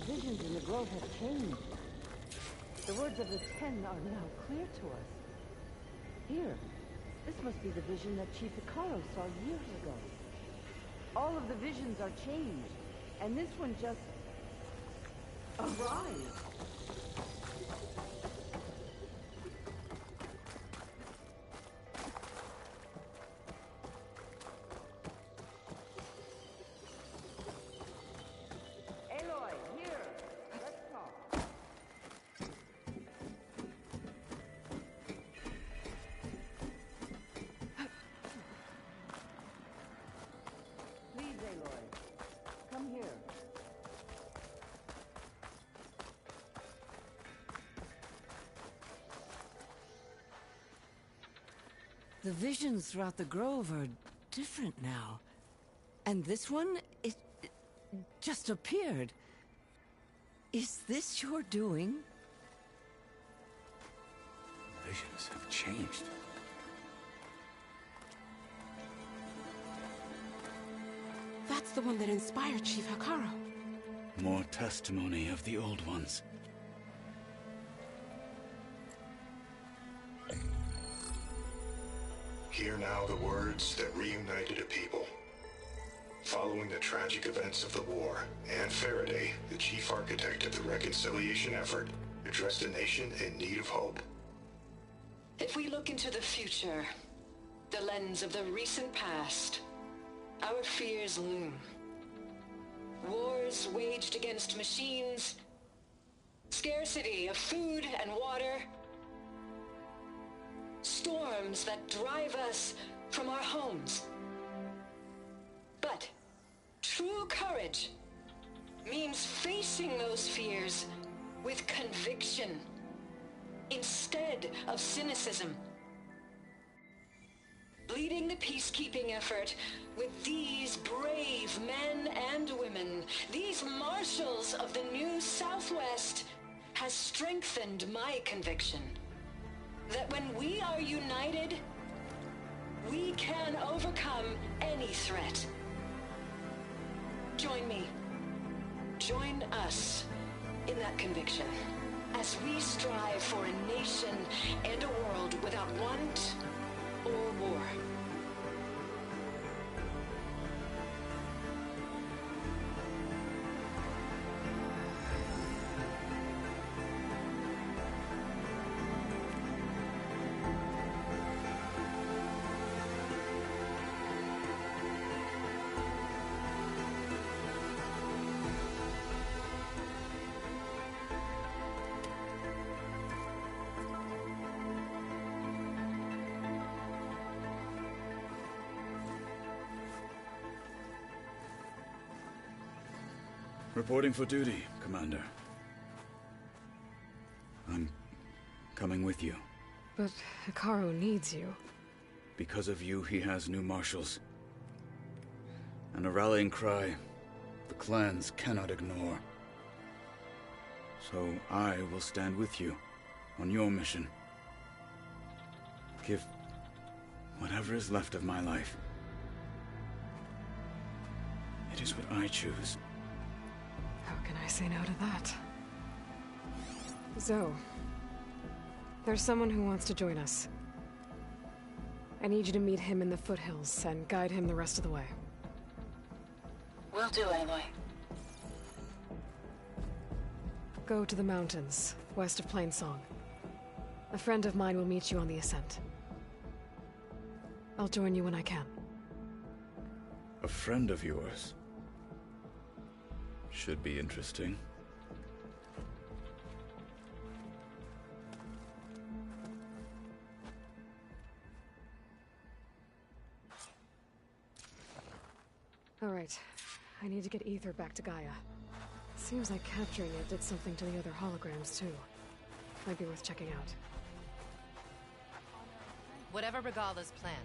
visions in the grove have changed. The words of the Ten are now clear to us. Here, this must be the vision that Chief Hekarro saw years ago. All of the visions are changed, and this one just arrived. Aloy, here. Let's talk. Please, Aloy. Come here. The visions throughout the grove are different now. And this one, it just appeared. Is this your doing? Visions have changed. That's the one that inspired Chief Hekarro. More testimony of the old ones. Hear now the words that reunited a people. Following the tragic events of the war, Anne Faraday, the chief architect of the reconciliation effort, addressed a nation in need of hope. If we look into the future, the lens of the recent past, our fears loom. Wars waged against machines, scarcity of food and water, storms that drive us from our homes. But true courage means facing those fears with conviction instead of cynicism. Leading the peacekeeping effort with these brave men and women, these marshals of the new Southwest, has strengthened my conviction that when we are united, we can overcome any threat. Join me. Join us in that conviction as we strive for a nation and a world without want or war. Reporting for duty, Commander. I'm coming with you. But Hekarro needs you. Because of you, he has new marshals. And a rallying cry the clans cannot ignore. So I will stand with you on your mission. Give whatever is left of my life. It is what I choose. How can I say no to that? Zoe, there's someone who wants to join us. I need you to meet him in the foothills and guide him the rest of the way. Will do, Aloy. Go to the mountains, west of Plainsong. A friend of mine will meet you on the ascent. I'll join you when I can. A friend of yours? Should be interesting. All right. I need to get Ether back to Gaia. Seems like capturing it did something to the other holograms, too. Might be worth checking out. Whatever Regala's plan,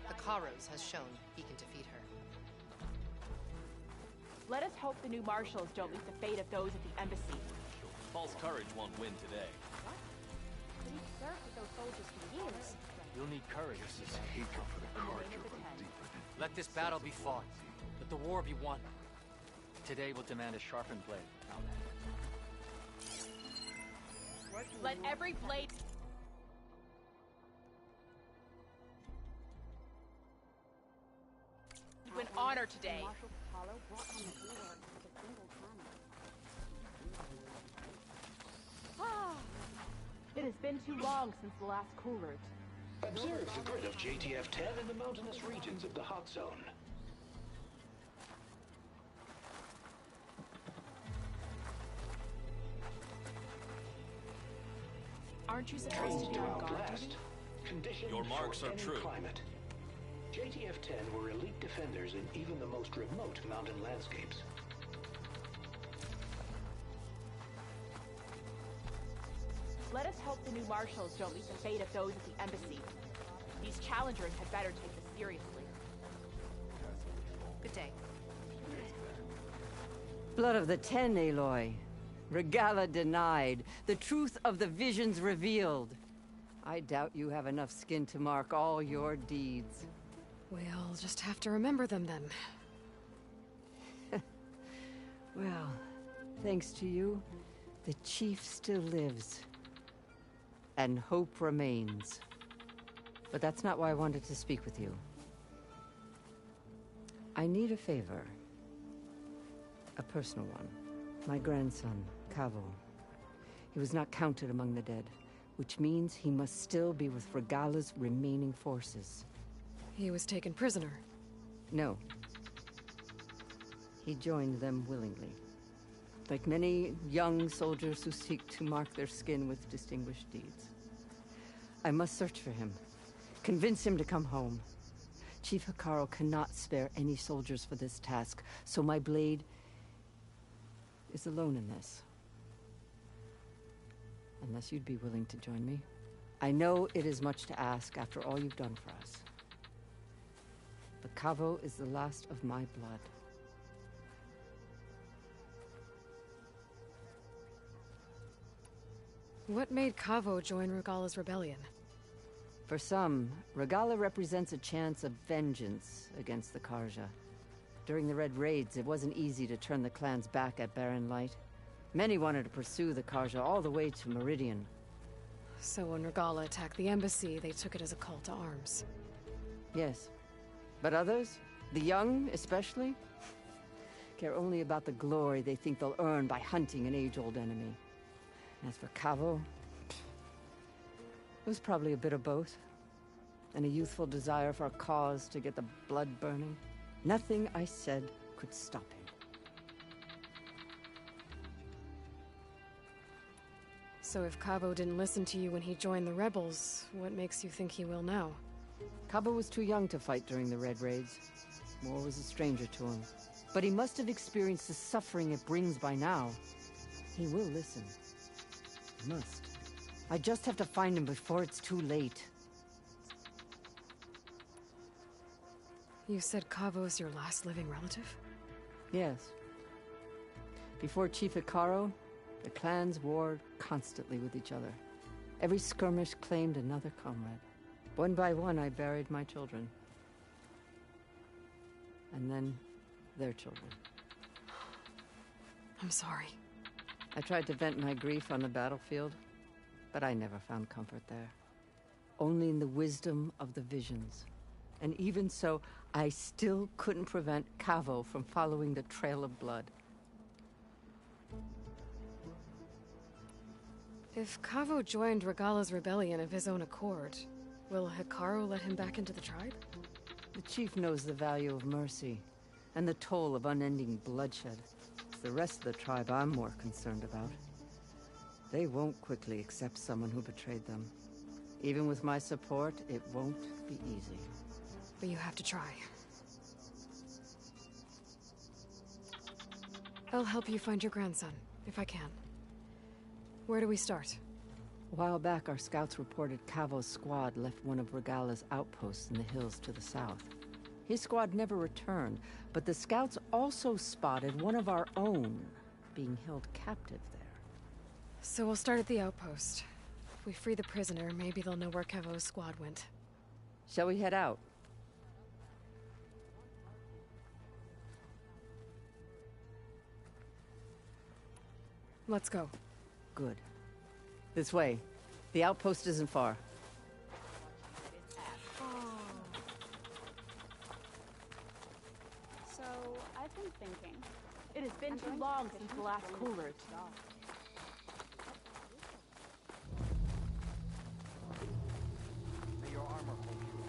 Hekarro's has shown he can defeat her. Let us hope the new marshals don't meet the fate of those at the embassy. False courage won't win today. What? We've served with those soldiers for years. You'll need courage. This is hatred for the Carja run deeper than... Let this battle be fought. Let the war be won. Today we'll demand a sharpened blade. Now then. Let every blade... win honor today. It has been too long since the last Coolidge. Observe the grid of JTF-10 in the mountainous regions of the hot zone. Aren't you supposed to be on guard duty? Conditions Your marks for are any true. Climate. JTF-10 were elite defenders in even the most remote mountain landscapes. Let us hope the new marshals don't meet the fate of those at the embassy. These challengers had better take this seriously. Good day. Blood of the Ten, Aloy. Regala denied. The truth of the visions revealed. I doubt you have enough skin to mark all your deeds. We'll just have to remember them then. Well, thanks to you, the Chief still lives. And hope remains. But that's not why I wanted to speak with you. I need a favor. A personal one. My grandson, Kavo. He was not counted among the dead, which means he must still be with Regala's remaining forces. He was taken prisoner. No. He joined them willingly. Like many young soldiers who seek to mark their skin with distinguished deeds. I must search for him. Convince him to come home. Chief Hekarro cannot spare any soldiers for this task, so my blade is alone in this. Unless you'd be willing to join me. I know it is much to ask after all you've done for us. But Kavo is the last of my blood. What made Kavo join Regala's rebellion? For some, Regala represents a chance of vengeance against the Carja. During the Red Raids, it wasn't easy to turn the clans back at Barren Light. Many wanted to pursue the Carja all the way to Meridian. So when Regala attacked the embassy, they took it as a call to arms. Yes. But others, the young especially, care only about the glory they think they'll earn by hunting an age-old enemy. As for Kavo, it was probably a bit of both. And a youthful desire for a cause to get the blood burning. Nothing I said could stop him. So if Kavo didn't listen to you when he joined the rebels, what makes you think he will now? Kavo was too young to fight during the Red Raids. War was a stranger to him. But he must have experienced the suffering it brings by now. He will listen. He must. I just have to find him before it's too late. You said Kavo's your last living relative? Yes. Before Chief Hekarro, the clans warred constantly with each other. Every skirmish claimed another comrade. One by one, I buried my children. And then, their children. I'm sorry. I tried to vent my grief on the battlefield, but I never found comfort there. Only in the wisdom of the visions. And even so, I still couldn't prevent Kavo from following the trail of blood. If Kavo joined Regala's rebellion of his own accord, will Hekarro let him back into the tribe? The chief knows the value of mercy, and the toll of unending bloodshed. It's the rest of the tribe I'm more concerned about. They won't quickly accept someone who betrayed them. Even with my support, it won't be easy. But you have to try. I'll help you find your grandson, if I can. Where do we start? A while back, our scouts reported Kavo's squad left one of Regala's outposts in the hills to the south. His squad never returned, but the scouts also spotted one of our own being held captive there. So we'll start at the outpost. If we free the prisoner, maybe they'll know where Kavo's squad went. Shall we head out? Let's go. Good. This way. The outpost isn't far. So, I've been thinking. It has been too long since the last coolers. May your armor hold you.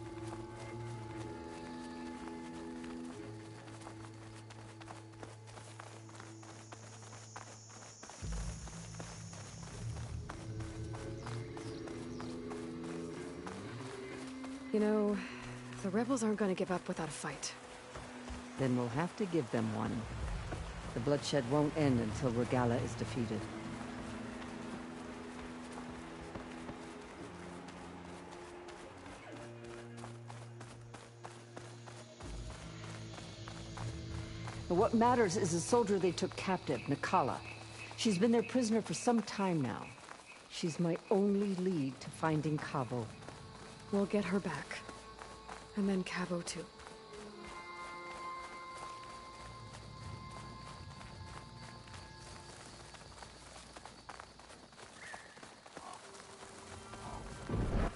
You know, the rebels aren't gonna give up without a fight. Then we'll have to give them one. The bloodshed won't end until Regalla is defeated. But what matters is the soldier they took captive, Nakala. She's been their prisoner for some time now. She's my only lead to finding Cavo. We'll get her back. And then Cavo too.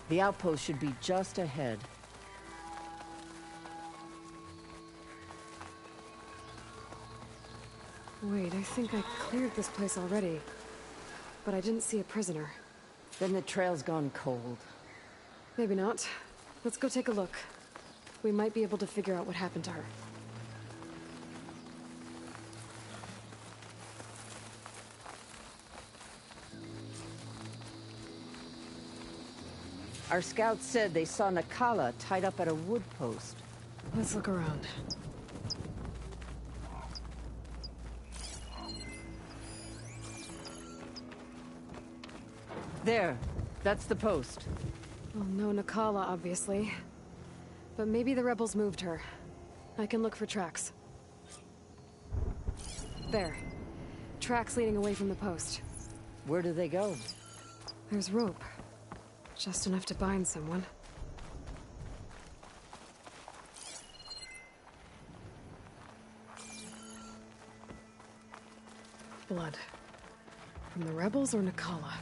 The outpost should be just ahead. Wait, I think I cleared this place already. But I didn't see a prisoner. Then the trail's gone cold. Maybe not. Let's go take a look. We might be able to figure out what happened to her. Our scouts said they saw Nakala tied up at a wood post. Let's look around. There. That's the post. Well, no Nakala, obviously. But maybe the rebels moved her. I can look for tracks. There. Tracks leading away from the post. Where do they go? There's rope. Just enough to bind someone. Blood. From the rebels or Nakala?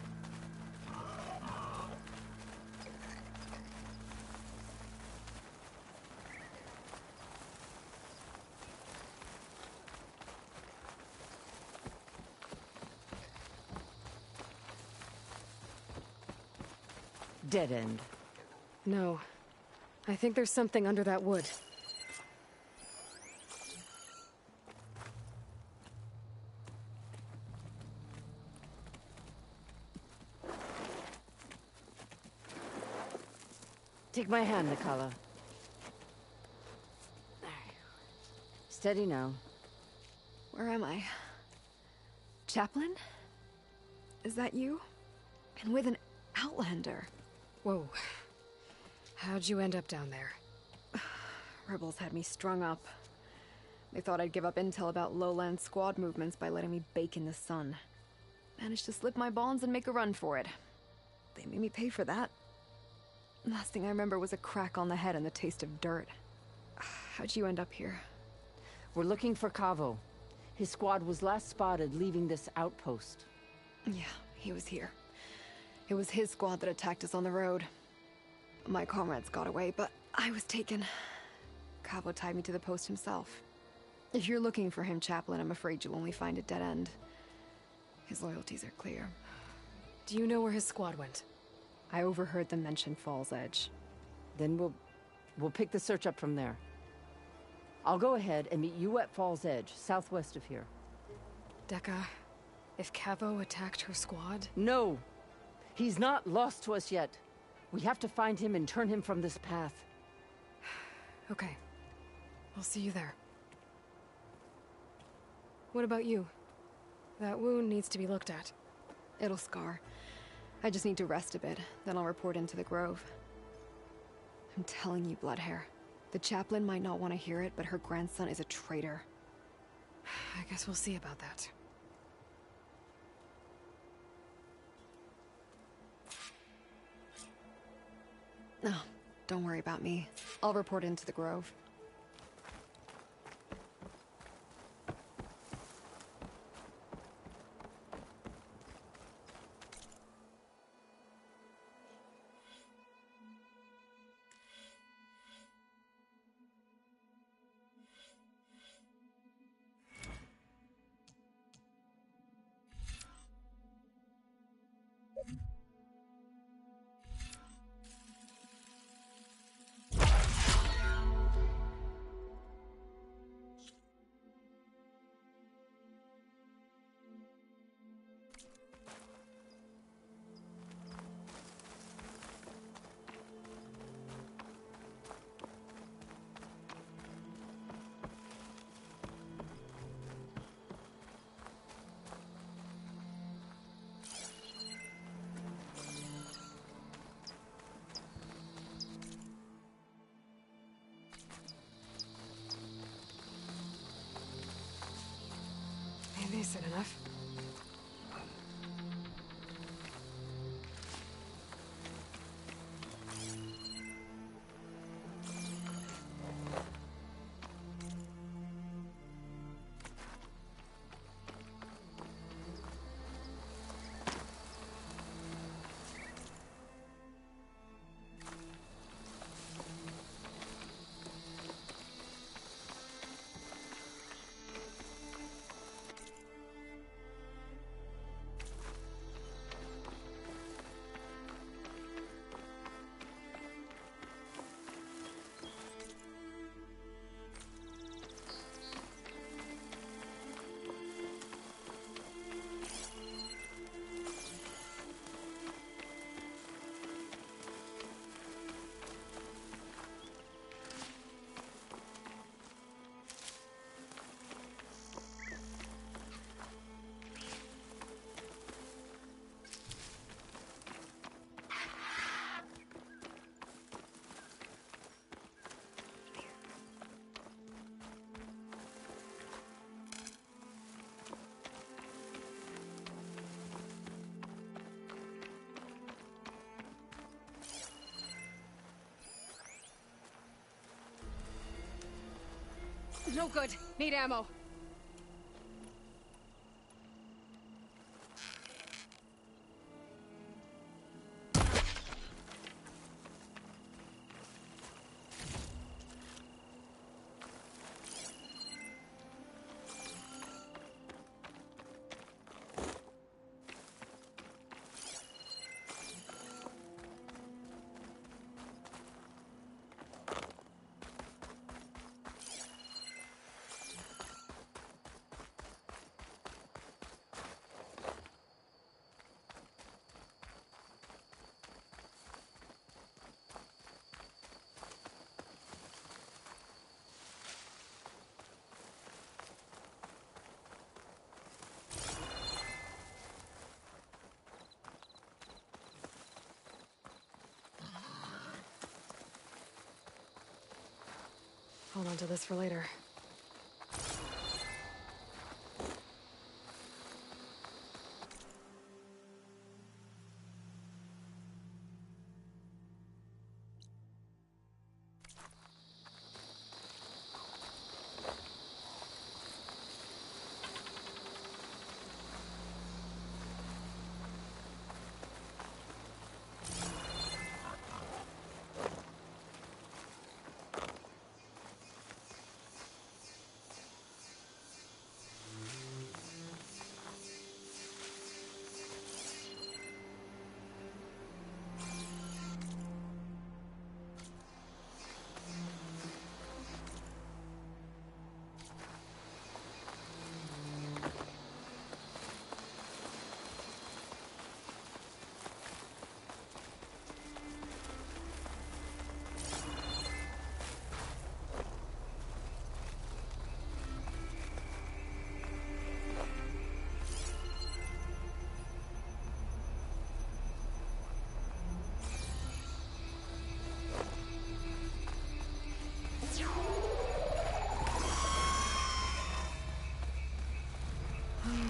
Dead end. No. I think there's something under that wood. Take my hand, Nakala. Steady now. Where am I? Chaplain? Is that you? And with an Outlander. Whoa. How'd you end up down there? Rebels had me strung up. They thought I'd give up intel about lowland squad movements by letting me bake in the sun. Managed to slip my bonds and make a run for it. They made me pay for that. Last thing I remember was a crack on the head and the taste of dirt. How'd you end up here? We're looking for Cavo. His squad was last spotted leaving this outpost. Yeah, he was here. It was his squad that attacked us on the road. My comrades got away, but I was taken. Cavo tied me to the post himself. If you're looking for him, Chaplain, I'm afraid you'll only find a dead end. His loyalties are clear. Do you know where his squad went? I overheard them mention Fall's Edge. Then we'll pick the search up from there. I'll go ahead and meet you at Fall's Edge, southwest of here. Dekka, if Cavo attacked her squad? No! He's not lost to us yet. We have to find him and turn him from this path. Okay. I'll see you there. What about you? That wound needs to be looked at. It'll scar. I just need to rest a bit, then I'll report into the Grove. I'm telling you, Bloodhair. The chaplain might not want to hear it, but her grandson is a traitor. I guess we'll see about that. No, don't worry about me. I'll report into the Grove. No good. Need ammo. Hold on to this for later.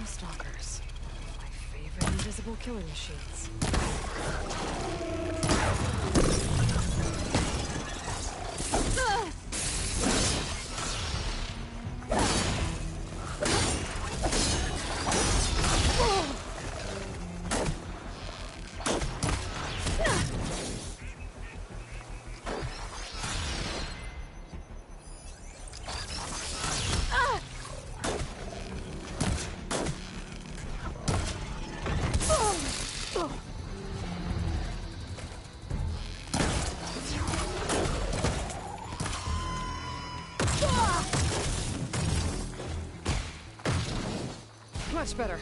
Stalkers. My favorite invisible killing machines. Much better.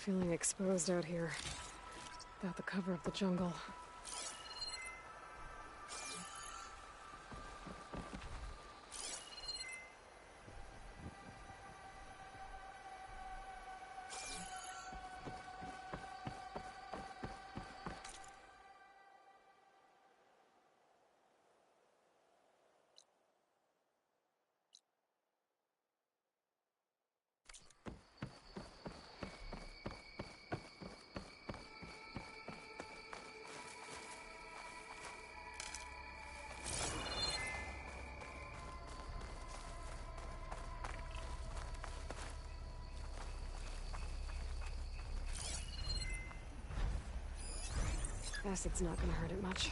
Feeling exposed out here, without the cover of the jungle. Acid's not gonna hurt it much.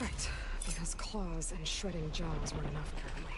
Right, because claws and shredding jaws weren't enough apparently.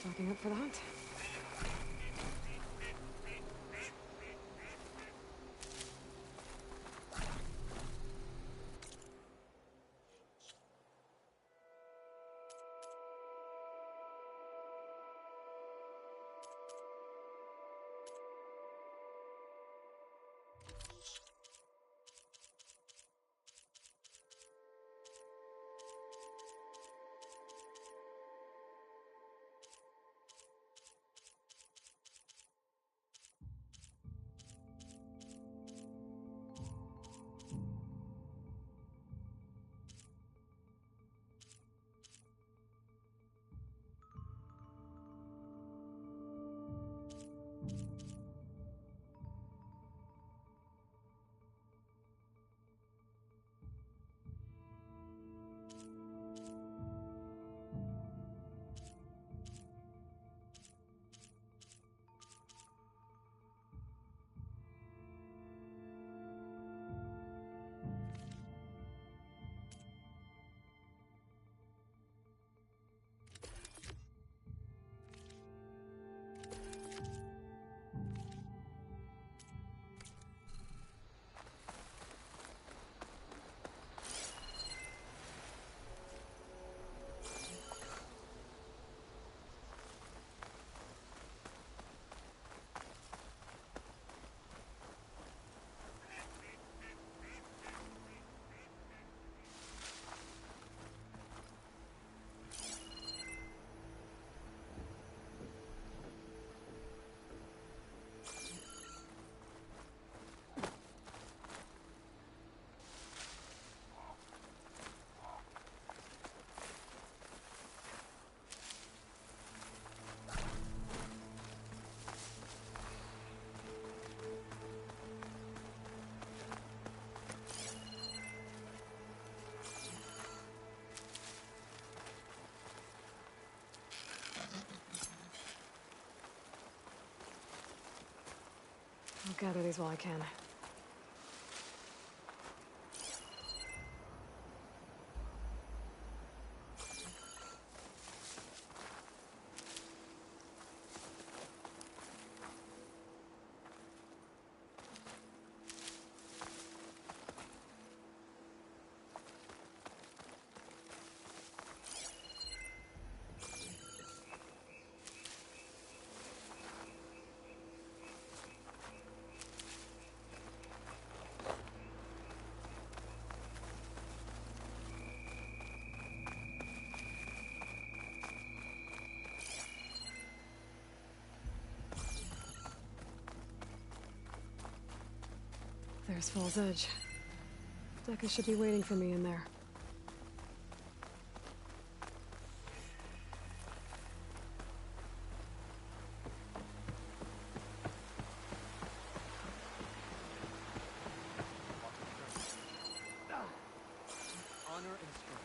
Stocking up for the hunt. I'll gather these while I can. There's Fall's Edge. Dekka should be waiting for me in there. Honor and strength.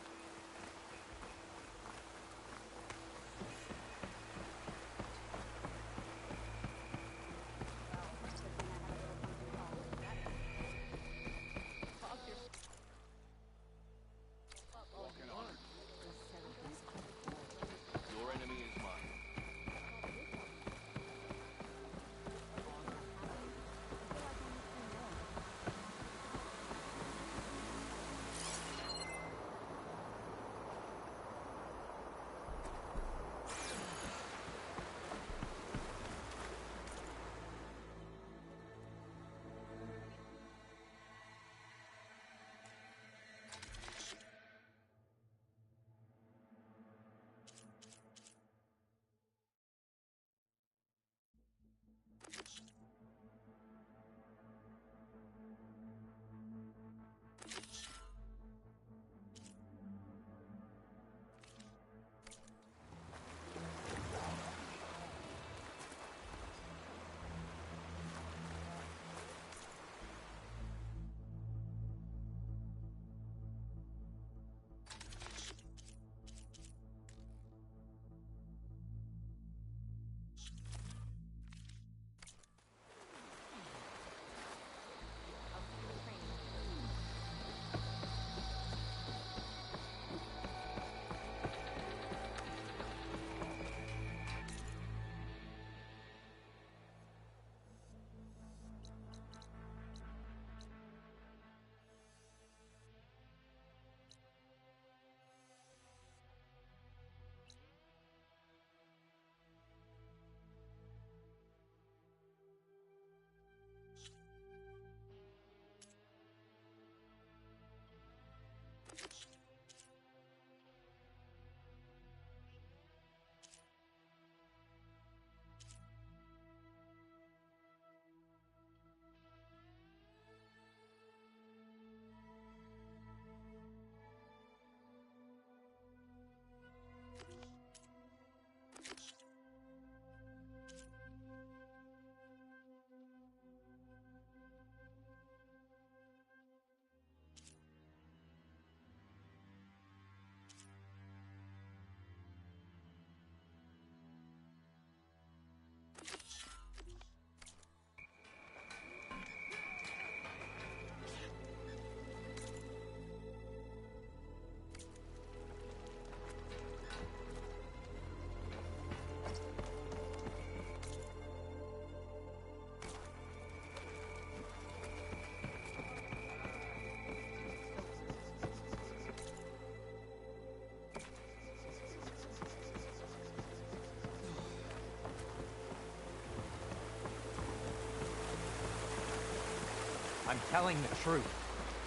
I'm telling the truth.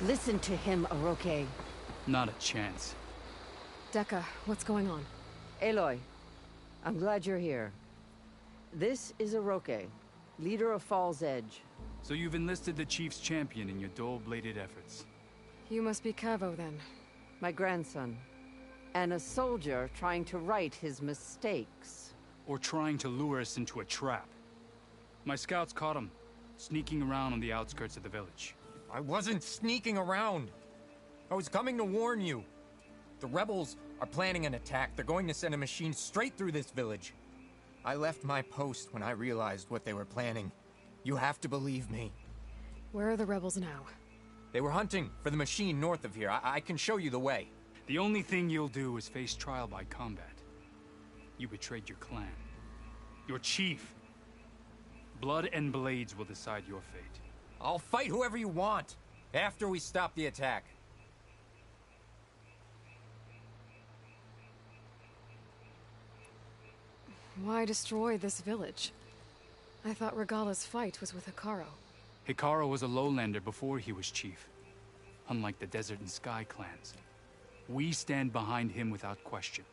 Listen to him, Oroke. Not a chance. Dekka, what's going on? Aloy, I'm glad you're here. This is Oroke, leader of Fall's Edge. So you've enlisted the Chief's champion in your dull-bladed efforts. You must be Cavo, then. My grandson. And a soldier trying to right his mistakes. Or trying to lure us into a trap. My scouts caught him, sneaking around on the outskirts of the village. I wasn't sneaking around. I was coming to warn you. The rebels are planning an attack. They're going to send a machine straight through this village. I left my post when I realized what they were planning. You have to believe me. Where are the rebels now? They were hunting for the machine north of here. I can show you the way. The only thing you'll do is face trial by combat. You betrayed your clan. Your chief. Blood and blades will decide your fate. I'll fight whoever you want, after we stop the attack. Why destroy this village? I thought Regala's fight was with Hekarro. Hekarro was a lowlander before he was chief. Unlike the Desert and Sky clans. We stand behind him without question.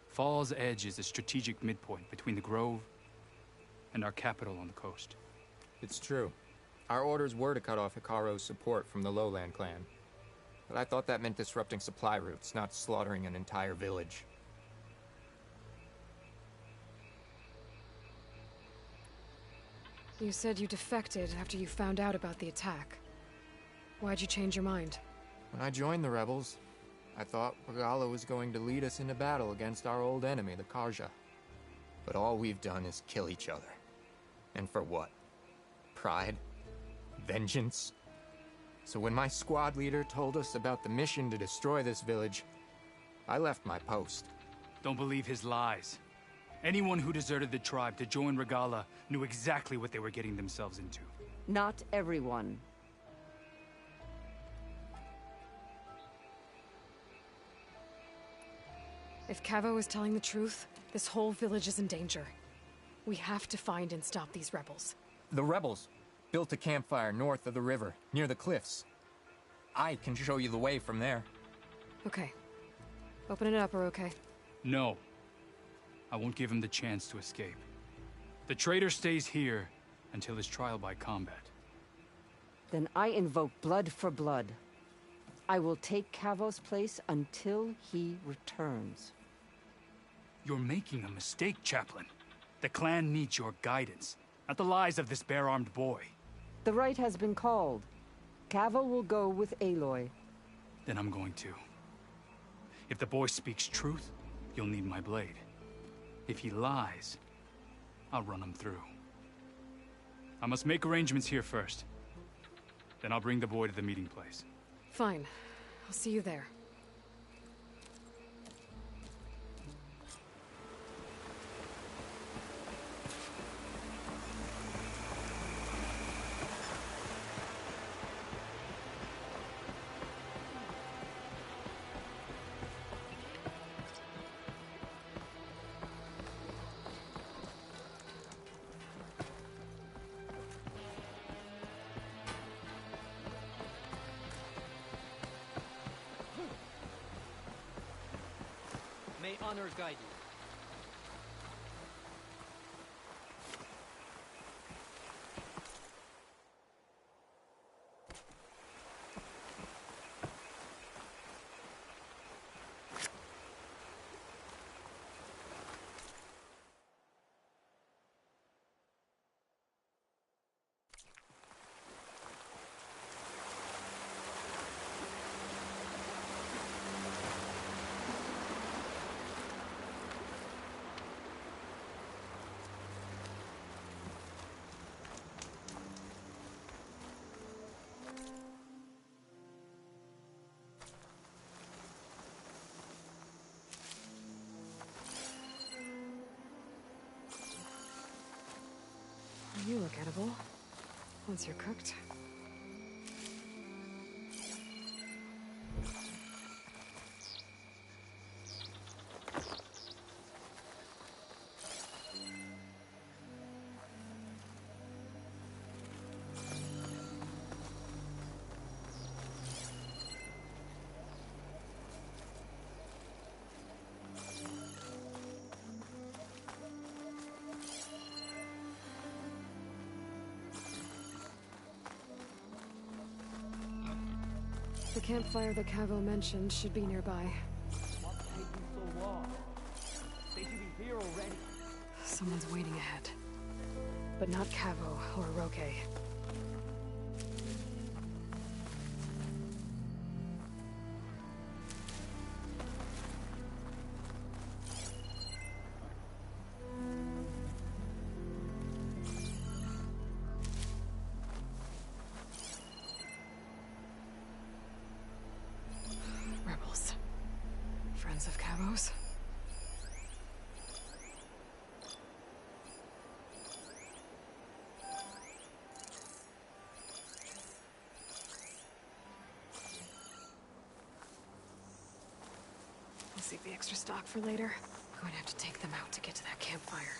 Fall's Edge is a strategic midpoint between the Grove and our capital on the coast. It's true. Our orders were to cut off Hekarro's support from the Lowland clan. But I thought that meant disrupting supply routes, not slaughtering an entire village. You said you defected after you found out about the attack. Why'd you change your mind? When I joined the rebels, I thought Regala was going to lead us into battle against our old enemy, the Carja. But all we've done is kill each other. And for what? Pride? Vengeance? So when my squad leader told us about the mission to destroy this village, I left my post. Don't believe his lies. Anyone who deserted the tribe to join Regala knew exactly what they were getting themselves into. Not everyone. If Cavo is telling the truth, this whole village is in danger. We have to find and stop these rebels. The rebels built a campfire north of the river, near the cliffs. I can show you the way from there. Okay. Open it up, Oroke. No. I won't give him the chance to escape. The traitor stays here until his trial by combat. Then I invoke blood for blood. I will take Cavo's place until he returns. You're making a mistake, Chaplain. The clan needs your guidance, not the lies of this bare-armed boy. The right has been called. Cavo will go with Aloy. Then I'm going to. If the boy speaks truth, you'll need my blade. If he lies, I'll run him through. I must make arrangements here first. Then I'll bring the boy to the meeting place. Fine. I'll see you there. May honors guide you. You look edible. Once you're cooked. The campfire that Cavo mentioned should be nearby. What's taking so long? They should be here already. Someone's waiting ahead. But not Cavo or Roque. Rebels. Friends of Cavo's. I'll save the extra stock for later. I'm going to have to take them out to get to that campfire.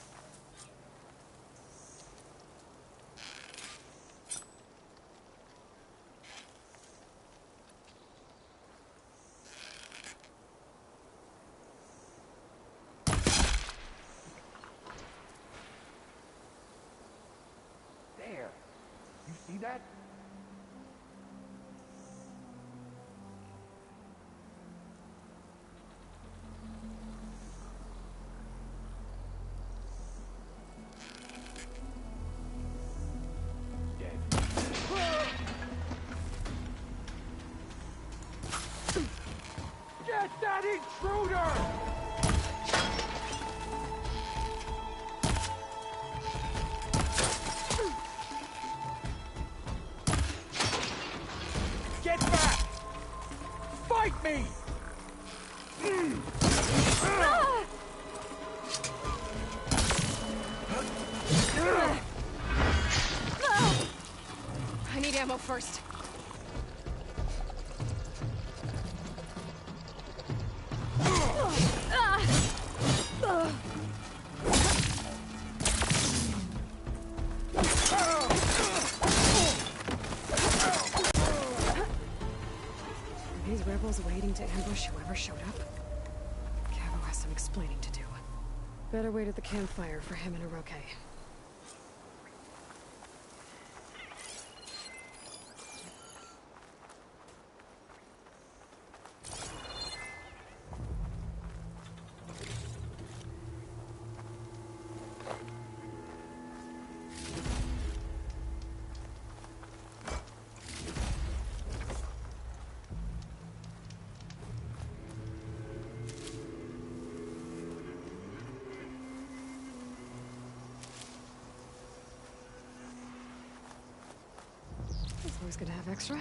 There. You see that? Get that intruder! Get back! Fight me! I need ammo first. These rebels waiting to ambush whoever showed up? Cavo has some explaining to do. Better wait at the campfire for him and Roque. It's always good to have extra.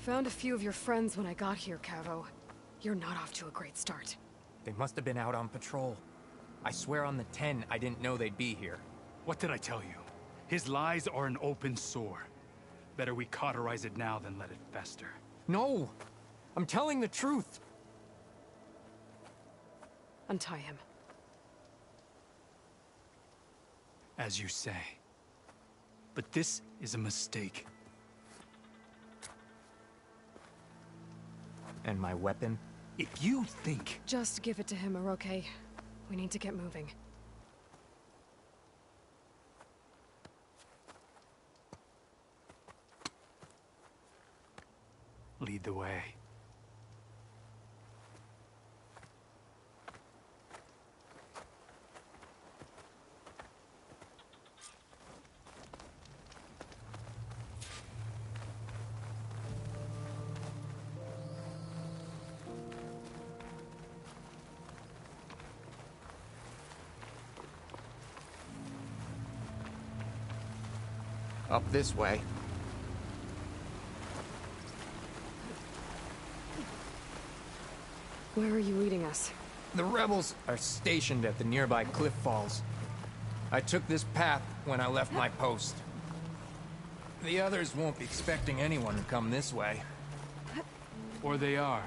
Found a few of your friends when I got here, Cavo. You're not off to a great start. They must have been out on patrol. I swear on the 10, I didn't know they'd be here. What did I tell you? His lies are an open sore. Better we cauterize it now than let it fester. No! I'm telling the truth! Untie him. As you say. But this is a mistake. And my weapon? If you think... Just give it to him, Roque. We need to get moving. lead the way. Up this way. Where are you leading us? The rebels are stationed at the nearby cliff falls. I took this path when I left my post. The others won't be expecting anyone to come this way. Or they are,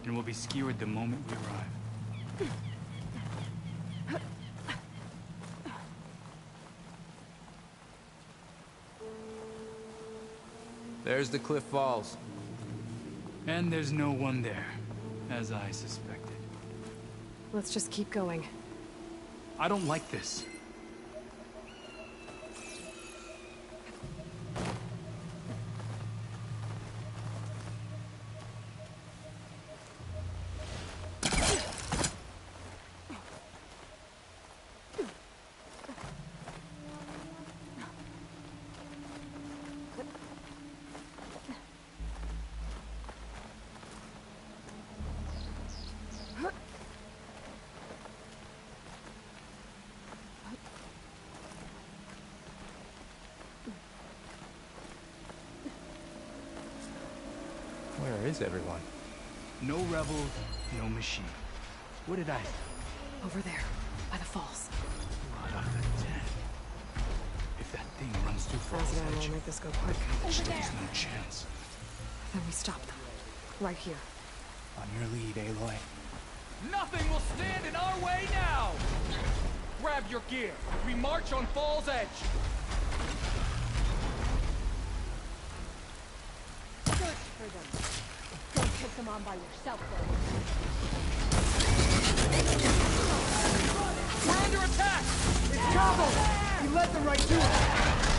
and will be skewered the moment we arrive. There's the cliff falls. And there's no one there, as I suspected. Let's just keep going. I don't like this. Where is everyone? No rebels, no machine. What did I... Over there, by the falls. Blood of the dead. If that thing runs too far, Razdan will make this go quick. there's no chance. Then we stop them. Right here. On your lead, Aloy. Nothing will stand in our way now! Grab your gear. We march on Fall's Edge. Search for them. Don't take them on by yourself, though. We're under attack! It's Cabo! He led them right to us!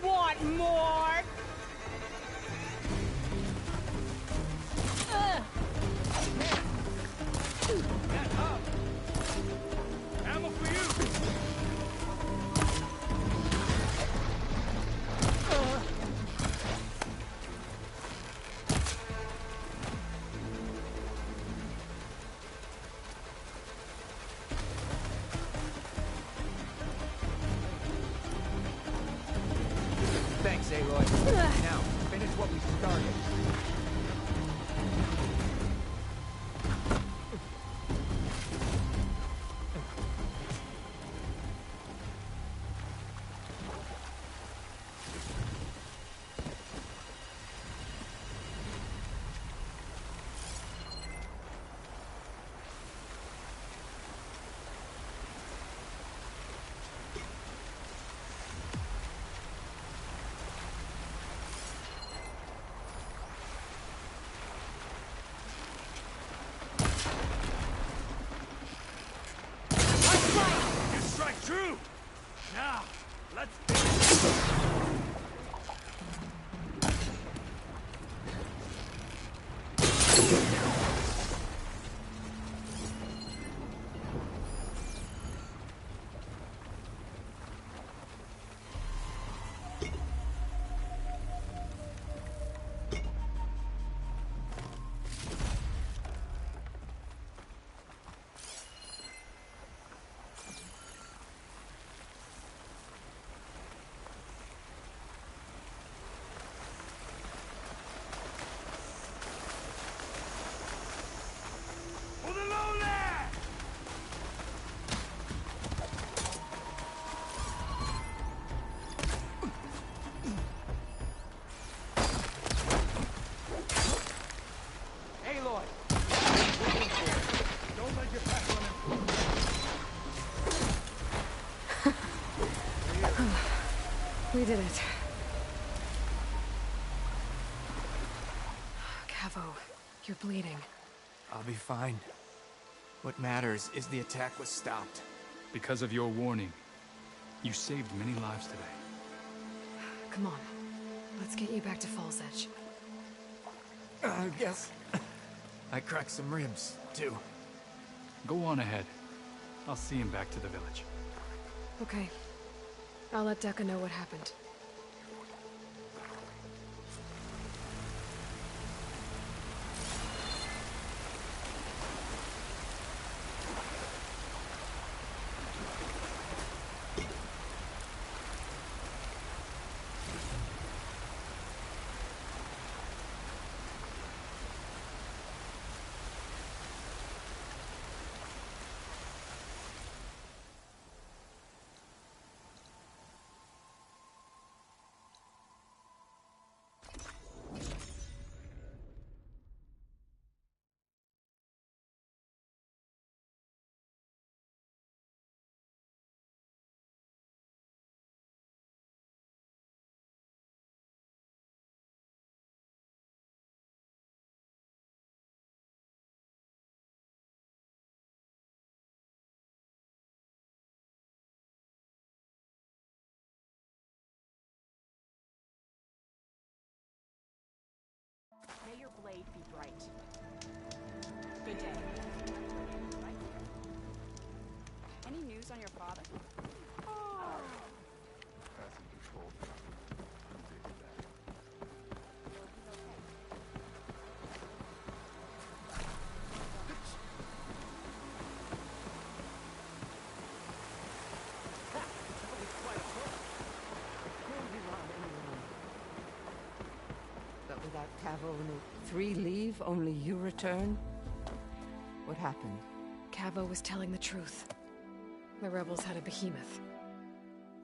Want more? Get up! Ammo for you! Thanks, Aloy. Now, finish what we started. True! Now, let's... We did it. Cavo, you're bleeding. I'll be fine. What matters is the attack was stopped. Because of your warning, you saved many lives today. Come on. Let's get you back to Falls Edge. I guess I cracked some ribs, too. Go on ahead. I'll see him back to the village. Okay. I'll let Dekka know what happened. May your blade be bright. Good day. Any news on your father? But without Cavo and the 3 leave, only you return? What happened? Cavo was telling the truth. The rebels had a behemoth.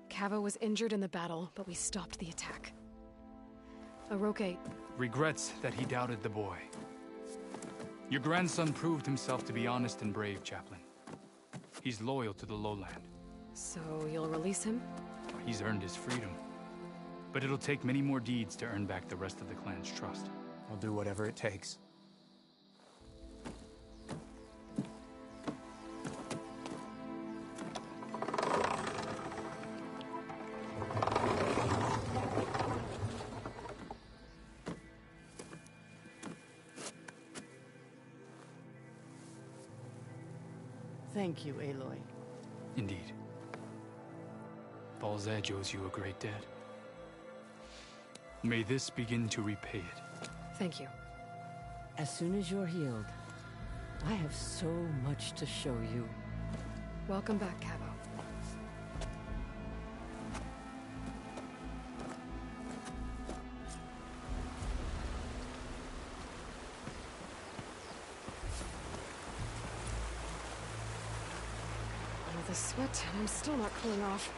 Cavo was injured in the battle, but we stopped the attack. Oroke regrets that he doubted the boy. Your grandson proved himself to be honest and brave, Chaplain. He's loyal to the lowland. So you'll release him? He's earned his freedom. But it'll take many more deeds to earn back the rest of the clan's trust. I'll do whatever it takes. Thank you, Aloy. Indeed. Falls Edge owes you a great debt. May this begin to repay it. Thank you. As soon as you're healed, I have so much to show you. Welcome back, Cabo. All the sweat, and I'm still not cooling off.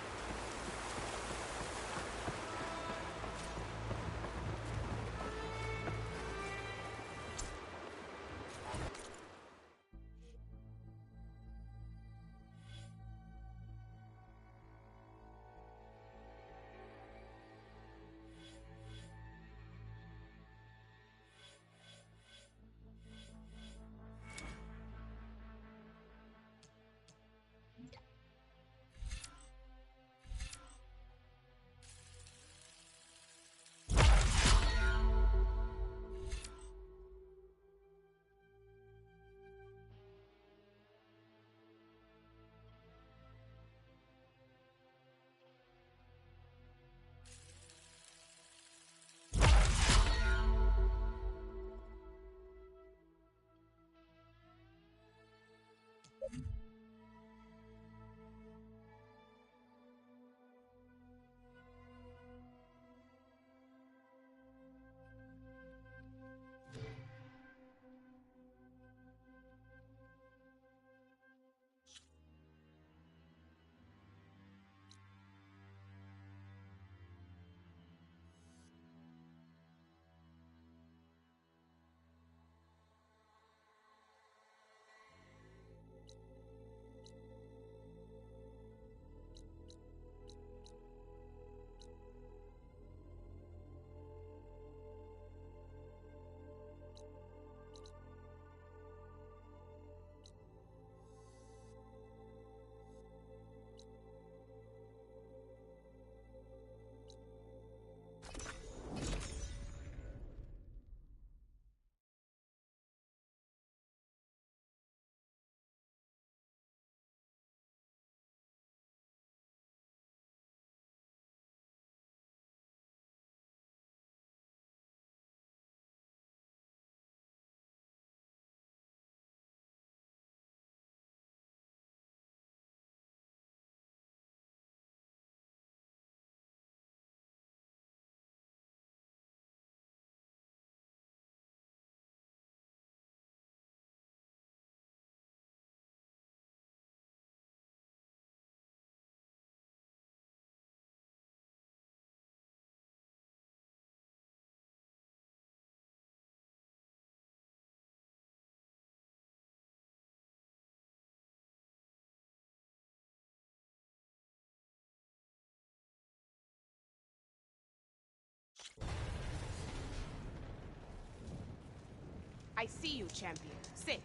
I see you, champion. Sit.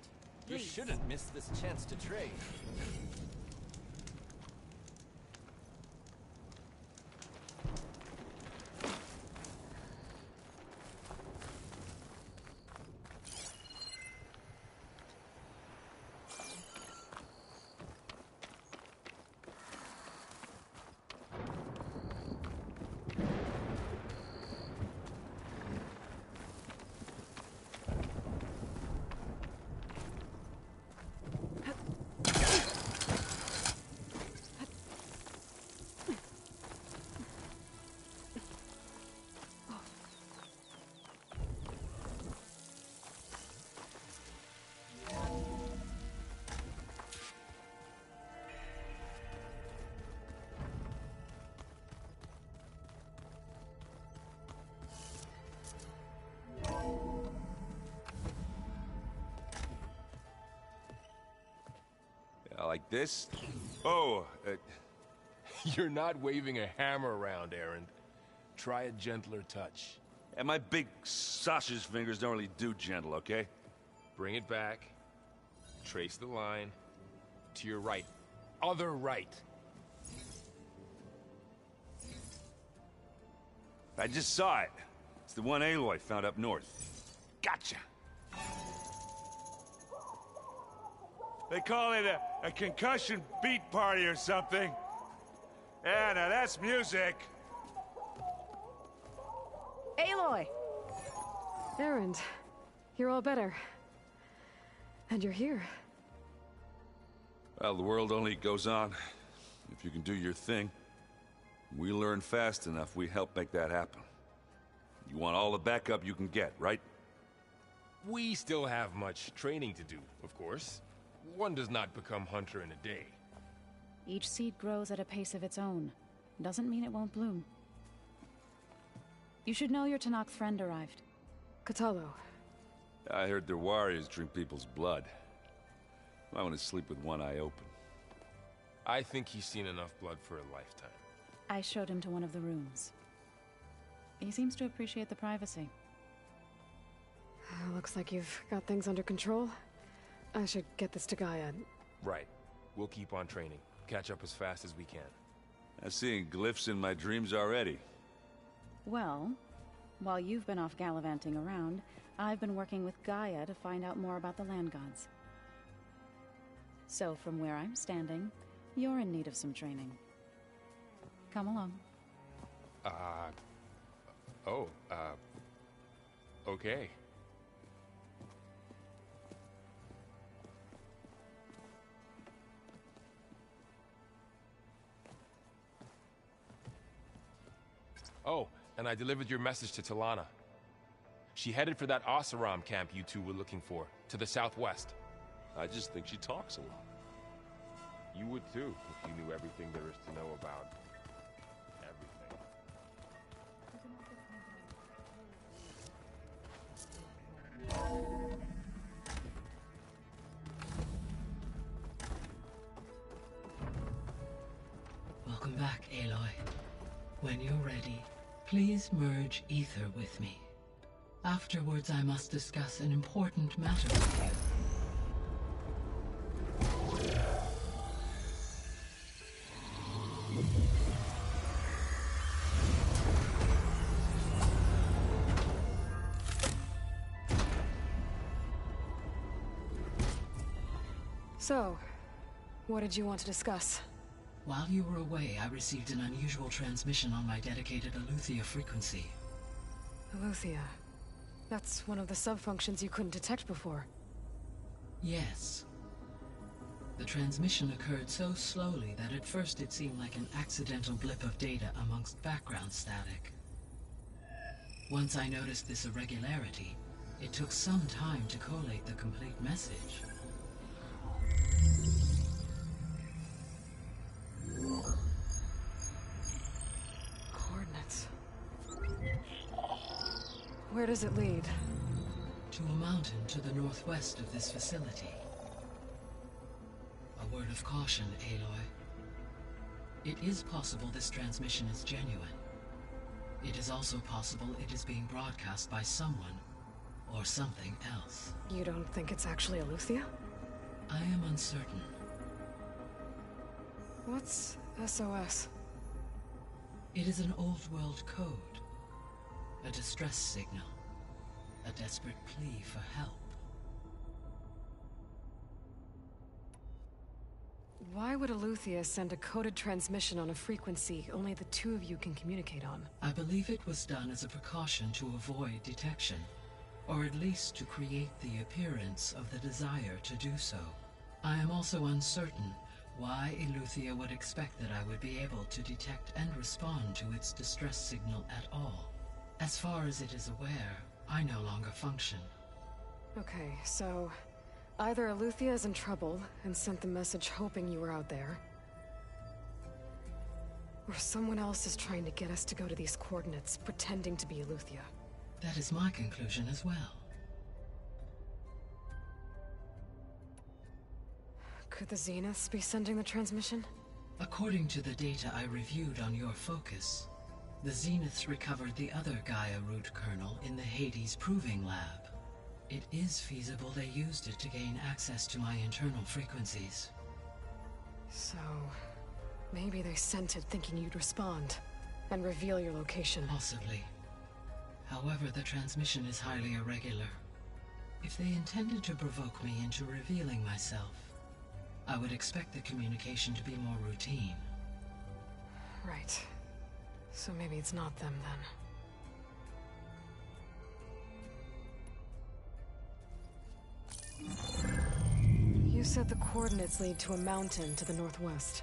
You Please. shouldn't miss this chance to trade. Like this? Oh, you're not waving a hammer around, Erend. Try a gentler touch. And my big sausage fingers don't really do gentle, okay? Bring it back. Trace the line. To your right. Other right. I just saw it. It's the one Aloy found up north. Gotcha! They call it a concussion beat party or something. Yeah, now that's music. Aloy! Erend, you're all better. And you're here. Well, the world only goes on if you can do your thing. We learn fast enough, we help make that happen. You want all the backup you can get, right? We still have much training to do, of course. One does not become hunter in a day. Each seed grows at a pace of its own. Doesn't mean it won't bloom. You should know your Tenakth friend arrived. Kotallo. I heard their warriors drink people's blood. I want to sleep with one eye open. I think he's seen enough blood for a lifetime. I showed him to one of the rooms. He seems to appreciate the privacy. Looks like you've got things under control. I should get this to Gaia. Right. We'll keep on training. Catch up as fast as we can. I'm seeing glyphs in my dreams already. Well, while you've been off gallivanting around, I've been working with Gaia to find out more about the land gods. So from where I'm standing, you're in need of some training. Come along. Okay. Oh, and I delivered your message to Talana. She headed for that Oseram camp you two were looking for, to the southwest. I just think she talks a lot. You would too, if you knew everything there is to know about everything. Welcome back, Aloy. When you're ready, please merge ether with me. Afterwards, I must discuss an important matter with you. So, what did you want to discuss? While you were away, I received an unusual transmission on my dedicated Eleuthia frequency. Eleuthia. That's one of the sub-functions you couldn't detect before. Yes. The transmission occurred so slowly that at first it seemed like an accidental blip of data amongst background static. Once I noticed this irregularity, it took some time to collate the complete message. Coordinates. Where does it lead? To a mountain to the northwest of this facility. A word of caution, Aloy. It is possible this transmission is genuine. It is also possible it is being broadcast by someone or something else. You don't think it's actually Eleuthia? I am uncertain. What's SOS? It is an old-world code. A distress signal. A desperate plea for help. Why would Eleuthia send a coded transmission on a frequency only the two of you can communicate on? I believe it was done as a precaution to avoid detection, or at least to create the appearance of the desire to do so. I am also uncertain why Eleuthia would expect that I would be able to detect and respond to its distress signal at all. As far as it is aware, I no longer function. Okay, so either Eleuthia is in trouble and sent the message hoping you were out there, or someone else is trying to get us to go to these coordinates, pretending to be Eleuthia. That is my conclusion as well. Could the Zeniths be sending the transmission? According to the data I reviewed on your focus, the Zeniths recovered the other Gaia root kernel in the Hades Proving Lab. It is feasible they used it to gain access to my internal frequencies. So, maybe they sent it thinking you'd respond and reveal your location. Possibly. However, the transmission is highly irregular. If they intended to provoke me into revealing myself, I would expect the communication to be more routine. Right. So maybe it's not them then. You said the coordinates lead to a mountain to the northwest.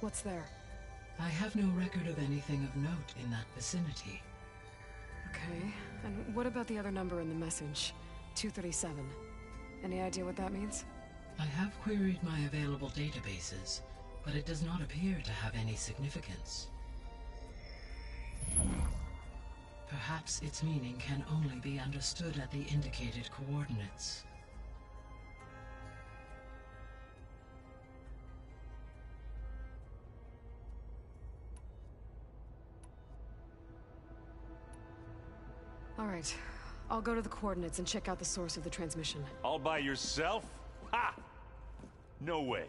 What's there? I have no record of anything of note in that vicinity. Okay, and what about the other number in the message? 237. Any idea what that means? I have queried my available databases, but it does not appear to have any significance. Perhaps its meaning can only be understood at the indicated coordinates. All right. I'll go to the coordinates and check out the source of the transmission. All by yourself? Ha! No way.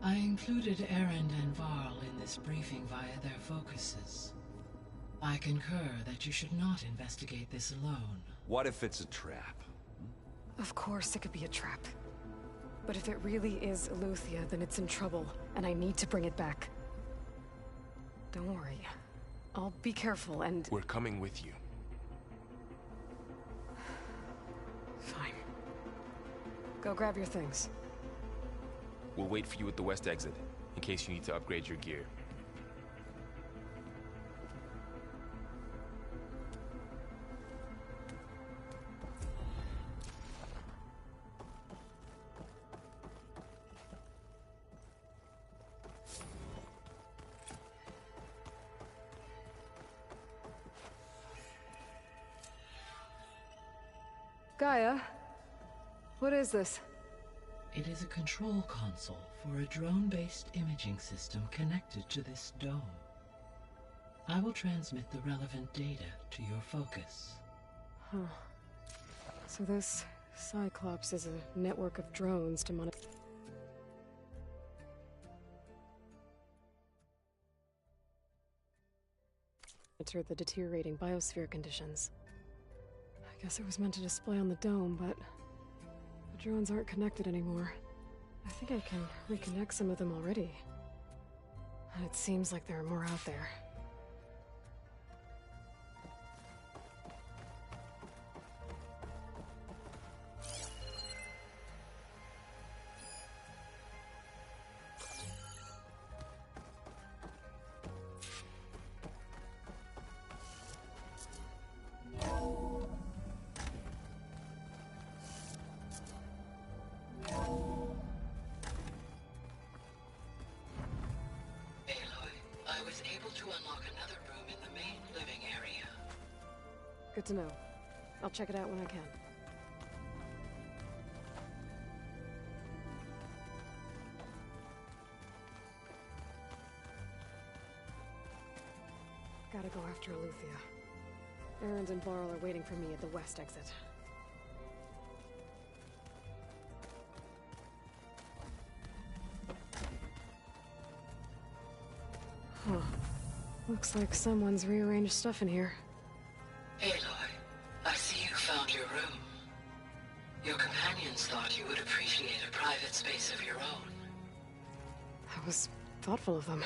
I included Erend and Varl in this briefing via their focuses. I concur that you should not investigate this alone. What if it's a trap? Of course it could be a trap. But if it really is Eleuthia, then it's in trouble, and I need to bring it back. Don't worry. I'll be careful and... We're coming with you. Fine. Go grab your things. We'll wait for you at the west exit, in case you need to upgrade your gear. Gaia? What is this? It is a control console for a drone-based imaging system connected to this dome. I will transmit the relevant data to your focus. Huh. So this Cyclops is a network of drones to monitor the deteriorating biosphere conditions. I guess it was meant to display on the dome, but the drones aren't connected anymore. I think I can reconnect some of them already. And it seems like there are more out there. Good to know. I'll check it out when I can. Gotta go after Eleuthia. Erend and Varl are waiting for me at the west exit. Huh. Looks like someone's rearranged stuff in here. Aloy, I see you found your room. Your companions thought you would appreciate a private space of your own. That was thoughtful of them.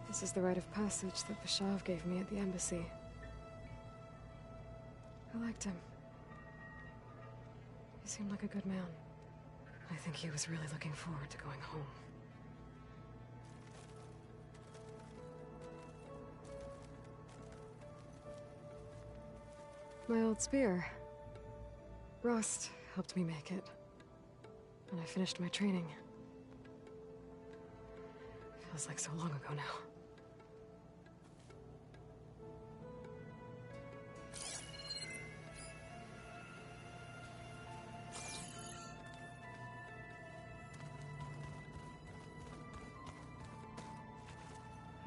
This is the rite of passage that Bashav gave me at the embassy. I liked him. He seemed like a good man. I think he was really looking forward to going home. My old spear. Rust helped me make it. And I finished my training. Feels like so long ago now.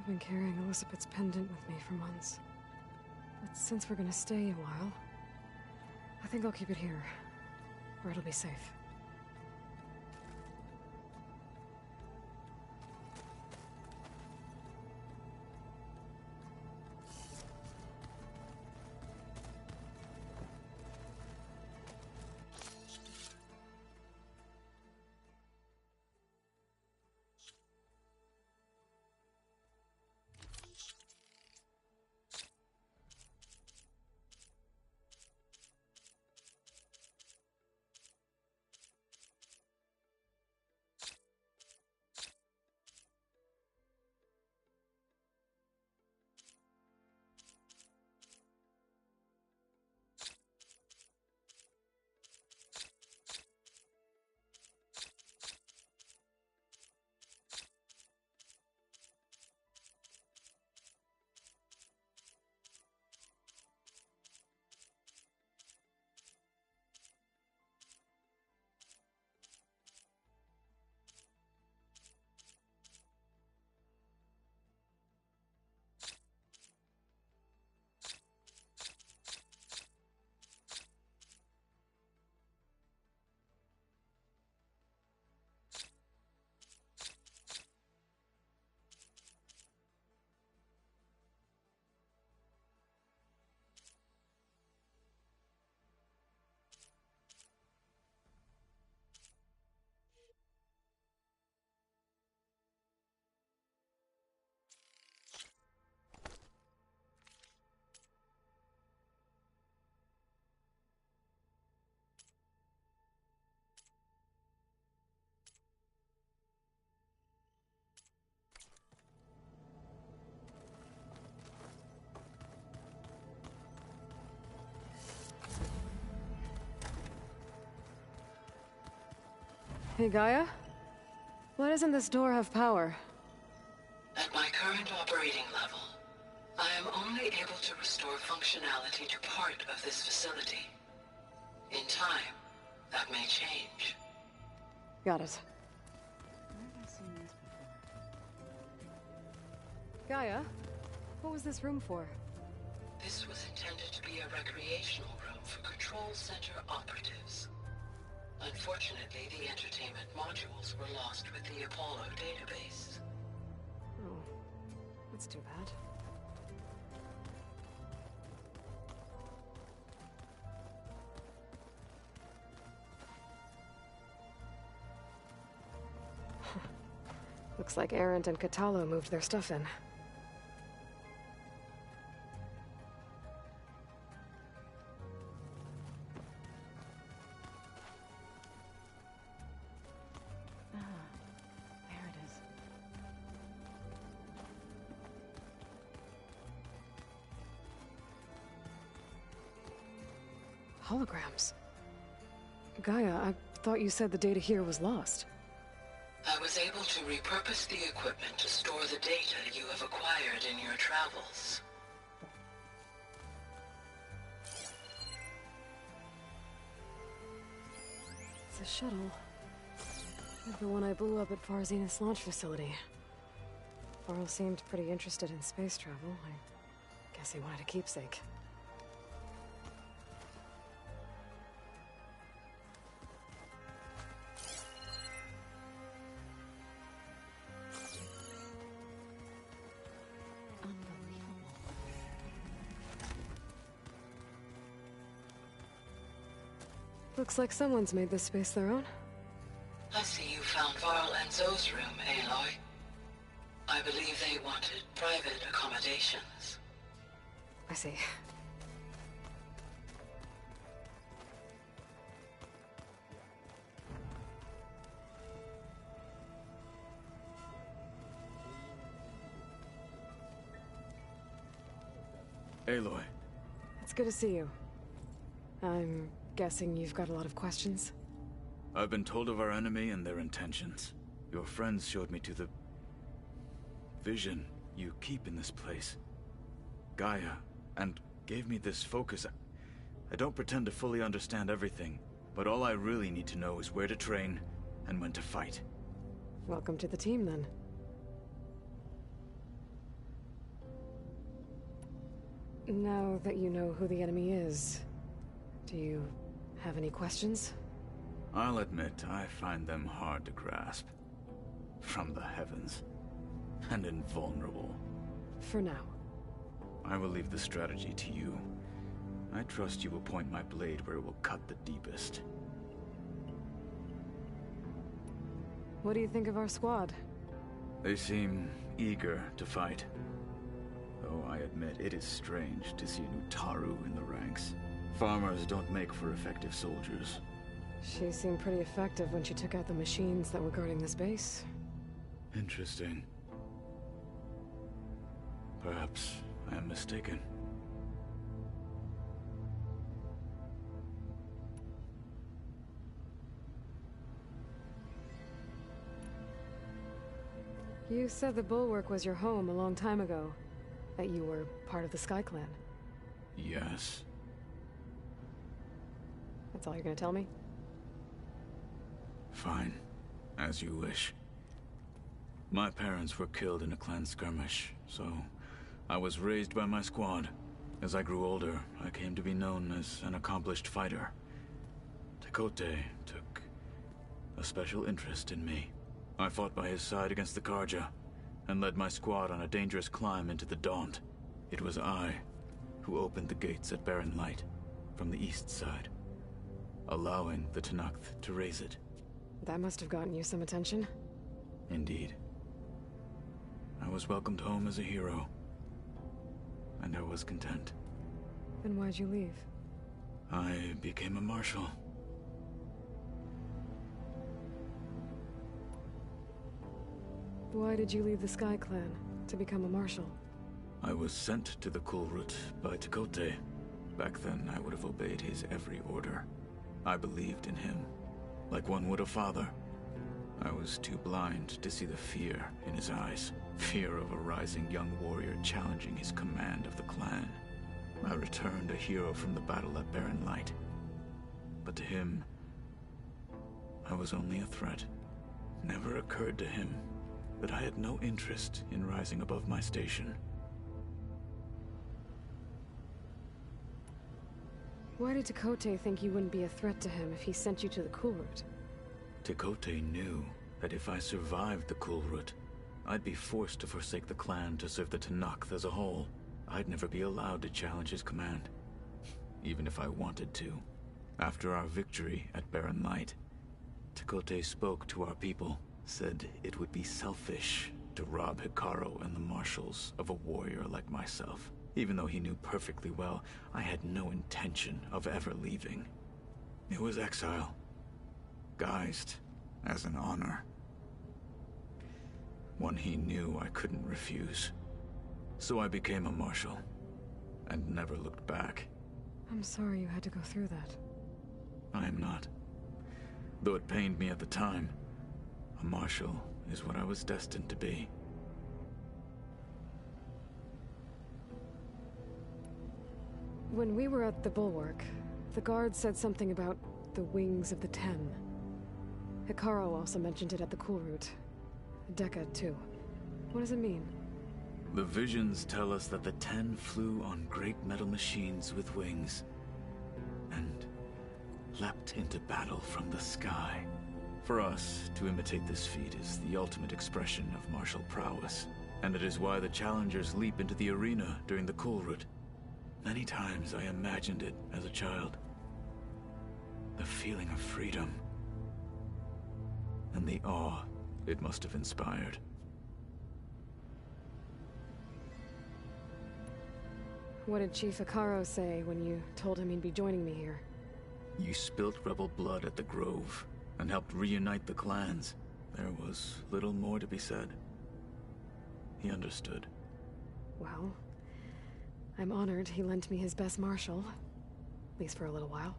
I've been carrying Elizabeth's pendant with me for months. But since we're gonna stay a while, I think I'll keep it here, where it'll be safe. Hey, Gaia? Why doesn't this door have power? At my current operating level, I am only able to restore functionality to part of this facility. In time, that may change. Got it. Gaia, what was this room for? This was intended to be a recreational room for Control Center operatives. Unfortunately, the entertainment modules were lost with the Apollo database. Oh, that's too bad. Looks like Erend and Kotallo moved their stuff in. Holograms. Gaia, I thought you said the data here was lost. I was able to repurpose the equipment to store the data you have acquired in your travels. It's a shuttle. Like the one I blew up at Far Zenith's launch facility. Varl seemed pretty interested in space travel. I guess he wanted a keepsake. Looks like someone's made this space their own. I see you found Varl and Zoe's room, Aloy. I believe they wanted private accommodations. I see. Aloy. It's good to see you. I'm guessing you've got a lot of questions? I've been told of our enemy and their intentions. Your friends showed me to the vision you keep in this place, Gaia, and gave me this focus. I don't pretend to fully understand everything, but all I really need to know is where to train and when to fight. Welcome to the team, then. Now that you know who the enemy is, do you have any questions? I'll admit, I find them hard to grasp. From the heavens. And invulnerable. For now. I will leave the strategy to you. I trust you will point my blade where it will cut the deepest. What do you think of our squad? They seem eager to fight. Though I admit it is strange to see an Utaru in the ranks. Farmers don't make for effective soldiers. She seemed pretty effective when she took out the machines that were guarding this base. Interesting. Perhaps I am mistaken. You said the Bulwark was your home a long time ago. That you were part of the Sky Clan. Yes. That's all you're gonna tell me? Fine. As you wish. My parents were killed in a clan skirmish, so I was raised by my squad. As I grew older, I came to be known as an accomplished fighter. Tekotteh took a special interest in me. I fought by his side against the Carja, and led my squad on a dangerous climb into the Daunt. It was I who opened the gates at Barren Light from the east side, allowing the Tenakth to raise it. That must have gotten you some attention. Indeed. I was welcomed home as a hero, and I was content. Then why'd you leave? I became a marshal. Why did you leave the Sky Clan to become a marshal? I was sent to the Kulrut by Tekotteh. Back then, I would have obeyed his every order. I believed in him, like one would a father. I was too blind to see the fear in his eyes. Fear of a rising young warrior challenging his command of the clan. I returned a hero from the battle at Barren Light. But to him, I was only a threat. Never occurred to him that I had no interest in rising above my station. Why did Tekotteh think you wouldn't be a threat to him if he sent you to the Kulrut? Tekotteh knew that if I survived the Kulrut, I'd be forced to forsake the clan to serve the Tenakth as a whole. I'd never be allowed to challenge his command, even if I wanted to. After our victory at Barren Light, Tekotteh spoke to our people, said it would be selfish to rob Hekarro and the marshals of a warrior like myself. Even though he knew perfectly well, I had no intention of ever leaving. It was exile, guised as an honor. One he knew I couldn't refuse. So I became a marshal, and never looked back. I'm sorry you had to go through that. I am not. Though it pained me at the time, a marshal is what I was destined to be. When we were at the Bulwark, the guard said something about the Wings of the Ten. Hekarro also mentioned it at the Kulrut. Dekka, too. What does it mean? The visions tell us that the Ten flew on great metal machines with wings, and leapt into battle from the sky. For us, to imitate this feat is the ultimate expression of martial prowess, and it is why the challengers leap into the arena during the Kulrut. Many times I imagined it as a child. The feeling of freedom, and the awe it must have inspired. What did Chief Hekarro say when you told him he'd be joining me here? You spilt rebel blood at the Grove, and helped reunite the clans. There was little more to be said. He understood. Well, I'm honored he lent me his best marshal. At least for a little while.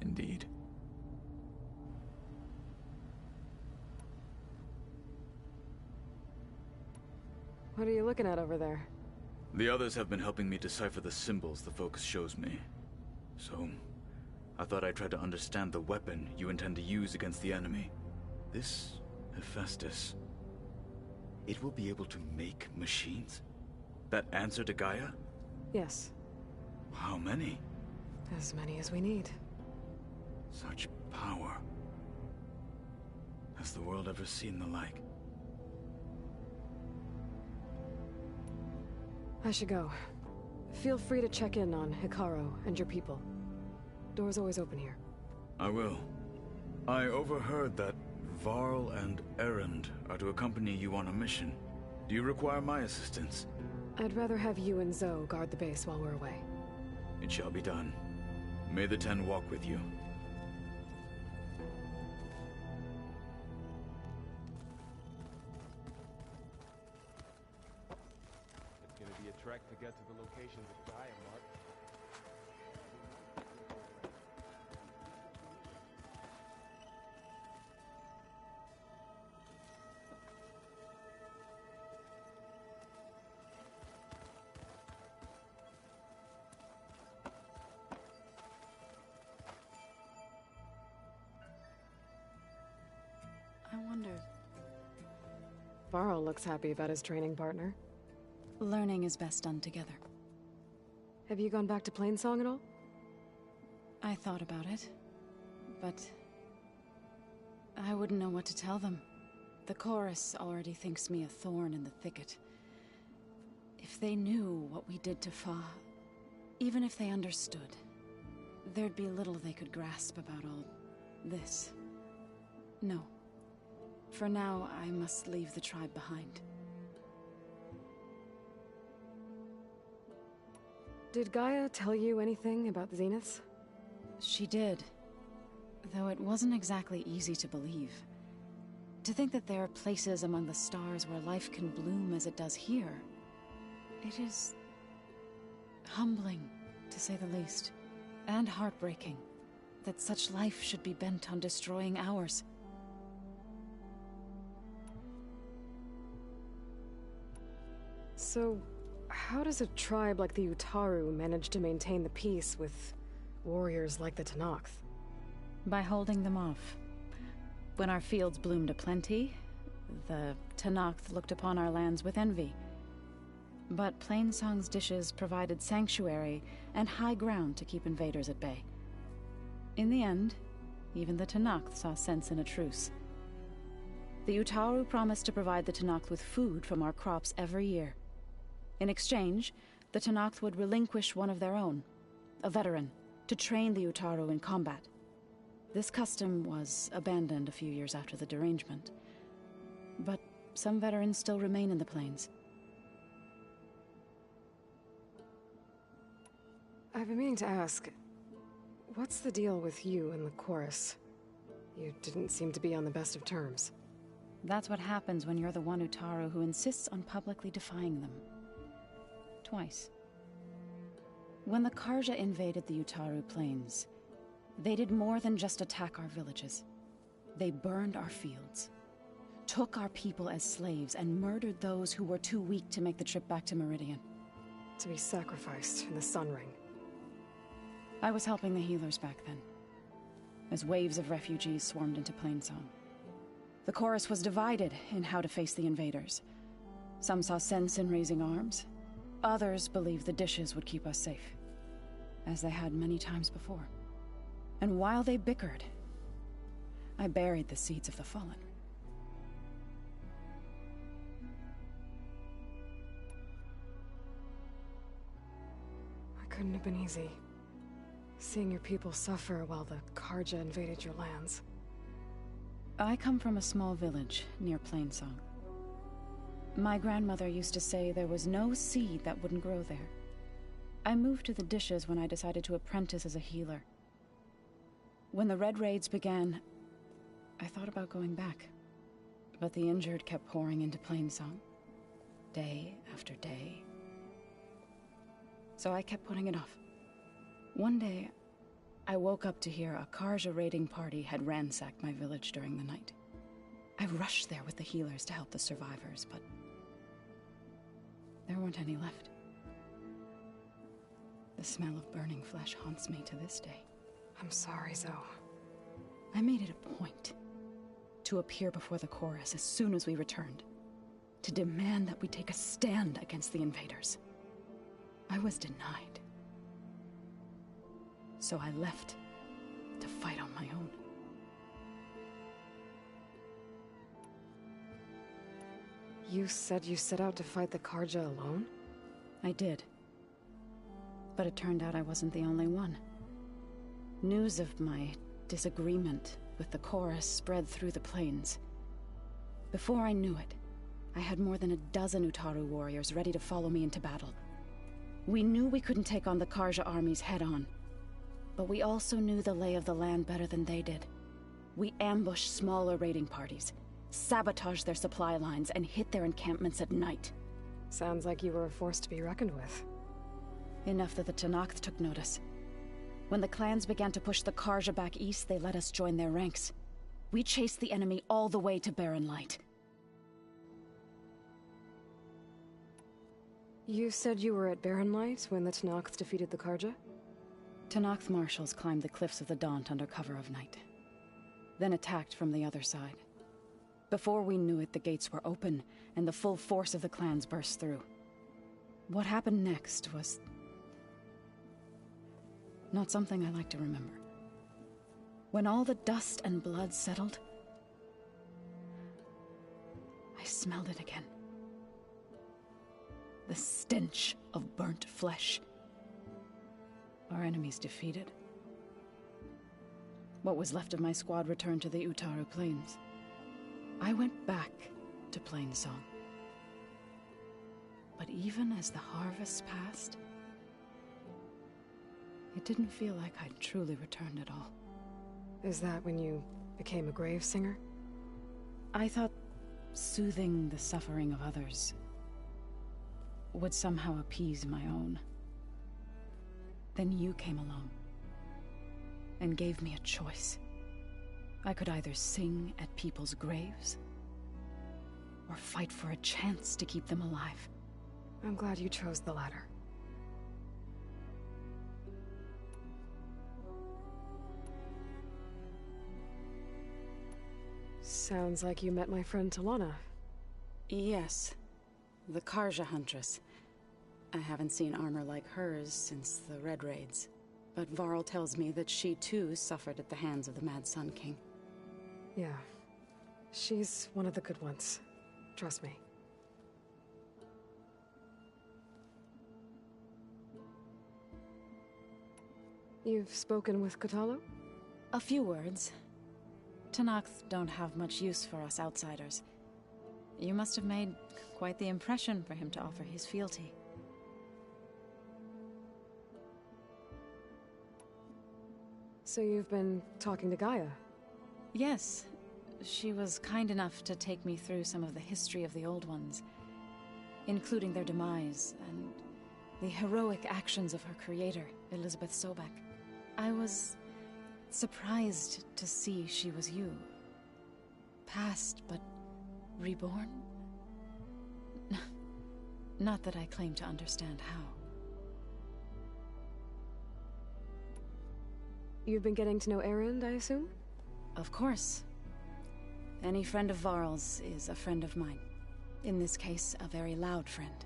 Indeed. What are you looking at over there? The others have been helping me decipher the symbols the focus shows me. So, I thought I'd try to understand the weapon you intend to use against the enemy. This Hephaestus, it will be able to make machines? That answer to Gaia? Yes. How many? As many as we need. Such power. Has the world ever seen the like? I should go. Feel free to check in on Hikaru and your people. Door's always open here. I will. I overheard that Varl and Erend are to accompany you on a mission. Do you require my assistance? I'd rather have you and Zoe guard the base while we're away. It shall be done. May the Ten walk with you. It's gonna be a trek to get to the locations of Gaia, Mark. I wonder. Varl looks happy about his training partner. Learning is best done together. Have you gone back to Plainsong at all? I thought about it, but I wouldn't know what to tell them. The chorus already thinks me a thorn in the thicket. If they knew what we did to Fa, even if they understood, there'd be little they could grasp about all this. No. For now, I must leave the tribe behind. Did Gaia tell you anything about the Zeniths? She did. Though it wasn't exactly easy to believe. To think that there are places among the stars where life can bloom as it does here. It is humbling, to say the least. And heartbreaking, that such life should be bent on destroying ours. So, how does a tribe like the Utaru manage to maintain the peace with warriors like the Tenakth? By holding them off. When our fields bloomed aplenty, the Tenakth looked upon our lands with envy. But Plainsong's dishes provided sanctuary and high ground to keep invaders at bay. In the end, even the Tenakth saw sense in a truce. The Utaru promised to provide the Tenakth with food from our crops every year. In exchange, the Tenakth would relinquish one of their own, a veteran, to train the Utaru in combat. This custom was abandoned a few years after the derangement. But some veterans still remain in the plains. I've been meaning to ask, what's the deal with you and the chorus? You didn't seem to be on the best of terms. That's what happens when you're the one Utaru who insists on publicly defying them. Twice. When the Carja invaded the Utaru plains, they did more than just attack our villages. They burned our fields, took our people as slaves, and murdered those who were too weak to make the trip back to Meridian. To be sacrificed in the Sun Ring. I was helping the healers back then, as waves of refugees swarmed into Plainsong. The chorus was divided in how to face the invaders. Some saw sense in raising arms. Others believed the dishes would keep us safe, as they had many times before. And while they bickered, I buried the seeds of the fallen. It couldn't have been easy. Seeing your people suffer while the Carja invaded your lands. I come from a small village near Plainsong. My grandmother used to say there was no seed that wouldn't grow there. I moved to the dishes when I decided to apprentice as a healer. When the Red Raids began, I thought about going back. But the injured kept pouring into Plainsong, day after day. So I kept putting it off. One day, I woke up to hear a Carja raiding party had ransacked my village during the night. I rushed there with the healers to help the survivors, but there weren't any left. The smell of burning flesh haunts me to this day. I'm sorry, Zoe. I made it a point to appear before the chorus as soon as we returned, to demand that we take a stand against the invaders. I was denied. So I left to fight on my own. You said you set out to fight the Carja alone? I did. But it turned out I wasn't the only one. News of my disagreement with the chorus spread through the plains. Before I knew it, I had more than a dozen Utaru warriors ready to follow me into battle. We knew we couldn't take on the Carja armies head-on, but we also knew the lay of the land better than they did. We ambushed smaller raiding parties, sabotaged their supply lines, and hit their encampments at night. Sounds like you were a force to be reckoned with. Enough that the Tenakth took notice. When the clans began to push the Carja back east, they let us join their ranks. We chased the enemy all the way to Barren Light. You said you were at Barren Light when the Tenakth defeated the Carja? Tenakth marshals climbed the cliffs of the Daunt under cover of night, then attacked from the other side. Before we knew it, the gates were open, and the full force of the clans burst through. What happened next was not something I like to remember. When all the dust and blood settled, I smelled it again. The stench of burnt flesh. Our enemies defeated. What was left of my squad returned to the Utaru Plains. I went back to Plainsong. But even as the harvest passed, it didn't feel like I'd truly returned at all. Is that when you became a grave singer? I thought soothing the suffering of others would somehow appease my own. Then you came along and gave me a choice. I could either sing at people's graves or fight for a chance to keep them alive. I'm glad you chose the latter. Sounds like you met my friend Talana. Yes. The Carja Huntress. I haven't seen armor like hers since the Red Raids. But Varl tells me that she too suffered at the hands of the Mad Sun King. Yeah. She's one of the good ones. Trust me. You've spoken with Kotallo? A few words. Tenakth don't have much use for us outsiders. You must have made quite the impression for him to offer his fealty. So you've been talking to Gaia? Yes. She was kind enough to take me through some of the history of the Old Ones, including their demise and the heroic actions of her creator, Elizabeth Sobek. I was surprised to see she was you. Past, but reborn? Not that I claim to understand how. You've been getting to know Erend, I assume? Of course. Any friend of Varl's is a friend of mine. In this case, a very loud friend.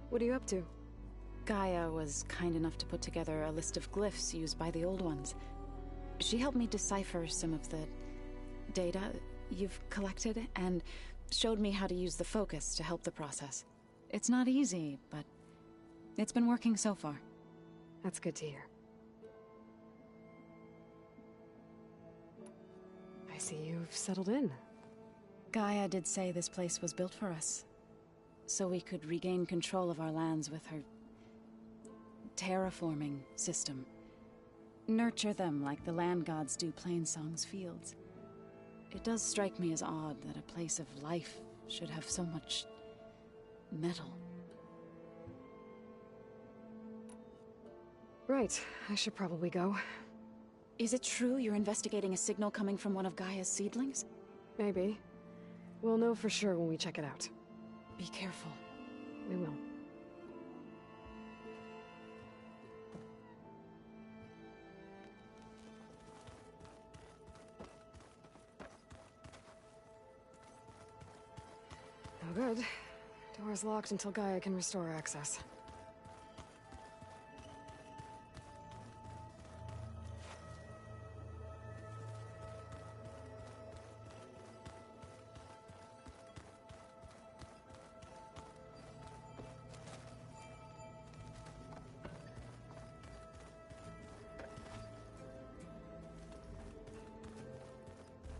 What are you up to? Gaia was kind enough to put together a list of glyphs used by the Old Ones. She helped me decipher some of the data you've collected, and showed me how to use the focus to help the process. It's not easy, but it's been working so far. That's good to hear. I see you've settled in. Gaia did say this place was built for us, so we could regain control of our lands with her terraforming system. Nurture them like the land gods do Plainsong's fields. It does strike me as odd that a place of life should have so much metal. Right, I should probably go. Is it true you're investigating a signal coming from one of Gaia's seedlings? Maybe. We'll know for sure when we check it out. Be careful. We will. Oh, good. good. Door's locked until Gaia can restore access.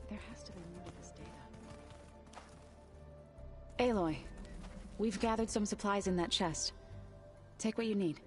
There has to be more to this data. Aloy, we've gathered some supplies in that chest. Take what you need.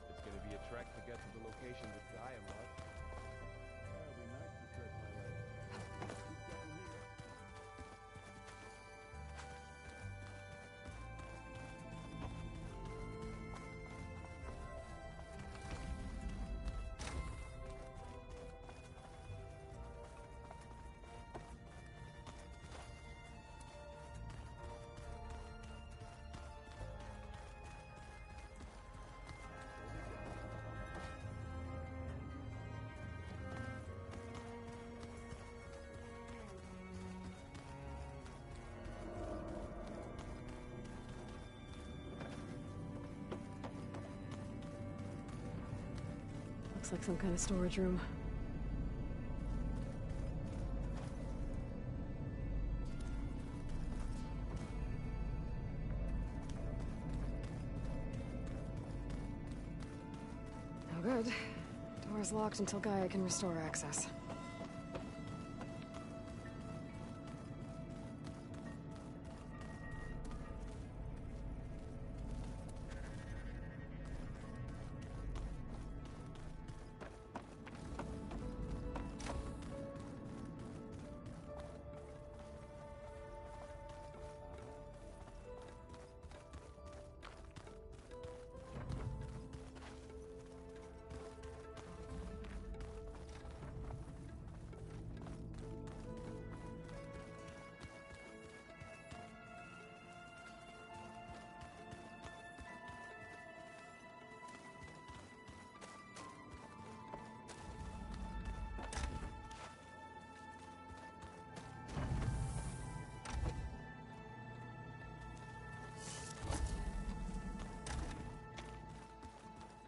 It's gonna be a trek to get to the location that Gaia marked. That'll be nice to stretch my legs. Keep getting here. Looks like some kind of storage room. No good. Door's locked until Gaia can restore access.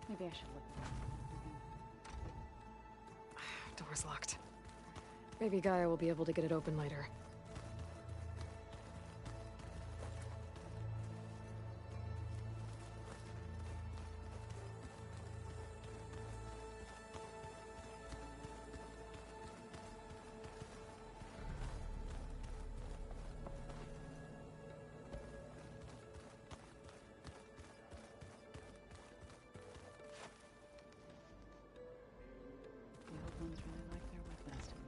Maybe I should look. Door's locked. Maybe Gaia will be able to get it open later. The old ones really like their weapons tonight.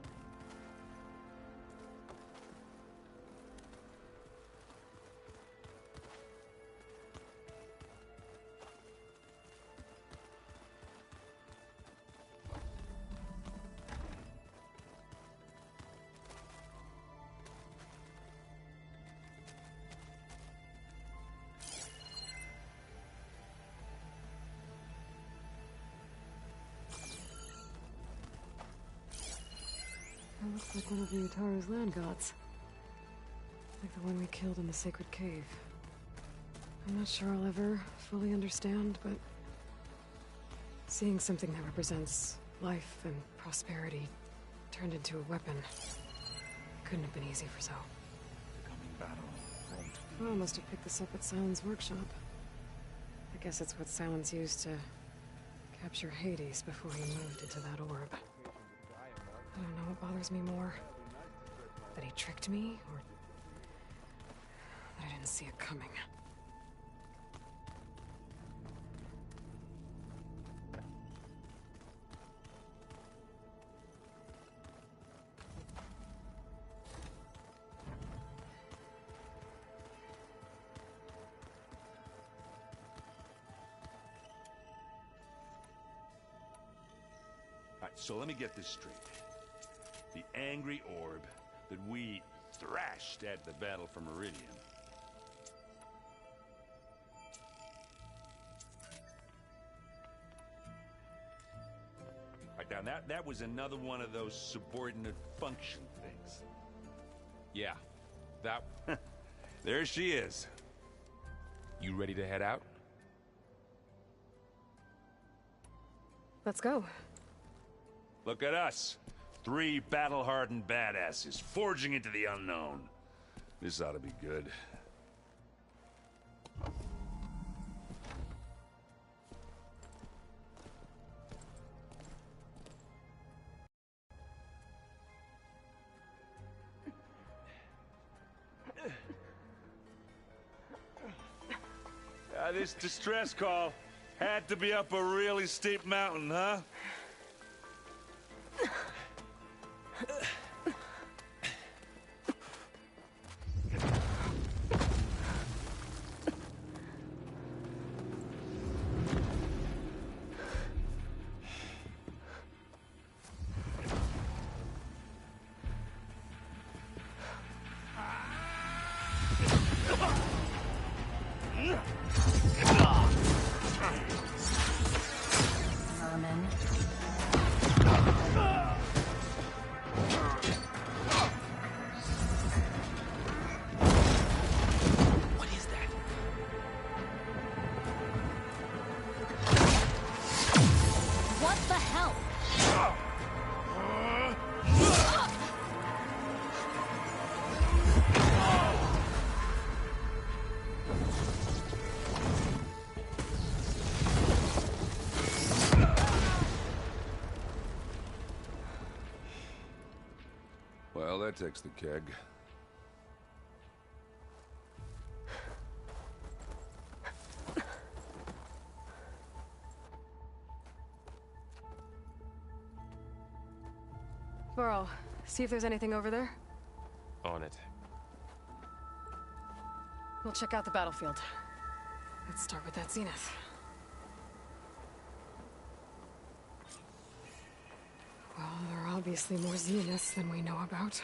That looks like one of the Utaru's land gods. Like the one we killed in the sacred cave. I'm not sure I'll ever fully understand, but seeing something that represents life and prosperity turned into a weapon couldn't have been easy for Zoe. I must have picked this up at Sylens' workshop. I guess it's what Sylens used to capture Hades before he moved into that orb. I don't know what bothers me more. That he tricked me, or that I didn't see it coming. So let me get this straight. The angry orb that we thrashed at the battle for Meridian. Right, now that was another one of those subordinate function things. Yeah, that... There she is. You ready to head out? Let's go. Look at us. 3 battle-hardened badasses forging into the unknown. This ought to be good. This distress call had to be up a really steep mountain, huh? Well, that takes the keg. Varl, see if there's anything over there. On it. We'll check out the battlefield. Let's start with that zenith. Well, there are obviously more zeniths than we know about.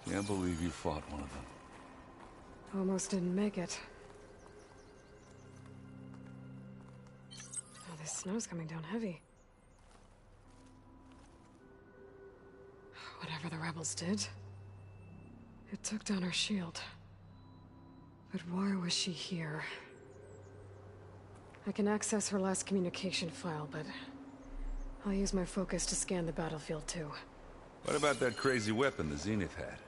Can't believe you fought one of them. Almost didn't make it. Oh, this snow's coming down heavy. Whatever the rebels did, it took down her shield. But why was she here? I can access her last communication file, but I'll use my focus to scan the battlefield too. What about that crazy weapon the Zenith had?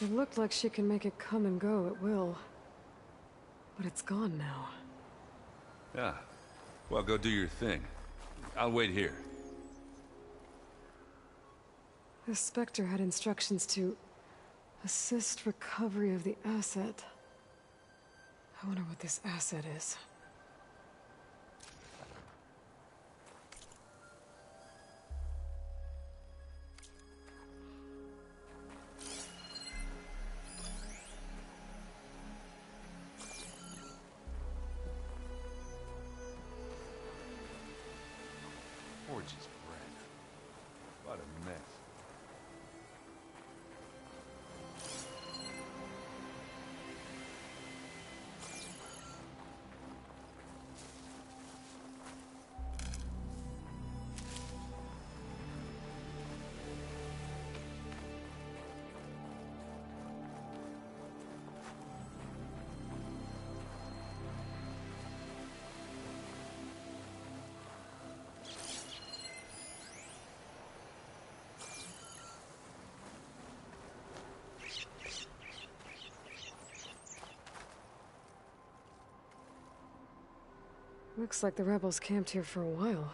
It looked like she can make it come and go at will. But it's gone now. Yeah. Well, go do your thing. I'll wait here. The Spectre had instructions to assist recovery of the asset. I wonder what this asset is. Gorgeous bread. What a mess. Looks like the rebels camped here for a while.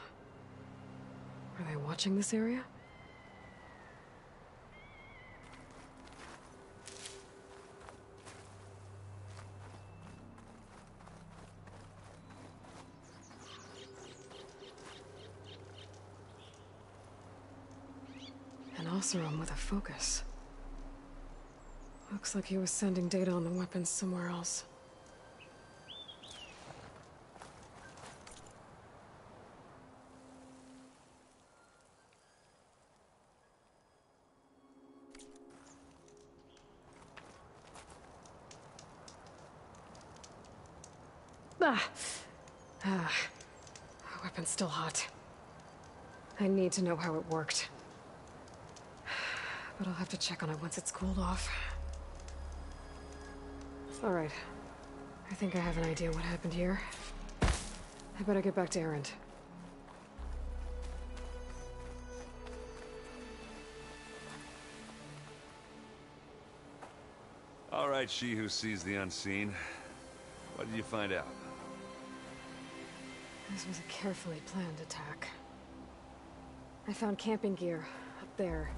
Are they watching this area? An Oseram with a focus. Looks like he was sending data on the weapons somewhere else. Weapon's still hot. I need to know how it worked. But I'll have to check on it once it's cooled off. Alright. I think I have an idea what happened here. I better get back to Erend. All right, she who sees the unseen. What did you find out? This was a carefully planned attack. I found camping gear up there.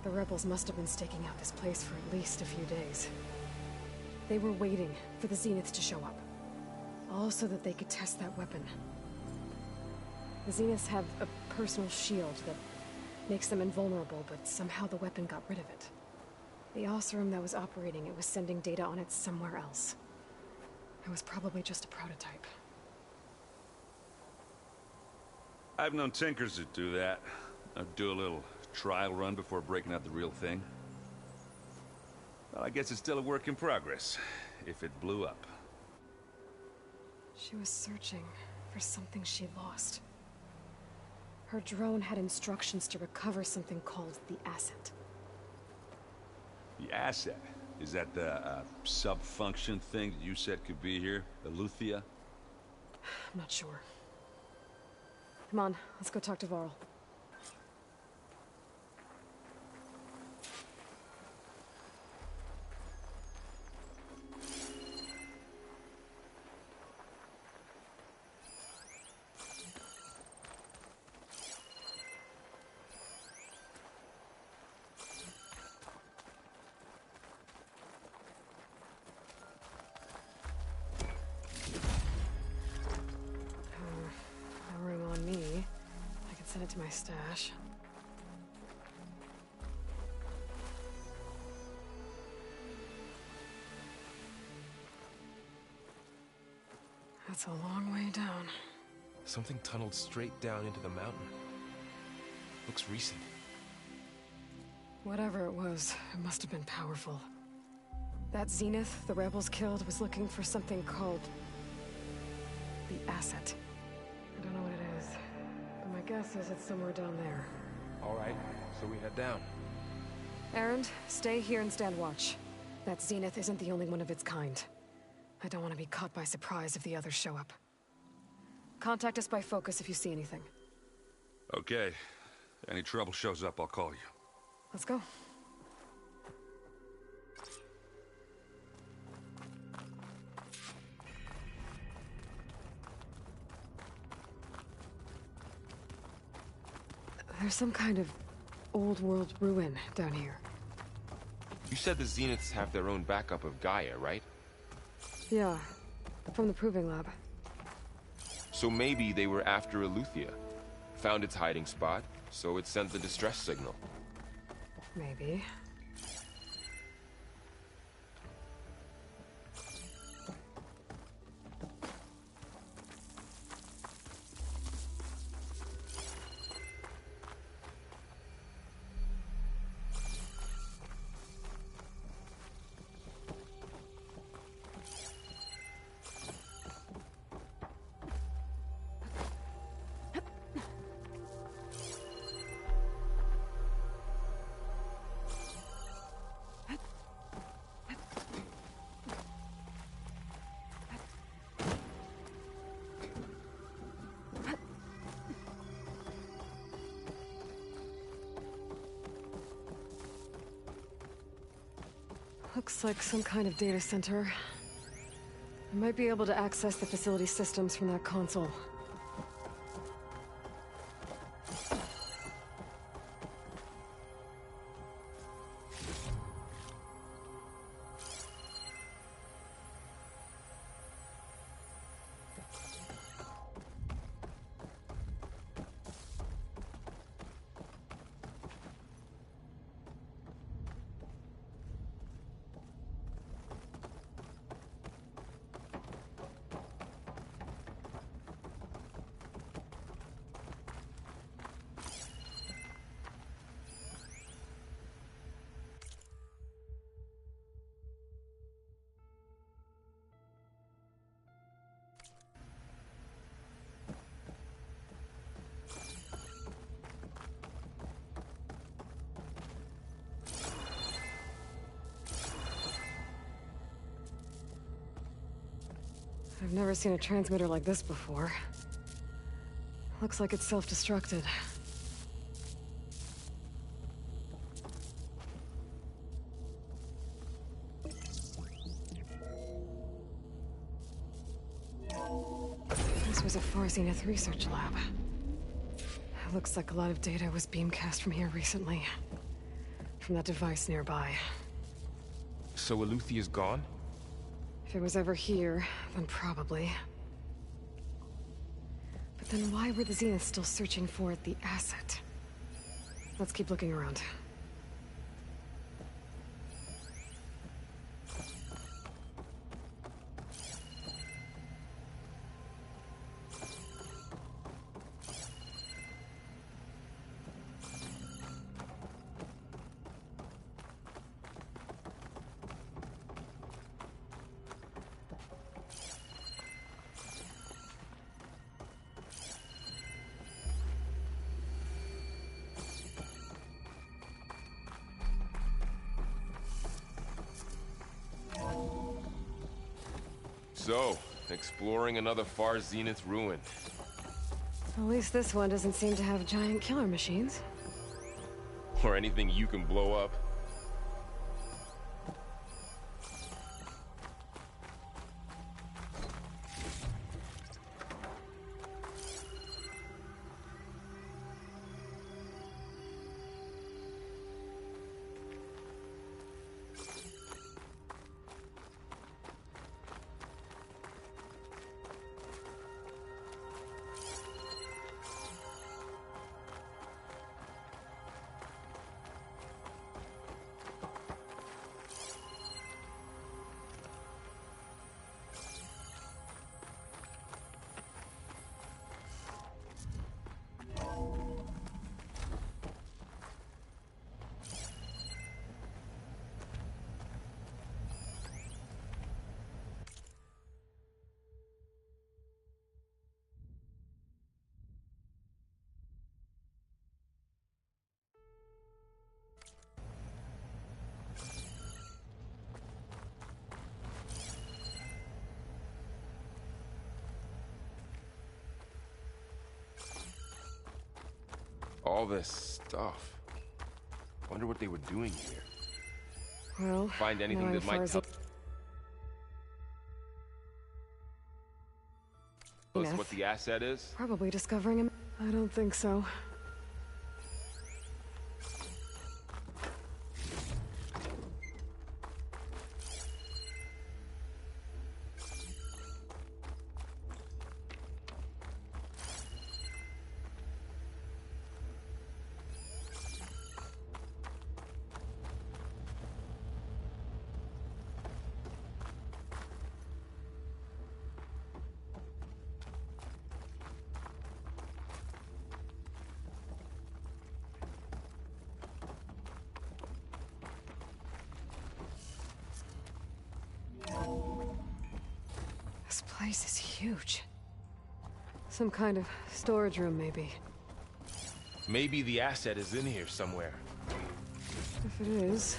The rebels must have been staking out this place for at least a few days. They were waiting for the Zeniths to show up. All so that they could test that weapon. The Zeniths have a personal shield that makes them invulnerable, but somehow the weapon got rid of it. The Oseram that was operating it was sending data on it somewhere else. It was probably just a prototype. I've known tinkers that do that. I'd do a little trial run before breaking out the real thing. Well, I guess it's still a work in progress, if it blew up. She was searching for something she lost. Her drone had instructions to recover something called the Asset. The Asset? Is that the sub-function thing that you said could be here? Eleuthia? I'm not sure. Come on, let's go talk to Varl. Send it to my stash. That's a long way down. Something tunneled straight down into the mountain. Looks recent. Whatever it was, it must have been powerful. That Zenith the rebels killed was looking for something called the Asset. I don't know what it is. My guess is it's somewhere down there. All right, so we head down. Erend, stay here and stand watch. That Zenith isn't the only one of its kind. I don't want to be caught by surprise if the others show up. Contact us by focus if you see anything. Okay. Any trouble shows up, I'll call you. Let's go. There's some kind of old-world ruin down here. You said the Zeniths have their own backup of Gaia, right? Yeah, from the Proving Lab. So maybe they were after Eleuthia. Found its hiding spot, so it sent the distress signal. Maybe. Looks like some kind of data center. I might be able to access the facility systems from that console. I've never seen a transmitter like this before. Looks like it's self-destructed. This was a Far Zenith research lab. Looks like a lot of data was beamcast from here recently. From that device nearby. So Eleuthea's gone? If it was ever here, then probably. But then why were the Zeniths still searching for the asset? Let's keep looking around. So, exploring another Far Zenith ruin. At least this one doesn't seem to have giant killer machines. Or anything you can blow up. All this stuff. Wonder what they were doing here. Well, find anything that might tell us what the asset is? Probably discovering him. I don't think so. This place is huge. Some kind of storage room, maybe. Maybe the asset is in here somewhere. If it is,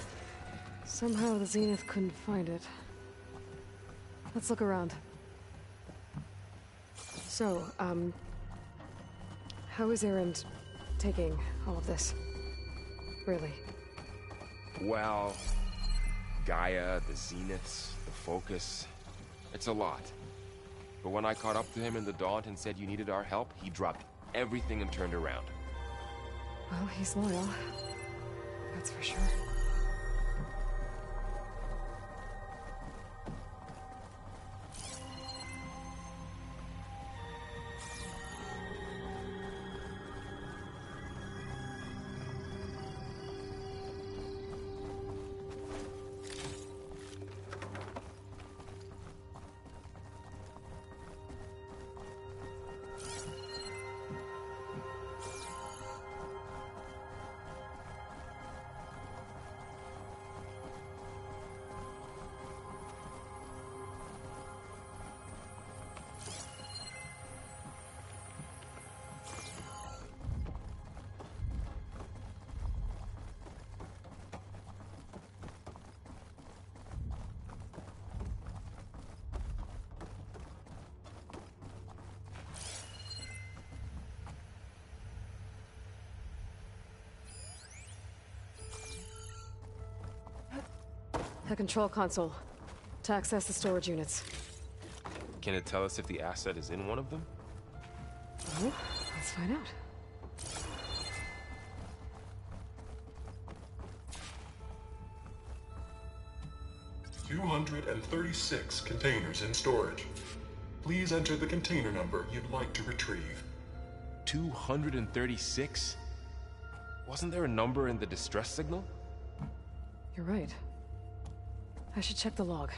somehow the Zenith couldn't find it. Let's look around. So, how is Erend taking all of this? Really? Well, Gaia, the Zeniths, the Focus. It's a lot. But when I caught up to him in the Daunt and said you needed our help, he dropped everything and turned around. Well, he's loyal. That's for sure. A control console. To access the storage units. Can it tell us if the asset is in one of them? Oh, let's find out. $236 containers in storage. Please enter the container number you'd like to retrieve. 236? Wasn't there a number in the distress signal? You're right. I should check the log.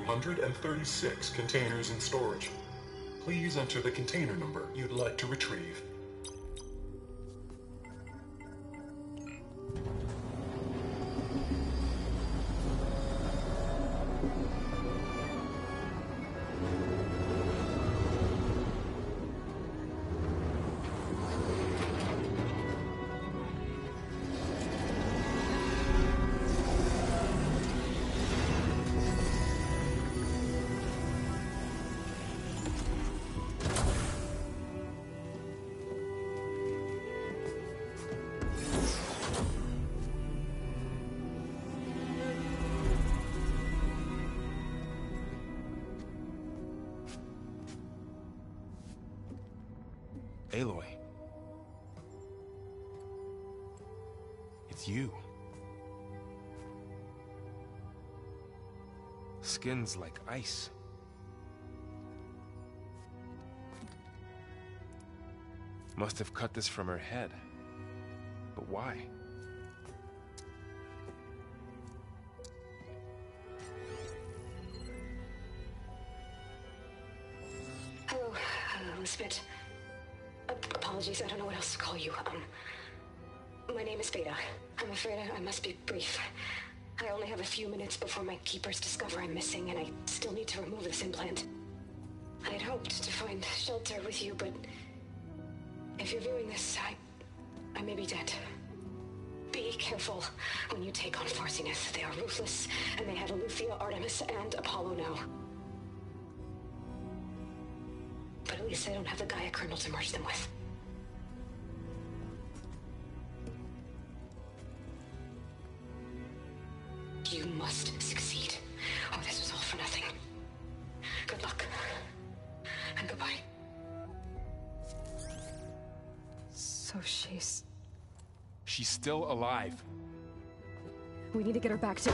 $236 containers in storage. Please enter the container number you'd like to retrieve. Aloy. It's you. Skin's like ice. Must have cut this from her head. But why? Hello, Elizabeth. Apologies, I don't know what else to call you. My name is Beta. I'm afraid I must be brief. I only have a few minutes before my keepers discover I'm missing, and I still need to remove this implant. I had hoped to find shelter with you, but if you're viewing this, I may be dead. Be careful when you take on Far Zenith. They are ruthless, and they have Eleuthia, Artemis, and Apollo now. But at least I don't have the Gaia kernel to merge them with. You must succeed, or this was all for nothing. Good luck. And goodbye. So she's still alive. We need to get her back to...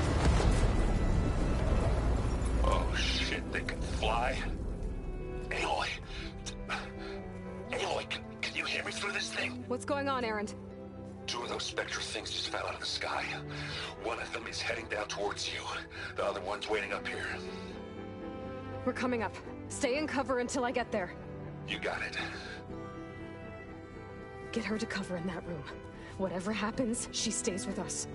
Oh shit, they can fly? Aloy! Aloy, can you hear me through this thing? What's going on, Erend? Two of those Spectre things just fell out of the sky. One of them is heading down towards you. The other one's waiting up here. We're coming up. Stay in cover until I get there. You got it. Get her to cover in that room. Whatever happens, she stays with us.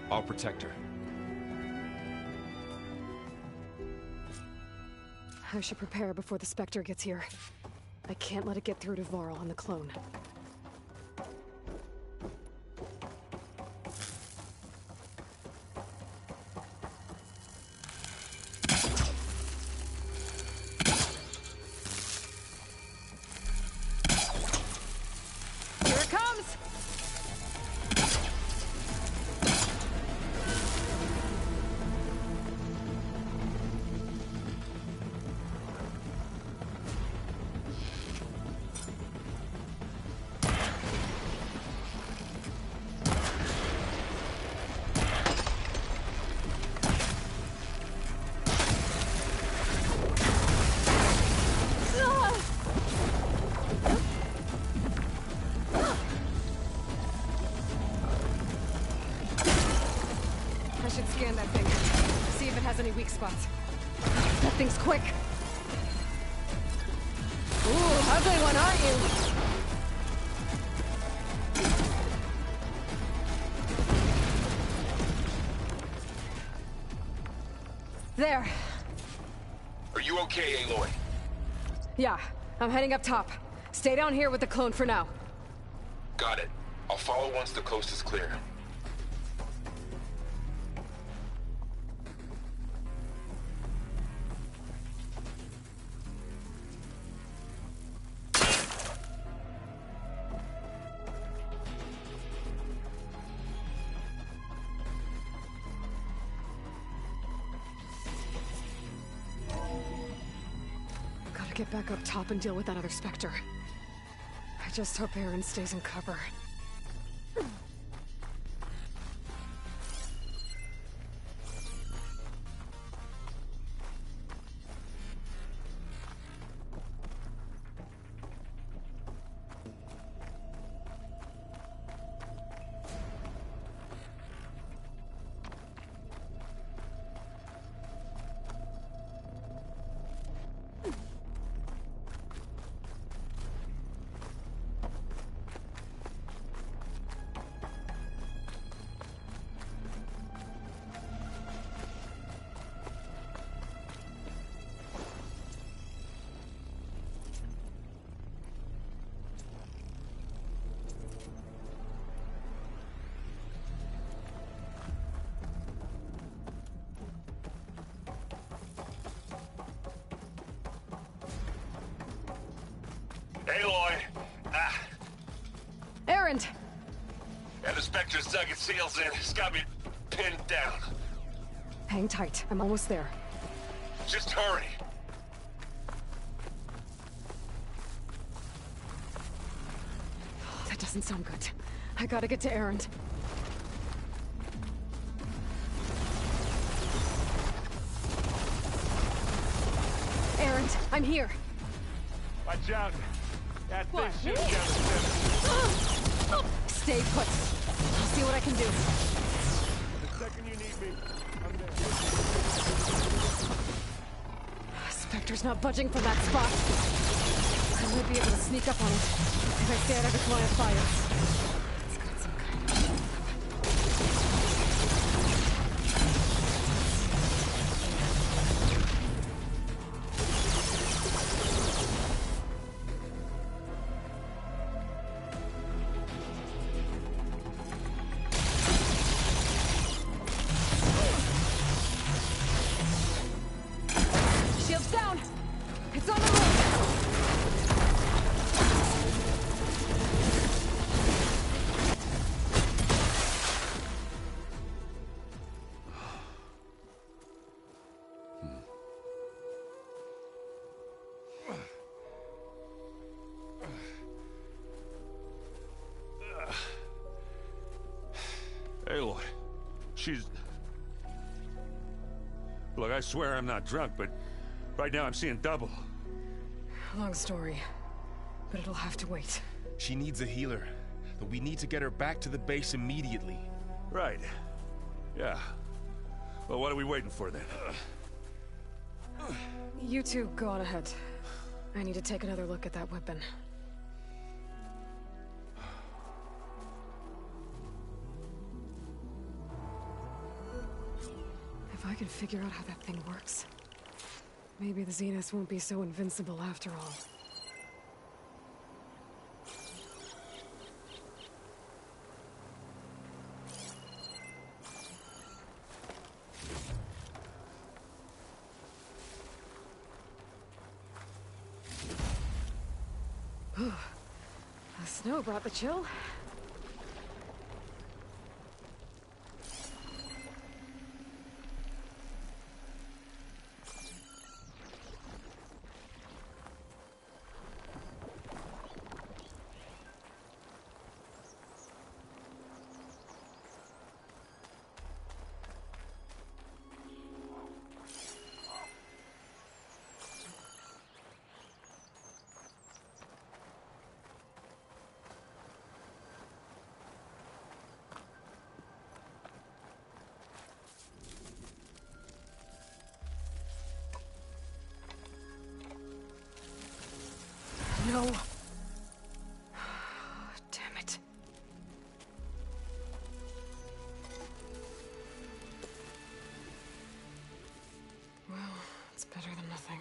I'll protect her. I should prepare before the Spectre gets here. I can't let it get through to Varl and the clone. should scan that thing. See if it has any weak spots. That thing's quick. Ooh, ugly one, aren't you? There. Are you okay, Aloy? Yeah, I'm heading up top. Stay down here with the clone for now. Got it. I'll follow once the coast is clear. Gotta get back up top and deal with that other Spectre. I just hope Aaron stays in cover. Aloy! Erend! Yeah, the Spectre's dug its heels in. It's got me pinned down. Hang tight. I'm almost there. Just hurry. That doesn't sound good. I gotta get to Erend. Erend, I'm here. Watch out. That thing What? shooting down the stairs. Stay put. I'll see what I can do. The second you need me, I'm there. Spectre's not budging from that spot. I might be able to sneak up on it if I stay out of its line of fire. It's got some kind of... Shield's down! It's on the move! Aloy, she's... Look, I swear I'm not drunk, but right now I'm seeing double. Long story, but it'll have to wait. She needs a healer, but we need to get her back to the base immediately. Right. Yeah. Well, what are we waiting for then? You two go on ahead. I need to take another look at that weapon. If I can figure out how that thing works, maybe the Zeniths won't be so invincible after all. The snow brought the chill. better than nothing.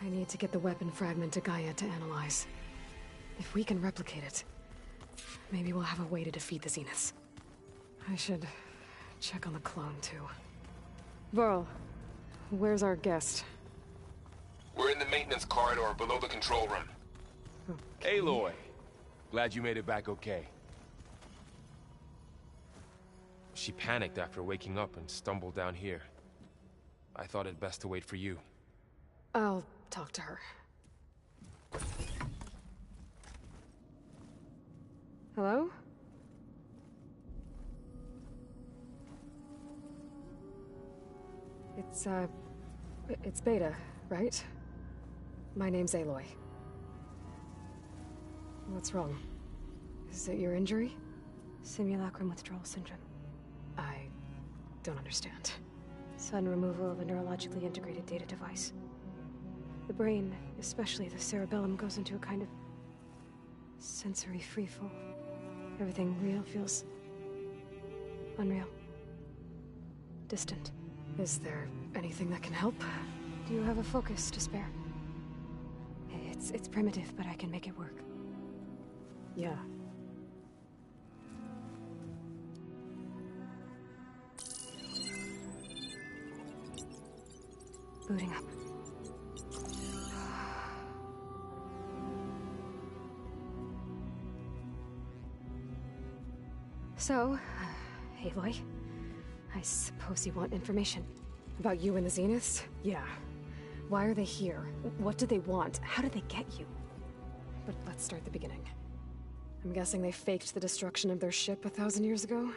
I need to get the weapon fragment to Gaia to analyze. If we can replicate it, maybe we'll have a way to defeat the Zeniths. I should check on the clone, too. Varl, where's our guest? We're in the maintenance corridor below the control room. Okay. Aloy. Glad you made it back okay. She panicked after waking up and stumbled down here. I thought it best to wait for you. I'll talk to her. Hello? It's Beta, right? My name's Aloy. What's wrong? Is it your injury? Simulacrum withdrawal syndrome. I don't understand. Sudden removal of a neurologically integrated data device. The brain, especially the cerebellum, goes into a kind of sensory freefall. Everything real feels unreal. Distant. Is there anything that can help? Do you have a focus to spare? It's primitive, but I can make it work. Yeah. Booting up. So, Aloy, I suppose you want information. About you and the Zeniths? Yeah. Why are they here? What do they want? How did they get you? But let's start the beginning. I'm guessing they faked the destruction of their ship 1,000 years ago?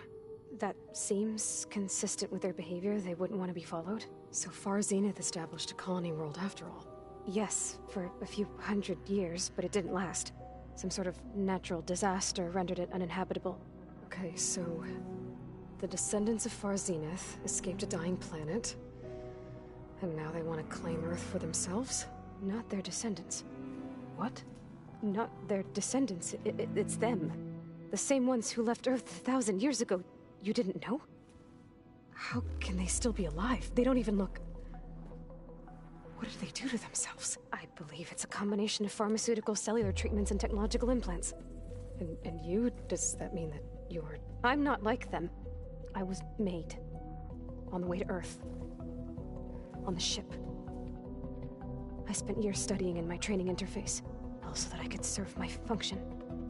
That seems consistent with their behavior. They wouldn't want to be followed. So far, Zenith established a colony world after all. Yes, for a few hundred years, but it didn't last. Some sort of natural disaster rendered it uninhabitable. Okay, so the descendants of Far Zenith escaped a dying planet, and now they want to claim Earth for themselves? Not their descendants. What? Not their descendants. It's them. The same ones who left Earth 1,000 years ago. You didn't know? How can they still be alive? They don't even look... What did they do to themselves? I believe it's a combination of pharmaceutical, cellular treatments, and technological implants. And you? Does that mean that you're... I'm not like them. I was made. On the way to Earth. On the ship. I spent years studying in my training interface, all so that I could serve my function.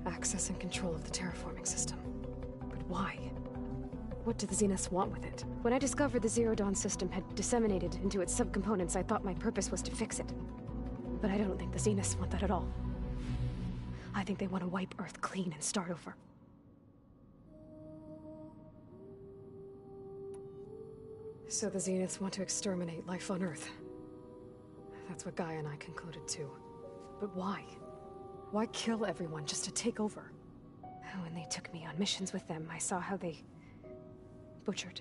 Access and control of the terraforming system. But why? What do the Zeniths want with it? When I discovered the Zero Dawn system had disseminated into its subcomponents, I thought my purpose was to fix it. But I don't think the Zeniths want that at all. I think they want to wipe Earth clean and start over. So the Zeniths want to exterminate life on Earth. That's what Gaia and I concluded too. But why? Why kill everyone just to take over? When they took me on missions with them, I saw how they butchered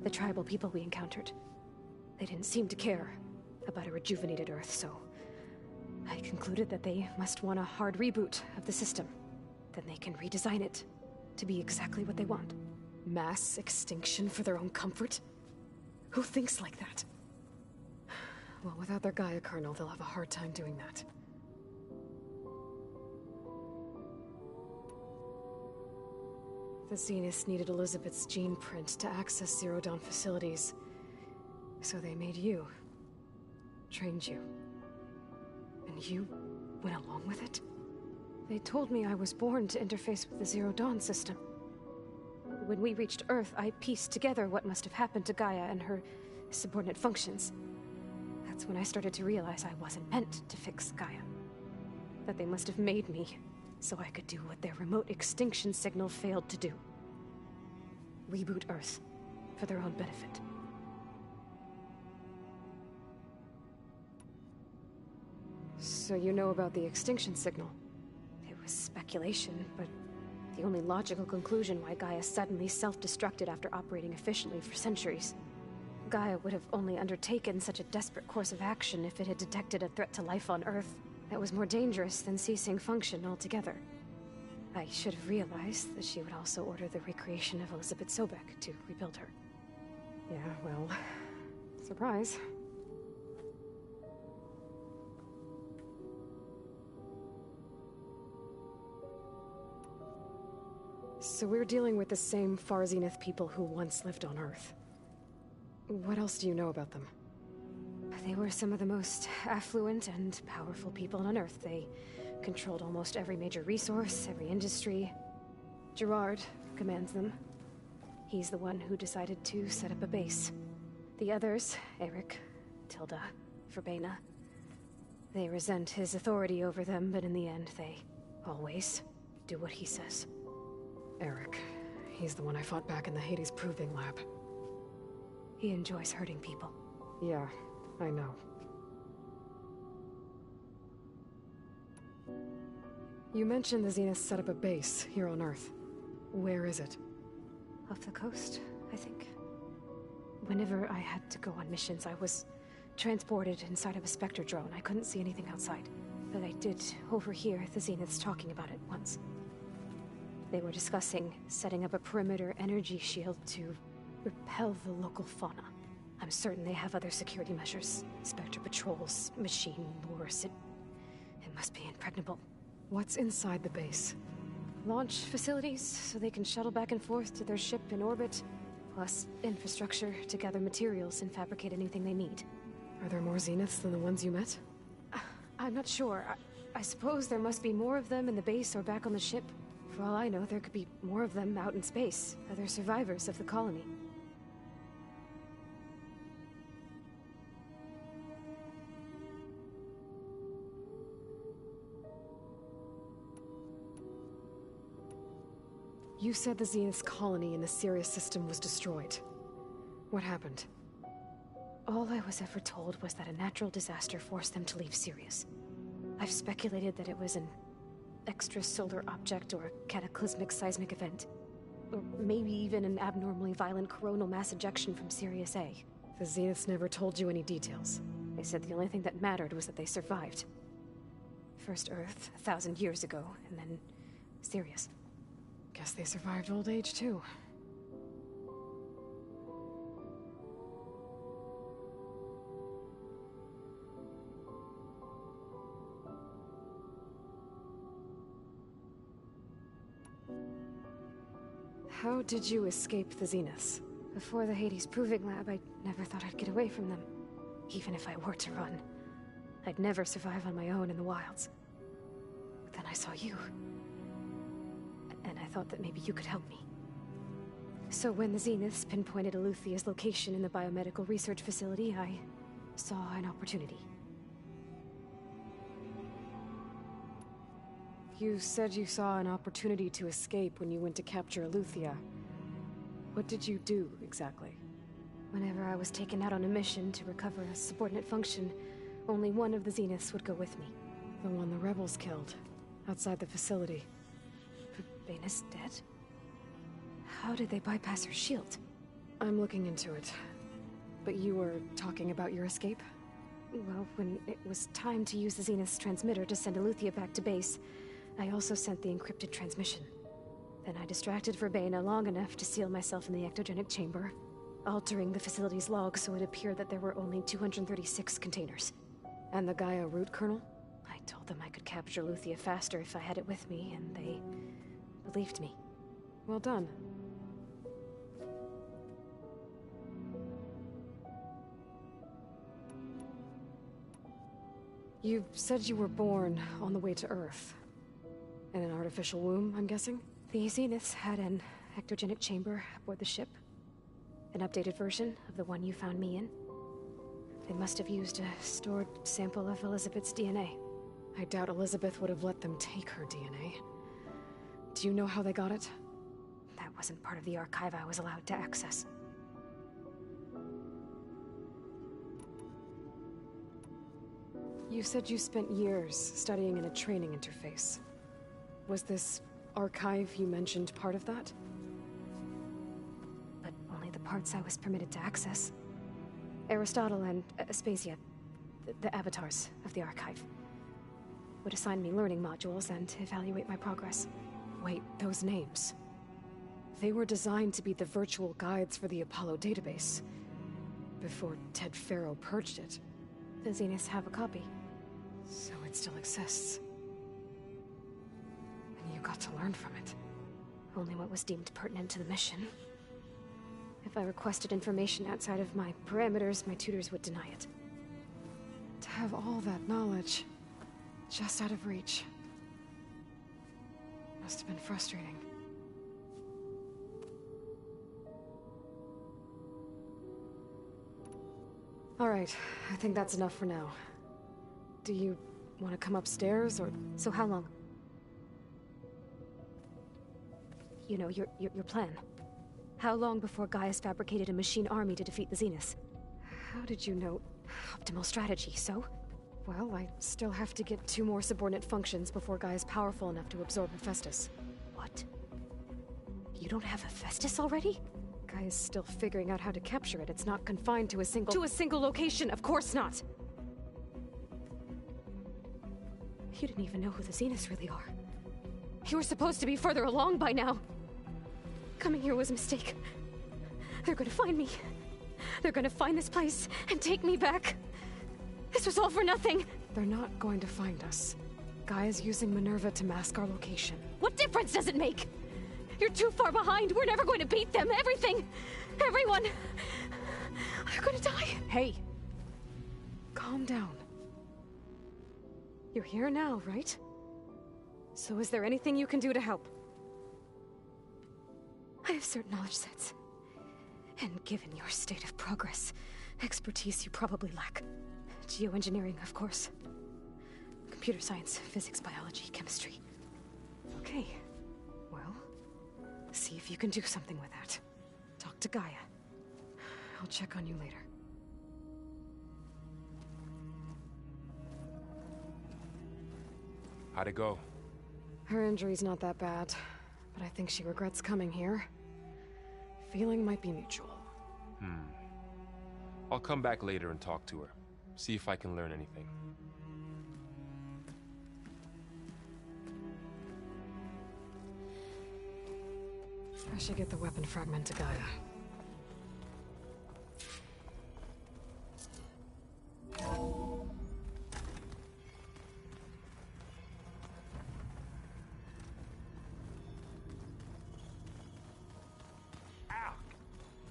the tribal people we encountered. They didn't seem to care about a rejuvenated Earth, so I concluded that they must want a hard reboot of the system. Then they can redesign it to be exactly what they want. Mass extinction for their own comfort? Who thinks like that? Well, without their Gaia kernel, they'll have a hard time doing that. The Zeniths needed Elizabeth's gene print to access Zero Dawn facilities. So they made you. Trained you. And you went along with it? They told me I was born to interface with the Zero Dawn system. When we reached Earth, I pieced together what must have happened to Gaia and her subordinate functions. That's when I started to realize I wasn't meant to fix Gaia. That they must have made me so I could do what their remote extinction signal failed to do. Reboot Earth for their own benefit. So you know about the extinction signal? It was speculation, but the only logical conclusion why Gaia suddenly self-destructed after operating efficiently for centuries. Gaia would have only undertaken such a desperate course of action if it had detected a threat to life on Earth that was more dangerous than ceasing function altogether. I should have realized that she would also order the recreation of Elizabeth Sobek to rebuild her. Yeah, well, surprise. So we're dealing with the same Far Zenith people who once lived on Earth. What else do you know about them? They were some of the most affluent and powerful people on Earth. They controlled almost every major resource, every industry. Gerard commands them. He's the one who decided to set up a base. The others, Eric, Tilda, Verbena, they resent his authority over them, but in the end, they always do what he says. Eric. He's the one I fought back in the Hades Proving Lab. He enjoys hurting people. Yeah, I know. You mentioned the Zenith set up a base here on Earth. Where is it? Off the coast, I think. Whenever I had to go on missions, I was transported inside of a Spectre drone. I couldn't see anything outside. But I did overhear the Zeniths talking about it once. They were discussing setting up a perimeter energy shield to repel the local fauna. I'm certain they have other security measures. Spectre patrols, machine lures. It must be impregnable. What's inside the base? Launch facilities, so they can shuttle back and forth to their ship in orbit. Plus infrastructure to gather materials and fabricate anything they need. Are there more Zeniths than the ones you met? I'm not sure. I suppose there must be more of them in the base or back on the ship. For all I know, there could be more of them out in space, other survivors of the colony. You said the Zenith's colony in the Sirius system was destroyed. What happened? All I was ever told was that a natural disaster forced them to leave Sirius. I've speculated that it was an extrasolar object or a cataclysmic seismic event. Or maybe even an abnormally violent coronal mass ejection from Sirius A. The Zeniths never told you any details. They said the only thing that mattered was that they survived. First Earth, 1,000 years ago, and then Sirius. Guess they survived old age, too. How did you escape the Zeniths? Before the Hades Proving Lab, I never thought I'd get away from them. Even if I were to run. I'd never survive on my own in the wilds. But then I saw you. And I thought that maybe you could help me. So when the Zeniths pinpointed Eluthia's location in the biomedical research facility, I saw an opportunity. You said you saw an opportunity to escape when you went to capture Eluthia. What did you do, exactly? Whenever I was taken out on a mission to recover a subordinate function, only one of the Zeniths would go with me. The one the rebels killed, outside the facility. Verbena's dead? How did they bypass her shield? I'm looking into it. But you were talking about your escape? Well, when it was time to use the Zenith's transmitter to send Eluthia back to base, I also sent the encrypted transmission. Then I distracted Verbena long enough to seal myself in the ectogenic chamber, altering the facility's log so it appeared that there were only 236 containers. And the Gaia root kernel? I told them I could capture Eluthia faster if I had it with me, and they believed me. Well done. You said you were born on the way to Earth. In an artificial womb, I'm guessing? The Zeniths had an ectogenic chamber aboard the ship. An updated version of the one you found me in. They must have used a stored sample of Elizabeth's DNA. I doubt Elizabeth would have let them take her DNA. Do you know how they got it? That wasn't part of the archive I was allowed to access. You said you spent years studying in a training interface. Was this archive you mentioned part of that? But only the parts I was permitted to access. Aristotle and Aspasia, the avatars of the archive, would assign me learning modules and evaluate my progress. Wait, those names. They were designed to be the virtual guides for the Apollo database. Before Ted Faro purged it. The Zeniths have a copy. So it still exists. And you got to learn from it. Only what was deemed pertinent to the mission. If I requested information outside of my parameters, my tutors would deny it. To have all that knowledge, just out of reach. Must have been frustrating. Alright, I think that's enough for now. Do you want to come upstairs, or...? So how long? You know, your plan. How long before Gaius fabricated a machine army to defeat the Zeniths? How did you know? Optimal strategy, so? Well, I still have to get 2 more subordinate functions before Gaia's powerful enough to absorb Hephaestus. What? You don't have Hephaestus already? Gaia's still figuring out how to capture it. It's not confined to a single... To a single location, of course not! You didn't even know who the Zeniths really are. You were supposed to be further along by now. Coming here was a mistake. They're gonna find me. They're gonna find this place and take me back. This was all for nothing. They're not going to find us. Gaia's using Minerva to mask our location. What difference does it make? You're too far behind. We're never going to beat them. Everything. Everyone. They're gonna die. Hey. Calm down. You're here now, right? So is there anything you can do to help? I have certain knowledge sets. And given your state of progress, expertise you probably lack. Geoengineering, of course. Computer science, physics, biology, chemistry. Okay. Well, see if you can do something with that. Talk to Gaia. I'll check on you later. How'd it go? Her injury's not that bad, but I think she regrets coming here. Feeling might be mutual. I'll come back later and talk to her. See if I can learn anything. I should get the weapon fragment to Gaia.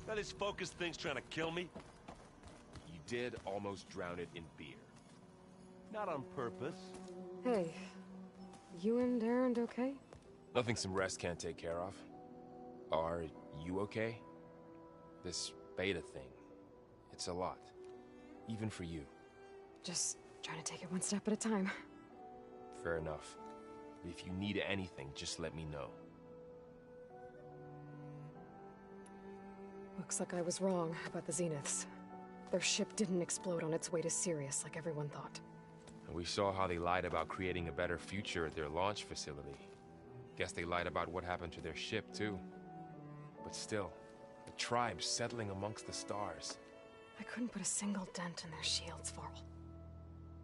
Now this focus thing's trying to kill me? You did almost drown it in beer. Not on purpose. Hey, you and Erend okay? Nothing some rest can't take care of. Are you okay? This beta thing, it's a lot. Even for you. Just trying to take it one step at a time. Fair enough. If you need anything, just let me know. Looks like I was wrong about the Zeniths. Their ship didn't explode on its way to Sirius like everyone thought. And we saw how they lied about creating a better future at their launch facility. Guess they lied about what happened to their ship, too. But still, the tribe's settling amongst the stars. I couldn't put a single dent in their shields, Varl.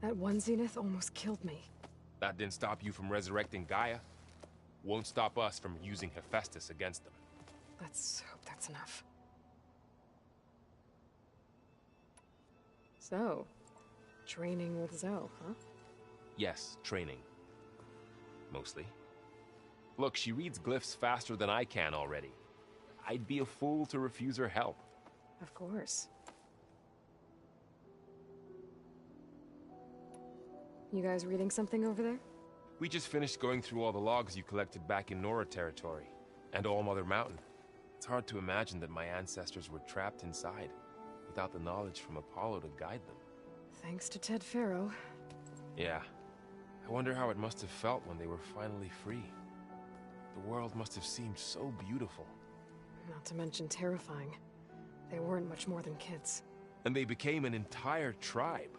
That one Zenith almost killed me. That didn't stop you from resurrecting Gaia. Won't stop us from using Hephaestus against them. Let's hope that's enough. So, training with Zoe, huh? Yes, training. Mostly. Look, she reads glyphs faster than I can already. I'd be a fool to refuse her help. Of course. You guys reading something over there? We just finished going through all the logs you collected back in Nora territory, and All Mother Mountain. It's hard to imagine that my ancestors were trapped inside, without the knowledge from Apollo to guide them. Thanks to Ted Faro. Yeah. I wonder how it must have felt when they were finally free. The world must have seemed so beautiful. Not to mention terrifying. They weren't much more than kids. And they became an entire tribe.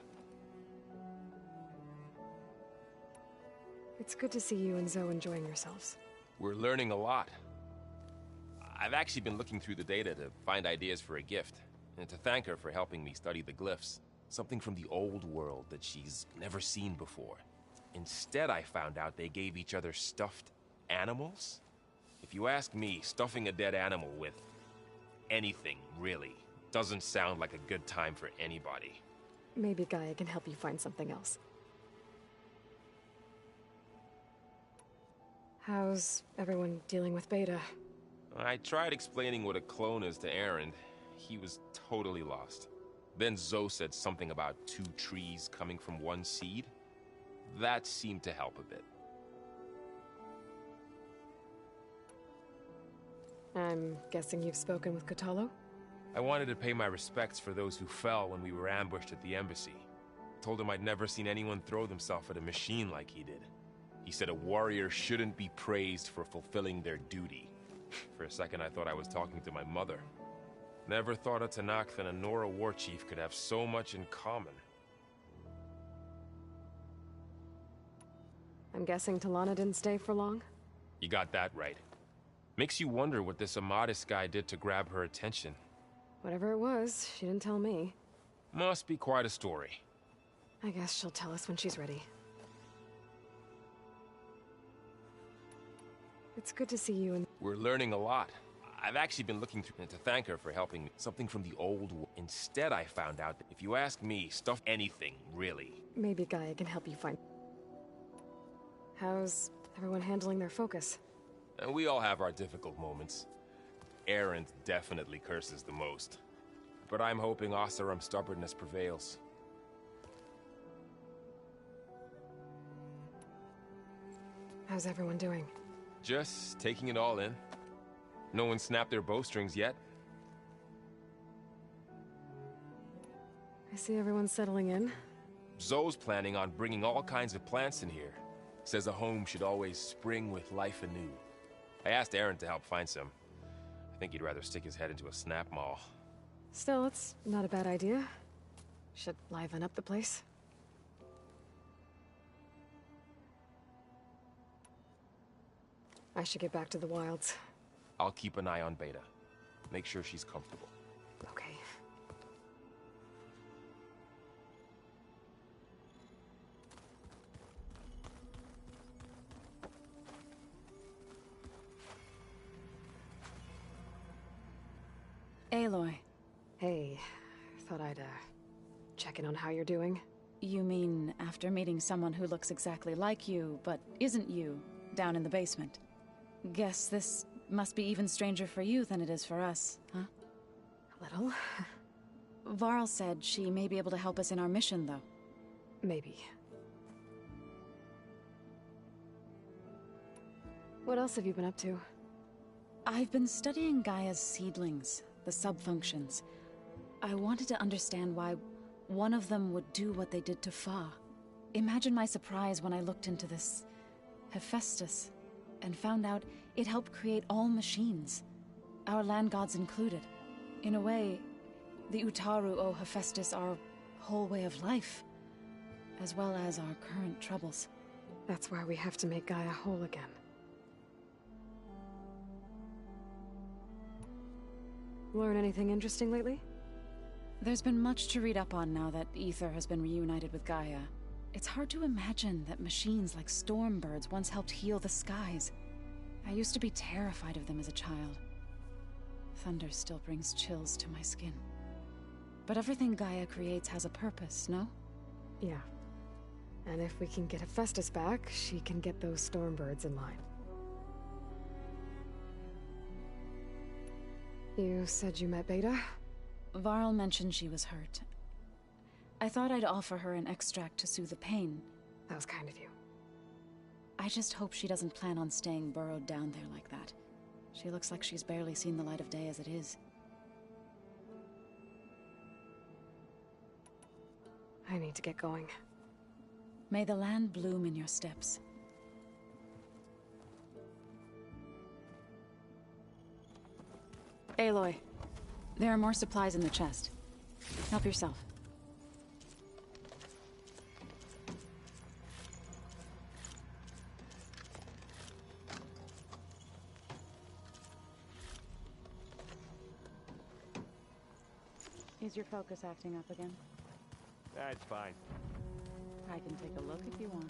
It's good to see you and Zoe enjoying yourselves. We're learning a lot. I've actually been looking through the data to find ideas for a gift, and to thank her for helping me study the glyphs. Something from the old world that she's never seen before. Instead, I found out they gave each other stuffed animals? If you ask me, stuffing a dead animal with anything, really, doesn't sound like a good time for anybody. Maybe Gaia can help you find something else. How's everyone dealing with Beta? I tried explaining what a clone is to Aaron. He was totally lost. Then Zoe said something about 2 trees coming from 1 seed. That seemed to help a bit. I'm guessing you've spoken with Kotallo? I wanted to pay my respects for those who fell when we were ambushed at the embassy. Told him I'd never seen anyone throw themselves at a machine like he did. He said a warrior shouldn't be praised for fulfilling their duty. For a second I thought I was talking to my mother. Never thought a Tenakth and a Nora war chief could have so much in common. I'm guessing Talana didn't stay for long? You got that right. Makes you wonder what this Amadis guy did to grab her attention. Whatever it was, she didn't tell me. Must be quite a story. I guess she'll tell us when she's ready. It's good to see you and... We're learning a lot. I've actually been looking through and to thank her for helping me. Something from the old world. Instead, I found out that if you ask me, stuff anything, really. Maybe Gaia can help you find... How's everyone handling their focus? And we all have our difficult moments. Aerith definitely curses the most. But I'm hoping Oseram's stubbornness prevails. How's everyone doing? Just taking it all in. No one snapped their bowstrings yet. I see everyone settling in. Zoe's planning on bringing all kinds of plants in here. Says a home should always spring with life anew. I asked Aaron to help find some. I think he'd rather stick his head into a snap mall. Still, it's not a bad idea. Should liven up the place. I should get back to the wilds. I'll keep an eye on Beta. Make sure she's comfortable. Okay. Aloy. Hey, thought I'd, check in on how you're doing. You mean after meeting someone who looks exactly like you, but isn't you, down in the basement? Guess this must be even stranger for you than it is for us, huh? A little. Varl said she may be able to help us in our mission, though. Maybe. What else have you been up to? I've been studying Gaia's seedlings, the subfunctions. I wanted to understand why one of them would do what they did to Fa. Imagine my surprise when I looked into this Hephaestus and found out it helped create all machines, our land gods included. In a way, the Utaru owe Hephaestus our whole way of life, as well as our current troubles. That's why we have to make Gaia whole again. Learn anything interesting lately? There's been much to read up on now that Aether has been reunited with Gaia. It's hard to imagine that machines like Stormbirds once helped heal the skies. I used to be terrified of them as a child. Thunder still brings chills to my skin. But everything Gaia creates has a purpose, no? Yeah. And if we can get Hephaestus back, she can get those Stormbirds in line. You said you met Beta? Varl mentioned she was hurt. I thought I'd offer her an extract to soothe the pain, That was kind of you. I just hope she doesn't plan on staying burrowed down there like that. She looks like she's barely seen the light of day as it is. I need to get going. May the land bloom in your steps. Aloy, there are more supplies in the chest. Help yourself. Is your focus acting up again? That's fine. I can take a look if you want.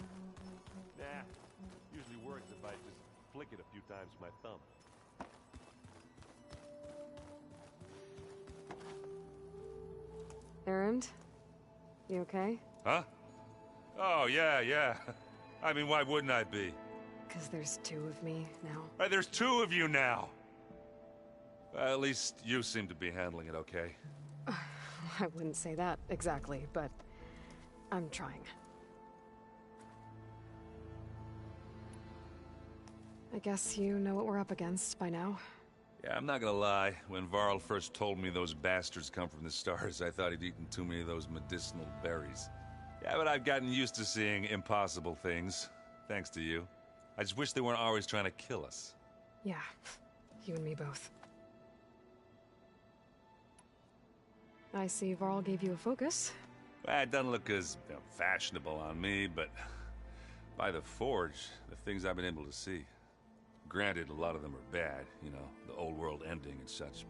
Nah, usually works if I just flick it a few times with my thumb. Erend? You okay? Huh? Oh, yeah. I mean, why wouldn't I be? Because there's two of me now. Right, there's two of you now! Well, at least you seem to be handling it okay. I wouldn't say that exactly, but I'm trying. I guess you know what we're up against by now. Yeah, I'm not gonna lie. When Varl first told me those bastards come from the stars, I thought he'd eaten too many of those medicinal berries. Yeah, but I've gotten used to seeing impossible things, thanks to you. I just wish they weren't always trying to kill us. Yeah, you and me both. I see Varl gave you a focus. Well, it doesn't look as fashionable on me, but by the Forge, the things I've been able to see. Granted, a lot of them are bad, you know, the old world ending and such.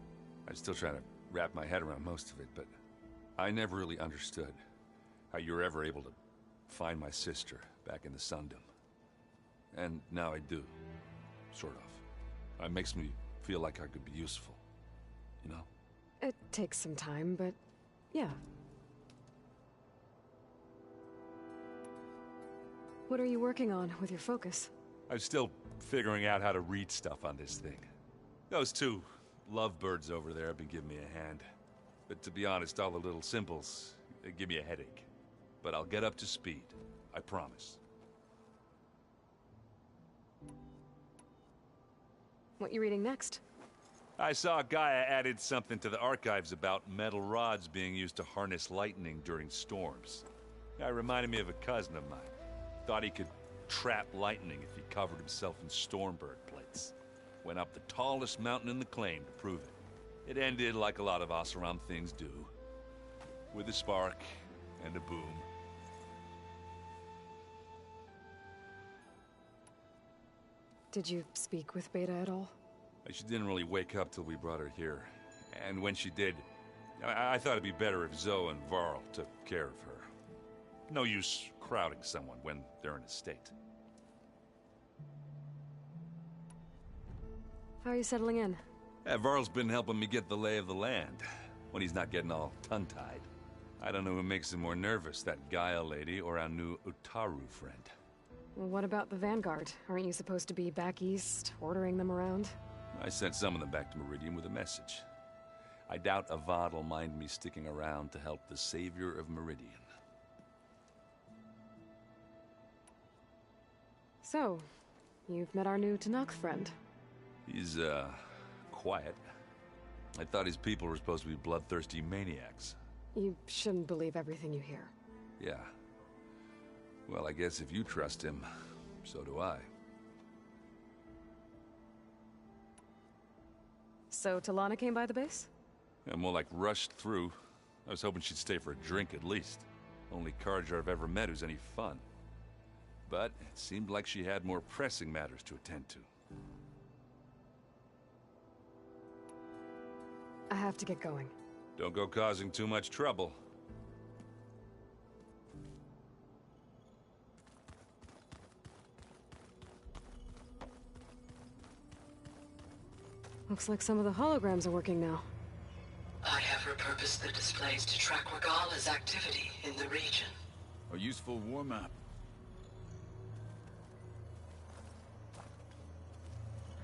I'm still trying to wrap my head around most of it, but I never really understood how you were ever able to find my sister back in the Sundom. And now I do, sort of. It makes me feel like I could be useful, you know? It takes some time, but yeah. What are you working on with your focus? I'm still figuring out how to read stuff on this thing. Those two lovebirds over there have been giving me a hand. But to be honest, all the little symbols, they give me a headache. But I'll get up to speed, I promise. What you reading next? I saw Gaia added something to the archives about metal rods being used to harness lightning during storms. That reminded me of a cousin of mine. Thought he could trap lightning if he covered himself in Stormbird plates. Went up the tallest mountain in the claim to prove it. It ended like a lot of Oseram things do. With a spark and a boom. Did you speak with Beta at all? She didn't really wake up till we brought her here. And when she did, I thought it'd be better if Zoe and Varl took care of her. No use crowding someone when they're in a state. How are you settling in? Varl's been helping me get the lay of the land, when he's not getting all tongue-tied. I don't know who makes him more nervous, that Gaia lady or our new Utaru friend. Well, what about the Vanguard? Aren't you supposed to be back east, ordering them around? I sent some of them back to Meridian with a message. I doubt Avad will mind me sticking around to help the savior of Meridian. So, you've met our new Tenakth friend. He's, quiet. I thought his people were supposed to be bloodthirsty maniacs. You shouldn't believe everything you hear. Yeah. Well, I guess if you trust him, so do I. So Talana came by the base? Yeah, more like rushed through. I was hoping she'd stay for a drink at least. Only Carja I've ever met who's any fun. But it seemed like she had more pressing matters to attend to. I have to get going. Don't go causing too much trouble. Looks like some of the holograms are working now. I have repurposed the displays to track Regala's activity in the region. A useful war map.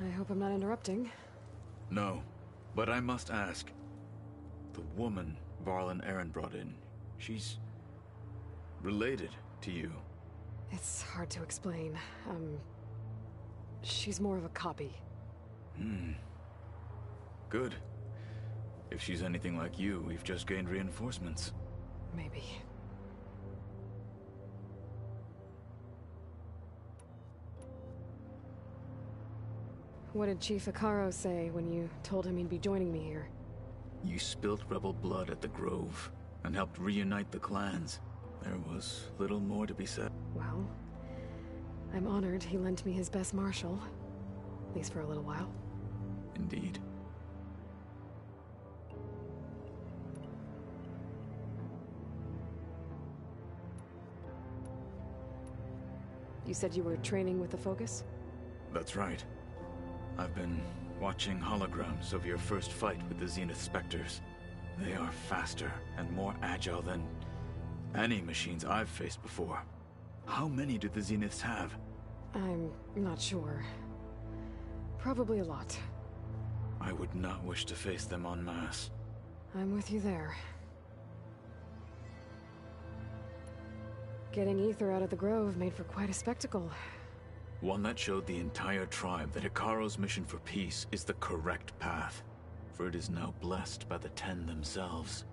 I hope I'm not interrupting. No, but I must ask. The woman Varl and Erend brought in, she's related to you. It's hard to explain. She's more of a copy. Good. If she's anything like you, we've just gained reinforcements. Maybe. What did Chief Ikaro say when you told him he'd be joining me here? You spilt rebel blood at the Grove, and helped reunite the clans. There was little more to be said. Well, I'm honored he lent me his best marshal. At least for a little while. Indeed. You said you were training with the Focus? That's right. I've been watching holograms of your first fight with the Zenith Spectres. They are faster and more agile than any machines I've faced before. How many do the Zeniths have? I'm not sure. Probably a lot. I would not wish to face them en masse. I'm with you there. Getting Ether out of the Grove made for quite a spectacle. One that showed the entire tribe that Ikaro's mission for peace is the correct path, for it is now blessed by the Ten themselves.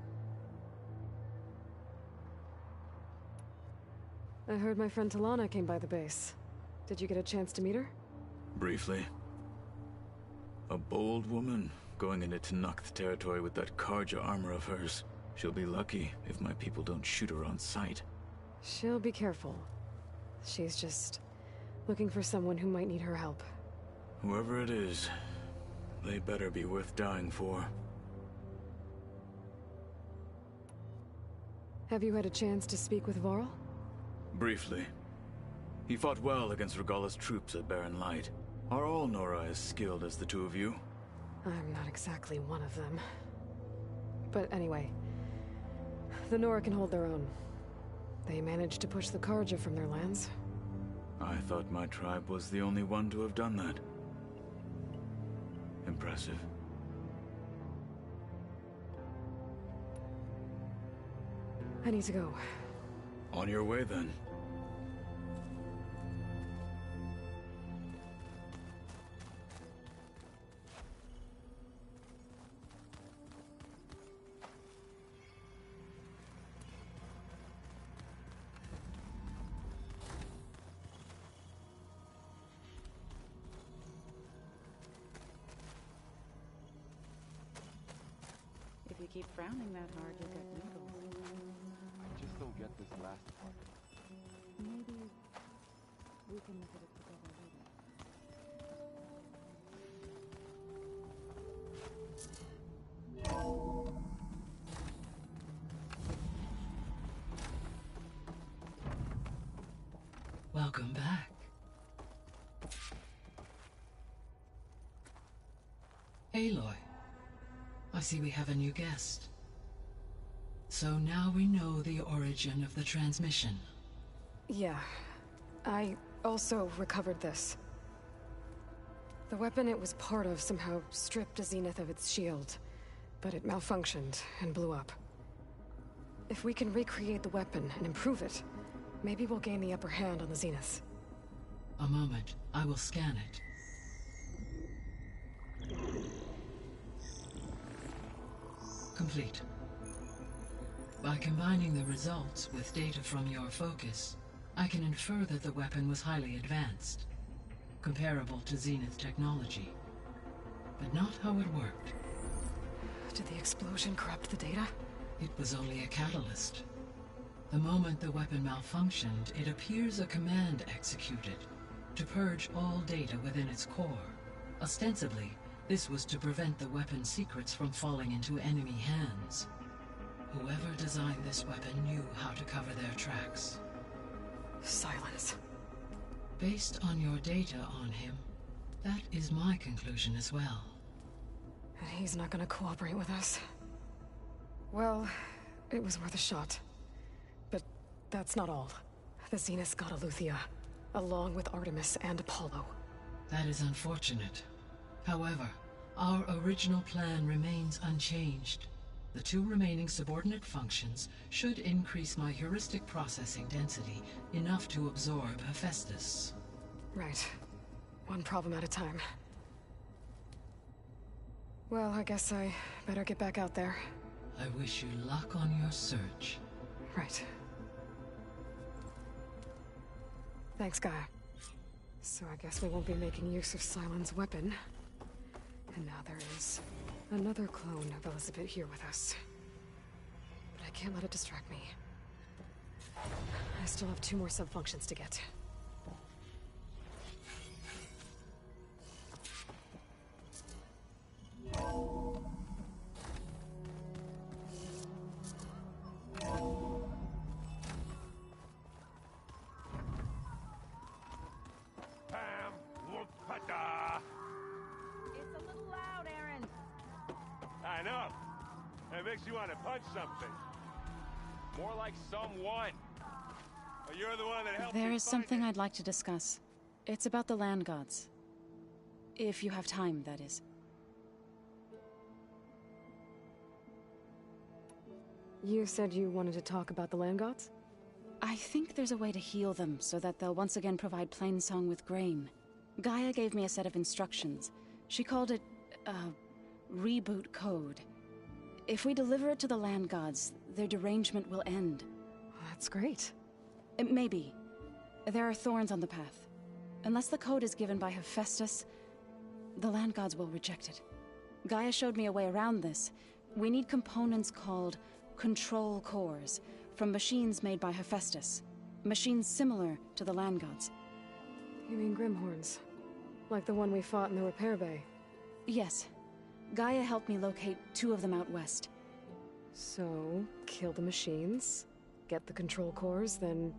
I heard my friend Talana came by the base. Did you get a chance to meet her? Briefly. A bold woman going into Tenakth territory with that Karja armor of hers. She'll be lucky if my people don't shoot her on sight. She'll be careful. She's just looking for someone who might need her help. Whoever it is, they better be worth dying for. Have you had a chance to speak with Varl? Briefly. He fought well against Regalla's troops at Barren Light. Are all Nora as skilled as the two of you? I'm not exactly one of them. But anyway, the Nora can hold their own. They managed to push the Karja from their lands. I thought my tribe was the only one to have done that. Impressive. I need to go. On your way, then. If you keep frowning that hard, you'll get wrinkles. I just don't get this last part. Maybe we can look at it together later. Welcome back. Aloy, I see we have a new guest. So now we know the origin of the transmission. Yeah. I also recovered this. The weapon it was part of somehow stripped Zenith of its shield, but it malfunctioned and blew up. If we can recreate the weapon and improve it, maybe we'll gain the upper hand on the Zeniths. A moment, I will scan it. Complete. By combining the results with data from your focus, I can infer that the weapon was highly advanced, comparable to Zenith technology, but not how it worked. Did the explosion corrupt the data? It was only a catalyst. The moment the weapon malfunctioned, it appears a command executed to purge all data within its core. Ostensibly, this was to prevent the weapon's secrets from falling into enemy hands. Whoever designed this weapon knew how to cover their tracks. Silence. Based on your data on him, that is my conclusion as well. And he's not gonna cooperate with us. Well, it was worth a shot. But that's not all. The Zeniths got Eleuthia, along with Artemis and Apollo. That is unfortunate. However, our original plan remains unchanged. The 2 remaining subordinate functions should increase my heuristic processing density enough to absorb Hephaestus. Right. One problem at a time. Well, I guess I better get back out there. I wish you luck on your search. Right. Thanks, Gaia. So I guess we won't be making use of Sylens' weapon. And now there is another clone of Elizabeth here with us. But I can't let it distract me. I still have 2 more sub-functions to get. It's a little loud, Aaron. I know. It makes you want to punch something. More like someone. Well, you're the one that helped There me is find something it. I'd like to discuss. It's about the land gods. If you have time, that is. You said you wanted to talk about the land gods? I think there's a way to heal them so that they'll once again provide Plainsong with grain. Gaia gave me a set of instructions. She called it, reboot code. If we deliver it to the land gods, their derangement will end. That's great. Maybe. There are thorns on the path. Unless the code is given by Hephaestus, the land gods will reject it. Gaia showed me a way around this. We need components called control cores from machines made by Hephaestus. Machines similar to the land gods. You mean Grimhorns? Like the one we fought in the repair bay? Yes. Gaia helped me locate 2 of them out west. So, kill the machines, get the control cores, then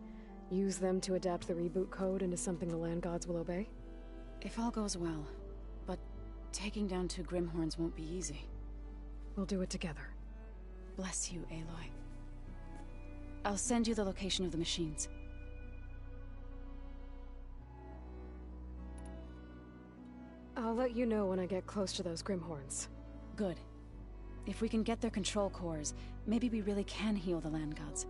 use them to adapt the reboot code into something the land gods will obey? If all goes well. But taking down 2 Grimhorns won't be easy. We'll do it together. Bless you, Aloy. I'll send you the location of the machines. I'll let you know when I get close to those Grimhorns. Good. If we can get their control cores, maybe we really can heal the land gods.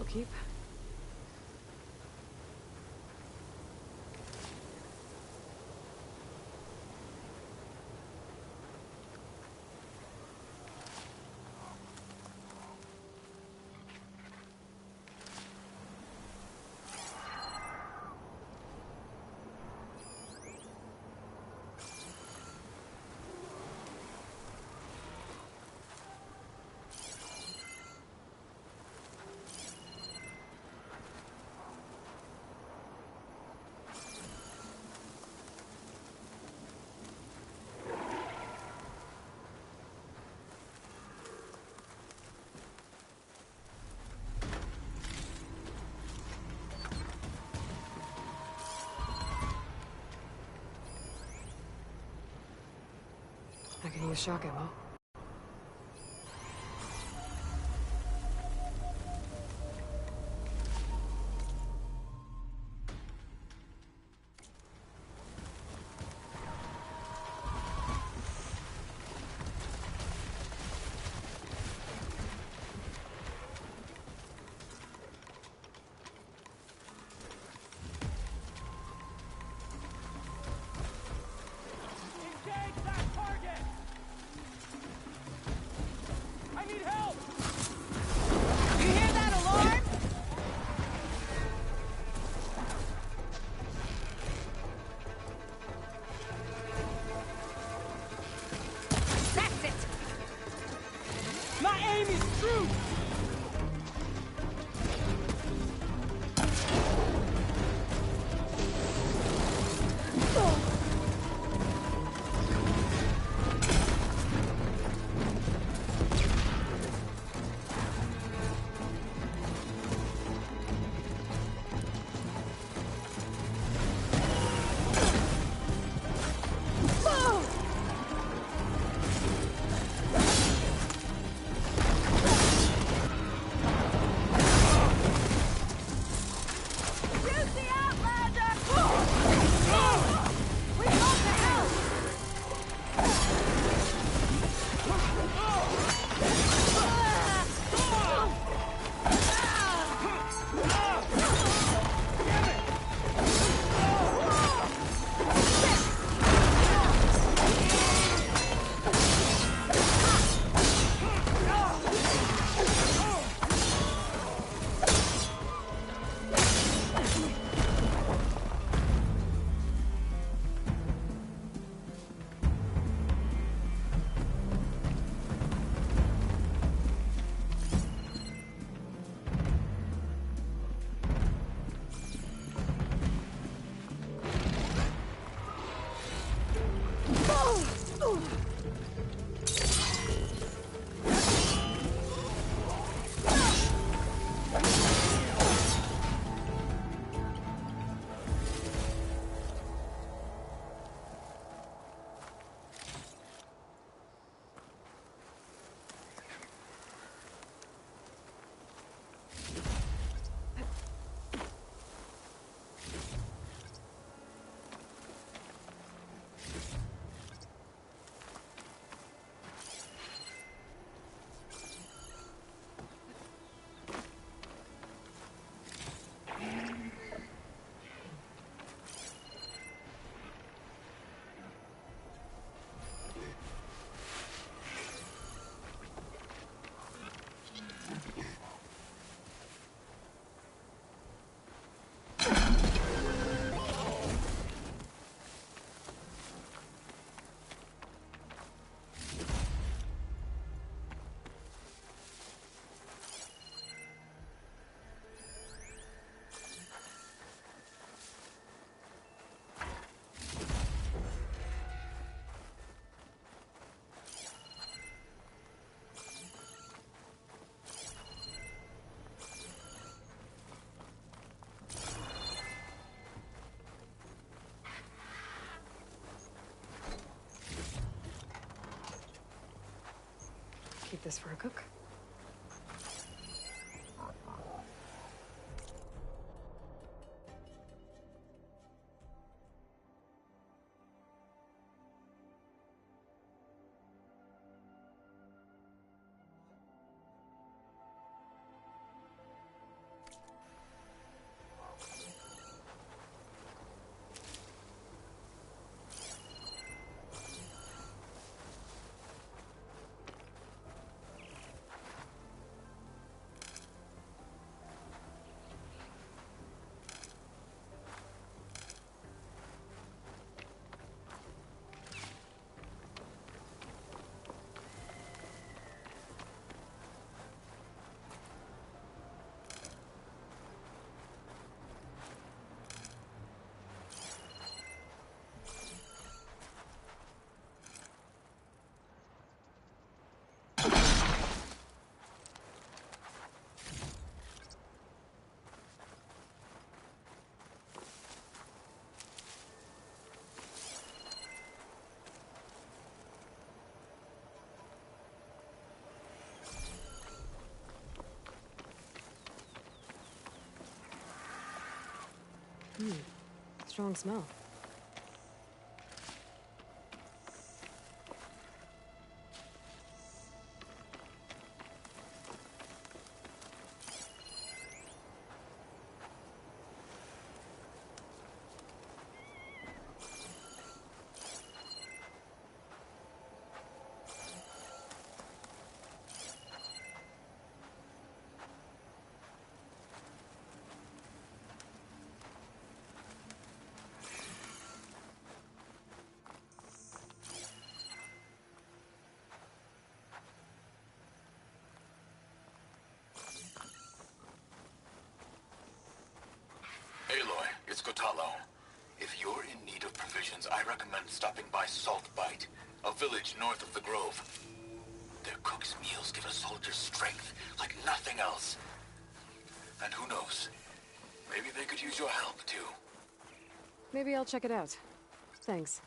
this'll keep. I can use shock ammo. Engage that target! I need help! You hear that alarm? That's it! My aim is true! Keep this for a cook. Strong smell. Aloy, it's Kotallo. If you're in need of provisions, I recommend stopping by Saltbite, a village north of the Grove. Their cook's meals give a soldier's strength like nothing else. And who knows, maybe they could use your help, too. Maybe I'll check it out. Thanks.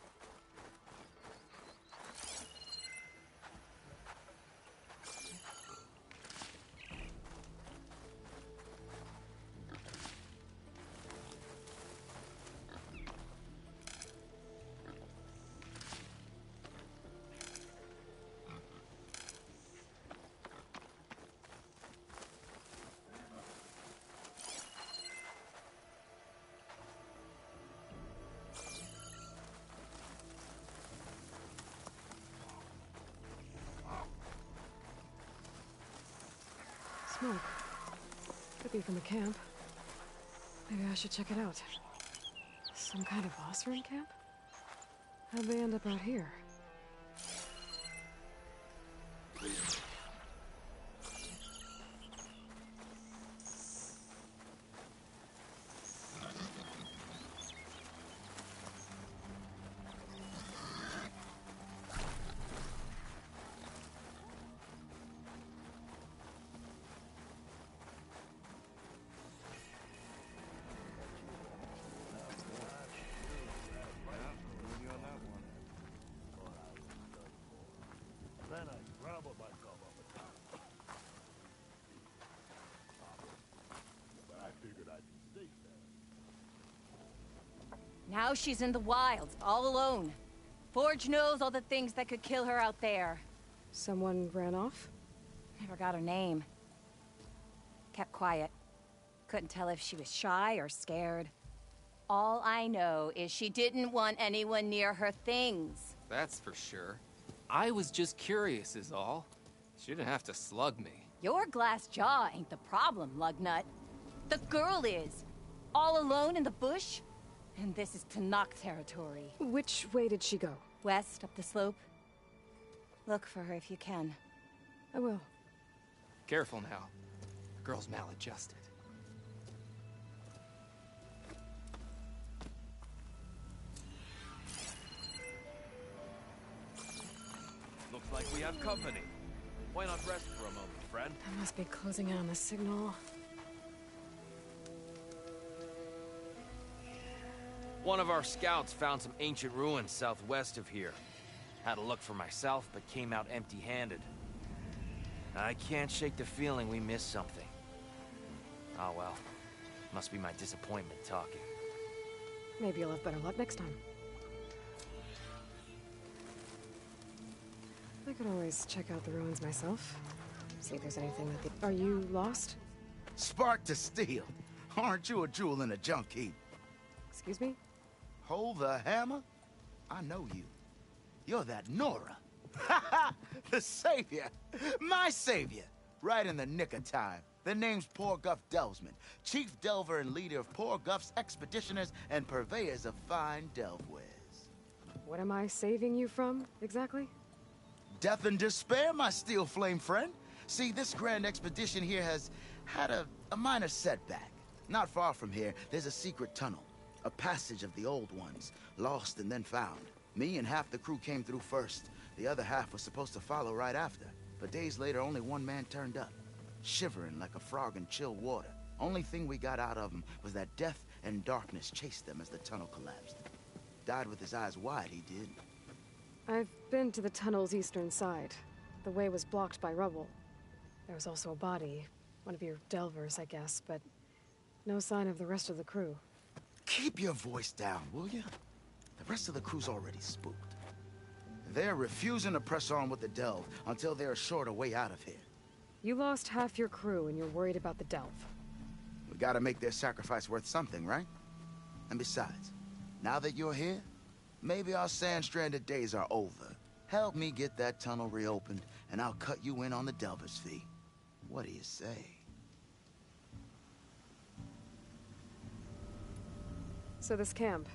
Smoke. Could be from the camp. Maybe I should check it out. Some kind of Oseram camp? How'd they end up out here? Now she's in the wilds, all alone. Forge knows all the things that could kill her out there. Someone ran off? Never got her name. Kept quiet. Couldn't tell if she was shy or scared. All I know is she didn't want anyone near her things. That's for sure. I was just curious is all. She didn't have to slug me. Your glass jaw ain't the problem, Lugnut. The girl is. All alone in the bush. And this is Tenakth territory. Which way did she go? West, up the slope. Look for her if you can. I will. Careful now. The girl's maladjusted. Looks like we have company. Why not rest for a moment, friend? I must be closing in on the signal. One of our scouts found some ancient ruins southwest of here. Had a look for myself, but came out empty-handed. I can't shake the feeling we missed something. Oh well. Must be my disappointment talking. Maybe you'll have better luck next time. I could always check out the ruins myself. See if there's anything that Are you lost? Spark to steel. Aren't you a jewel in a junk heap? Excuse me? Hold the hammer? I know you. You're that Nora. Ha ha! The savior! My savior! Right in the nick of time. The name's Porguff Delvesman, chief delver and leader of Porguff's expeditioners and purveyors of fine delve wares. What am I saving you from, exactly? Death and despair, my steel flame friend. See, this grand expedition here has had a minor setback. Not far from here, there's a secret tunnel. A passage of the old ones, lost and then found. Me and half the crew came through first. The other half was supposed to follow right after. But days later, only one man turned up. Shivering like a frog in chill water. Only thing we got out of him was that death and darkness chased them as the tunnel collapsed. Died with his eyes wide, he did. I've been to the tunnel's eastern side. The way was blocked by rubble. There was also a body. One of your delvers, I guess, but no sign of the rest of the crew. Keep your voice down, will you? The rest of the crew's already spooked. They're refusing to press on with the delve until they're assured a way out of here. You lost half your crew and you're worried about the delve. We gotta make their sacrifice worth something, right? And besides, now that you're here, maybe our sand-stranded days are over. Help me get that tunnel reopened, and I'll cut you in on the delver's fee. What do you say? So this camp,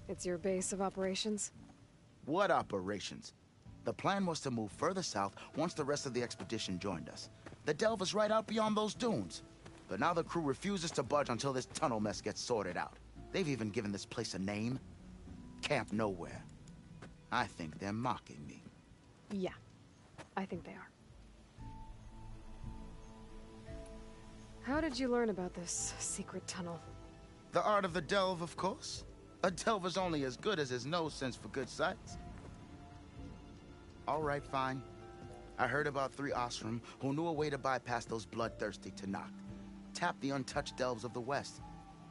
it's your base of operations? What operations? The plan was to move further south once the rest of the expedition joined us. The delve is right out beyond those dunes. But now the crew refuses to budge until this tunnel mess gets sorted out. They've even given this place a name. Camp Nowhere. I think they're mocking me. Yeah, I think they are. How did you learn about this secret tunnel? The art of the delve, of course. A delver's only as good as his nose sense for good sights. All right, fine. I heard about 3 Osram who knew a way to bypass those bloodthirsty Tenakth. Tap the untouched delves of the West.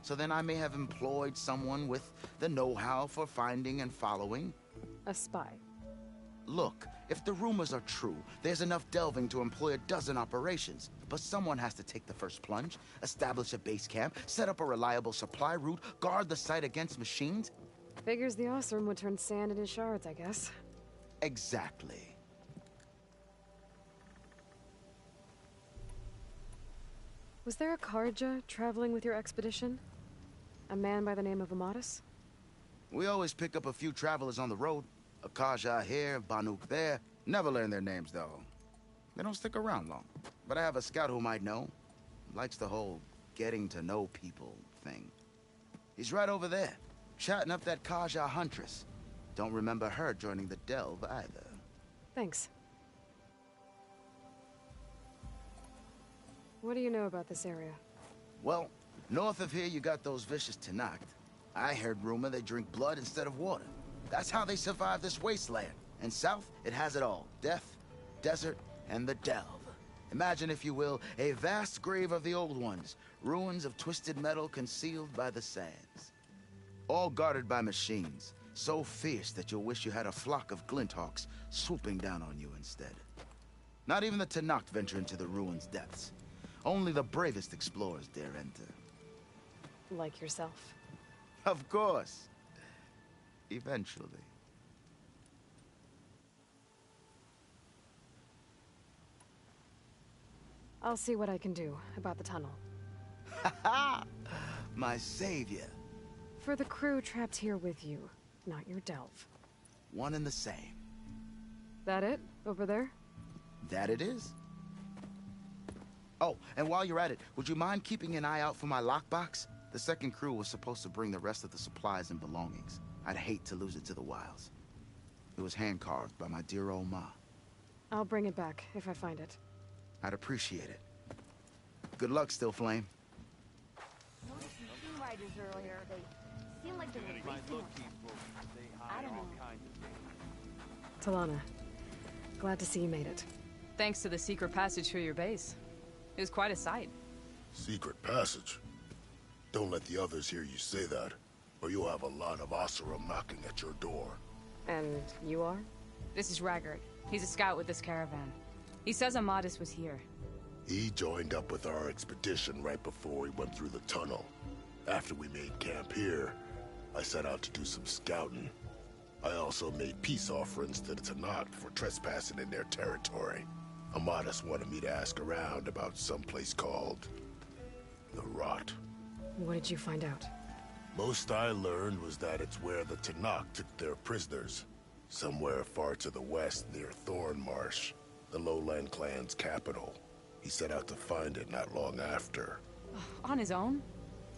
So then I may have employed someone with the know-how for finding and following. A spy. Look, if the rumors are true, there's enough delving to employ a dozen operations. But someone has to take the first plunge, establish a base camp, set up a reliable supply route, guard the site against machines. Figures the Osram would turn sand into shards, I guess. Exactly. Was there a Karja traveling with your expedition? A man by the name of Amadis? We always pick up a few travelers on the road. A Karja here, Banuk there. Never learn their names, though. They don't stick around long. But I have a scout who might know. Likes the whole getting to know people thing. He's right over there, chatting up that Karja huntress. Don't remember her joining the delve either. Thanks. What do you know about this area? Well, north of here you got those vicious Tenakth. I heard rumor they drink blood instead of water. That's how they survive this wasteland. And south, it has it all. Death, desert, and the delve. Imagine, if you will, a vast grave of the old ones. Ruins of twisted metal concealed by the sands. All guarded by machines. So fierce that you'll wish you had a flock of glinthawks swooping down on you instead. Not even the Tenakth venture into the ruins' depths. Only the bravest explorers dare enter. Like yourself. Of course. Eventually. I'll see what I can do about the tunnel. Ha-ha! My savior. For the crew trapped here with you, not your delve. One and the same. That it? Over there? That it is. Oh, and while you're at it, would you mind keeping an eye out for my lockbox? The second crew was supposed to bring the rest of the supplies and belongings. I'd hate to lose it to the wilds. It was hand-carved by my dear old ma. I'll bring it back if I find it. I'd appreciate it. Good luck, Still Flame. Noticed some Sea Riders earlier. They seem like they were racing. I don't know. Talana, glad to see you made it. Thanks to the secret passage through your base. It was quite a sight. Secret passage? Don't let the others hear you say that, or you'll have a lot of Oseram knocking at your door. And you are? This is Raggard. He's a scout with this caravan. He says Amadis was here. He joined up with our expedition right before we went through the tunnel. After we made camp here, I set out to do some scouting. I also made peace offerings to the Tenakth for trespassing in their territory. Amadis wanted me to ask around about some place called the Rot. What did you find out? Most I learned was that it's where the Tenakth took their prisoners. Somewhere far to the west near Thornmarsh, the Lowland clan's capital. He set out to find it not long after. On his own?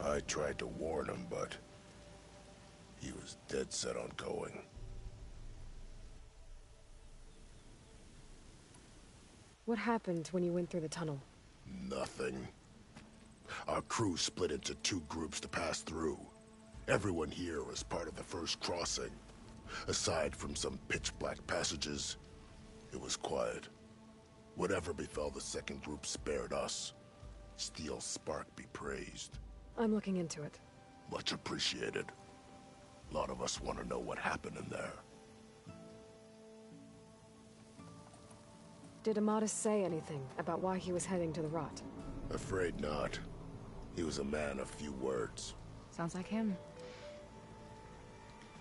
I tried to warn him, but he was dead set on going. What happened when you went through the tunnel? Nothing. Our crew split into 2 groups to pass through. Everyone here was part of the first crossing. Aside from some pitch-black passages, it was quiet. Whatever befell the second group spared us. Steel Spark be praised. I'm looking into it. Much appreciated. A lot of us want to know what happened in there. Did Amadis say anything about why he was heading to the Rot? Afraid not. He was a man of few words. Sounds like him.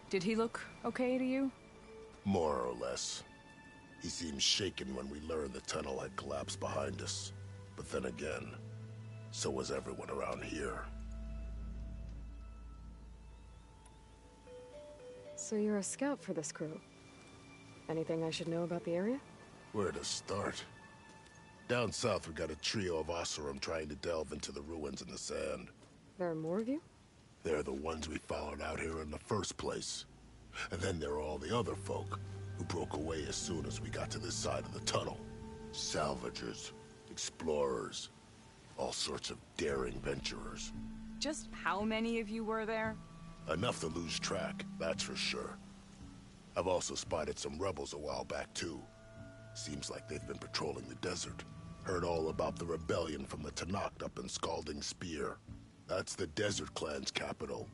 Did he look okay to you? More or less. He seemed shaken when we learned the tunnel had collapsed behind us. But then again, so was everyone around here. So you're a scout for this crew. Anything I should know about the area? Where to start? Down south, we got a trio of Oseram trying to delve into the ruins in the sand. There are more of you? They're the ones we followed out here in the first place. And then there are all the other folk, who broke away as soon as we got to this side of the tunnel. Salvagers, explorers, all sorts of daring venturers. Just how many of you were there? Enough to lose track, that's for sure. I've also spotted some rebels a while back, too. Seems like they've been patrolling the desert. Heard all about the rebellion from the Tenakth up in Scalding Spear. That's the Desert Clan's capital,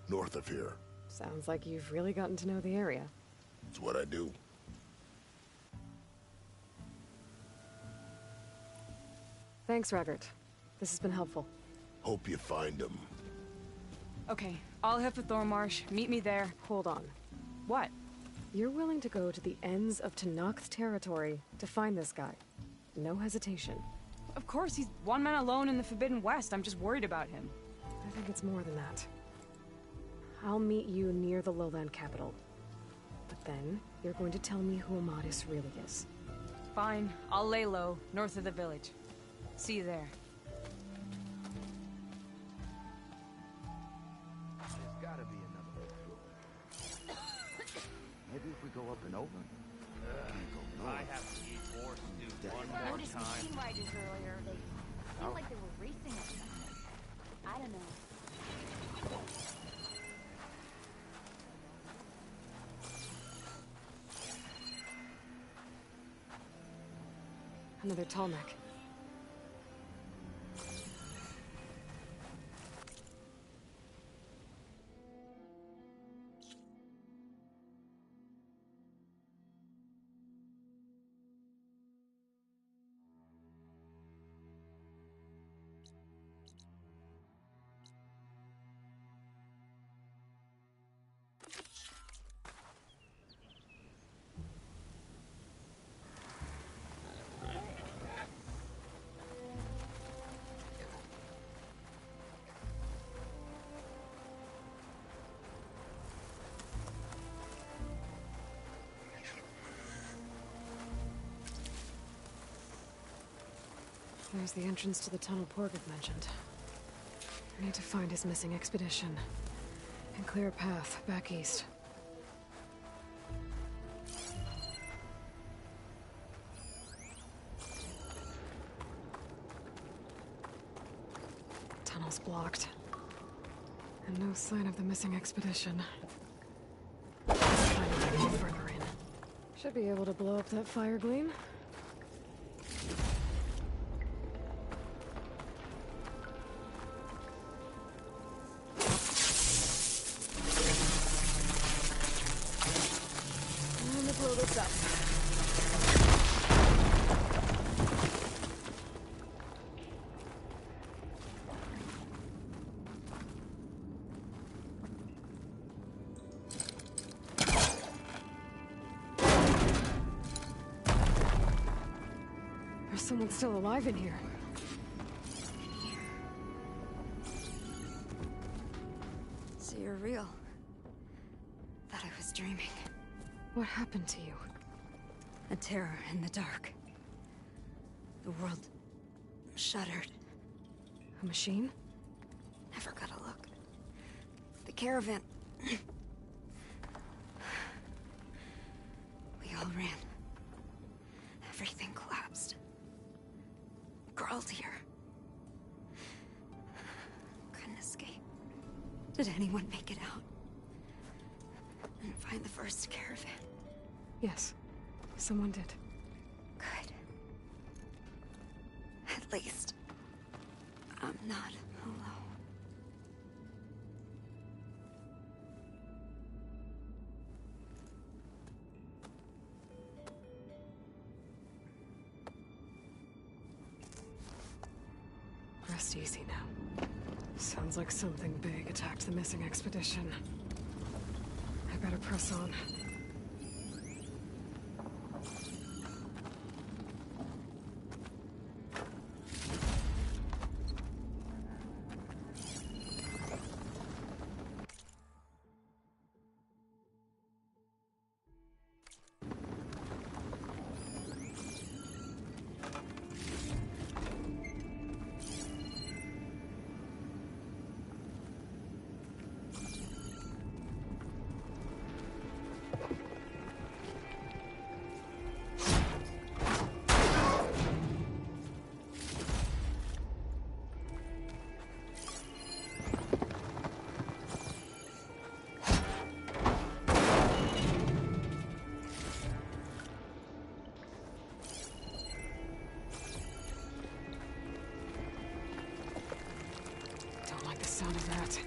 north of here. Sounds like you've really gotten to know the area. It's what I do. Thanks, Raggart. This has been helpful. Hope you find him. Okay, I'll head for Thornmarsh. Meet me there. Hold on. What? You're willing to go to the ends of Tenakth territory to find this guy. No hesitation. Of course, he's one man alone in the Forbidden West. I'm just worried about him. I think it's more than that. I'll meet you near the lowland capital. But then, you're going to tell me who Amadis really is. Fine. I'll lay low, north of the village. See you there. There's gotta be another way through. Maybe if we go up and over. I have to eat more stew one I more noticed time. machine riders earlier. They seemed like they were racing at something. I don't know. Another tall neck. There's the entrance to the tunnel Porgig mentioned. I need to find his missing expedition and clear a path back east. Tunnel's blocked. And no sign of the missing expedition. Find a way further in. Should be able to blow up that fire gleam. Blow this up. There's someone still alive in here. So you're real. Thought I was dreaming. What happened to you? A terror in the dark. The world shuddered. A machine? Never got a look. The caravan. We all ran. Everything collapsed. Crawled here. Couldn't escape. Did anyone make it out? And find the first caravan? Yes, someone did. Good. At least, I'm not alone. rest easy now. Sounds like something big attacked the missing expedition. I better press on. Sound of that.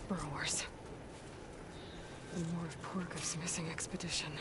Burrowers. And more of Porker's missing expedition.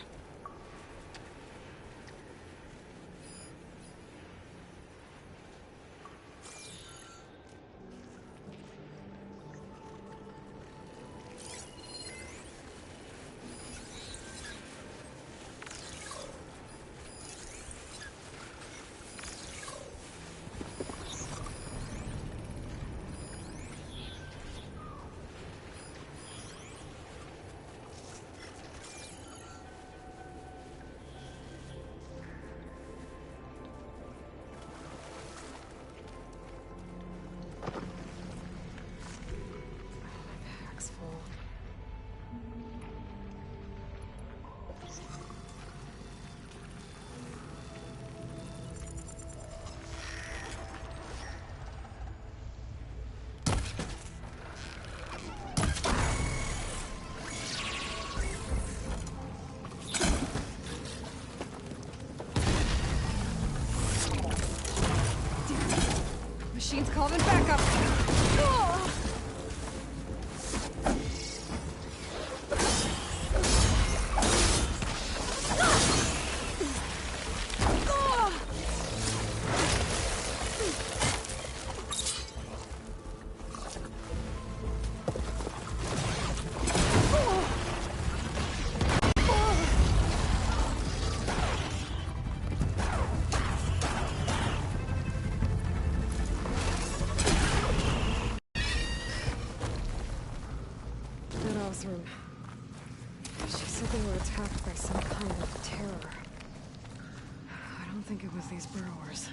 Machine's calling back up. Oh! Room. She said they were attacked by some kind of terror. I don't think it was these burrowers.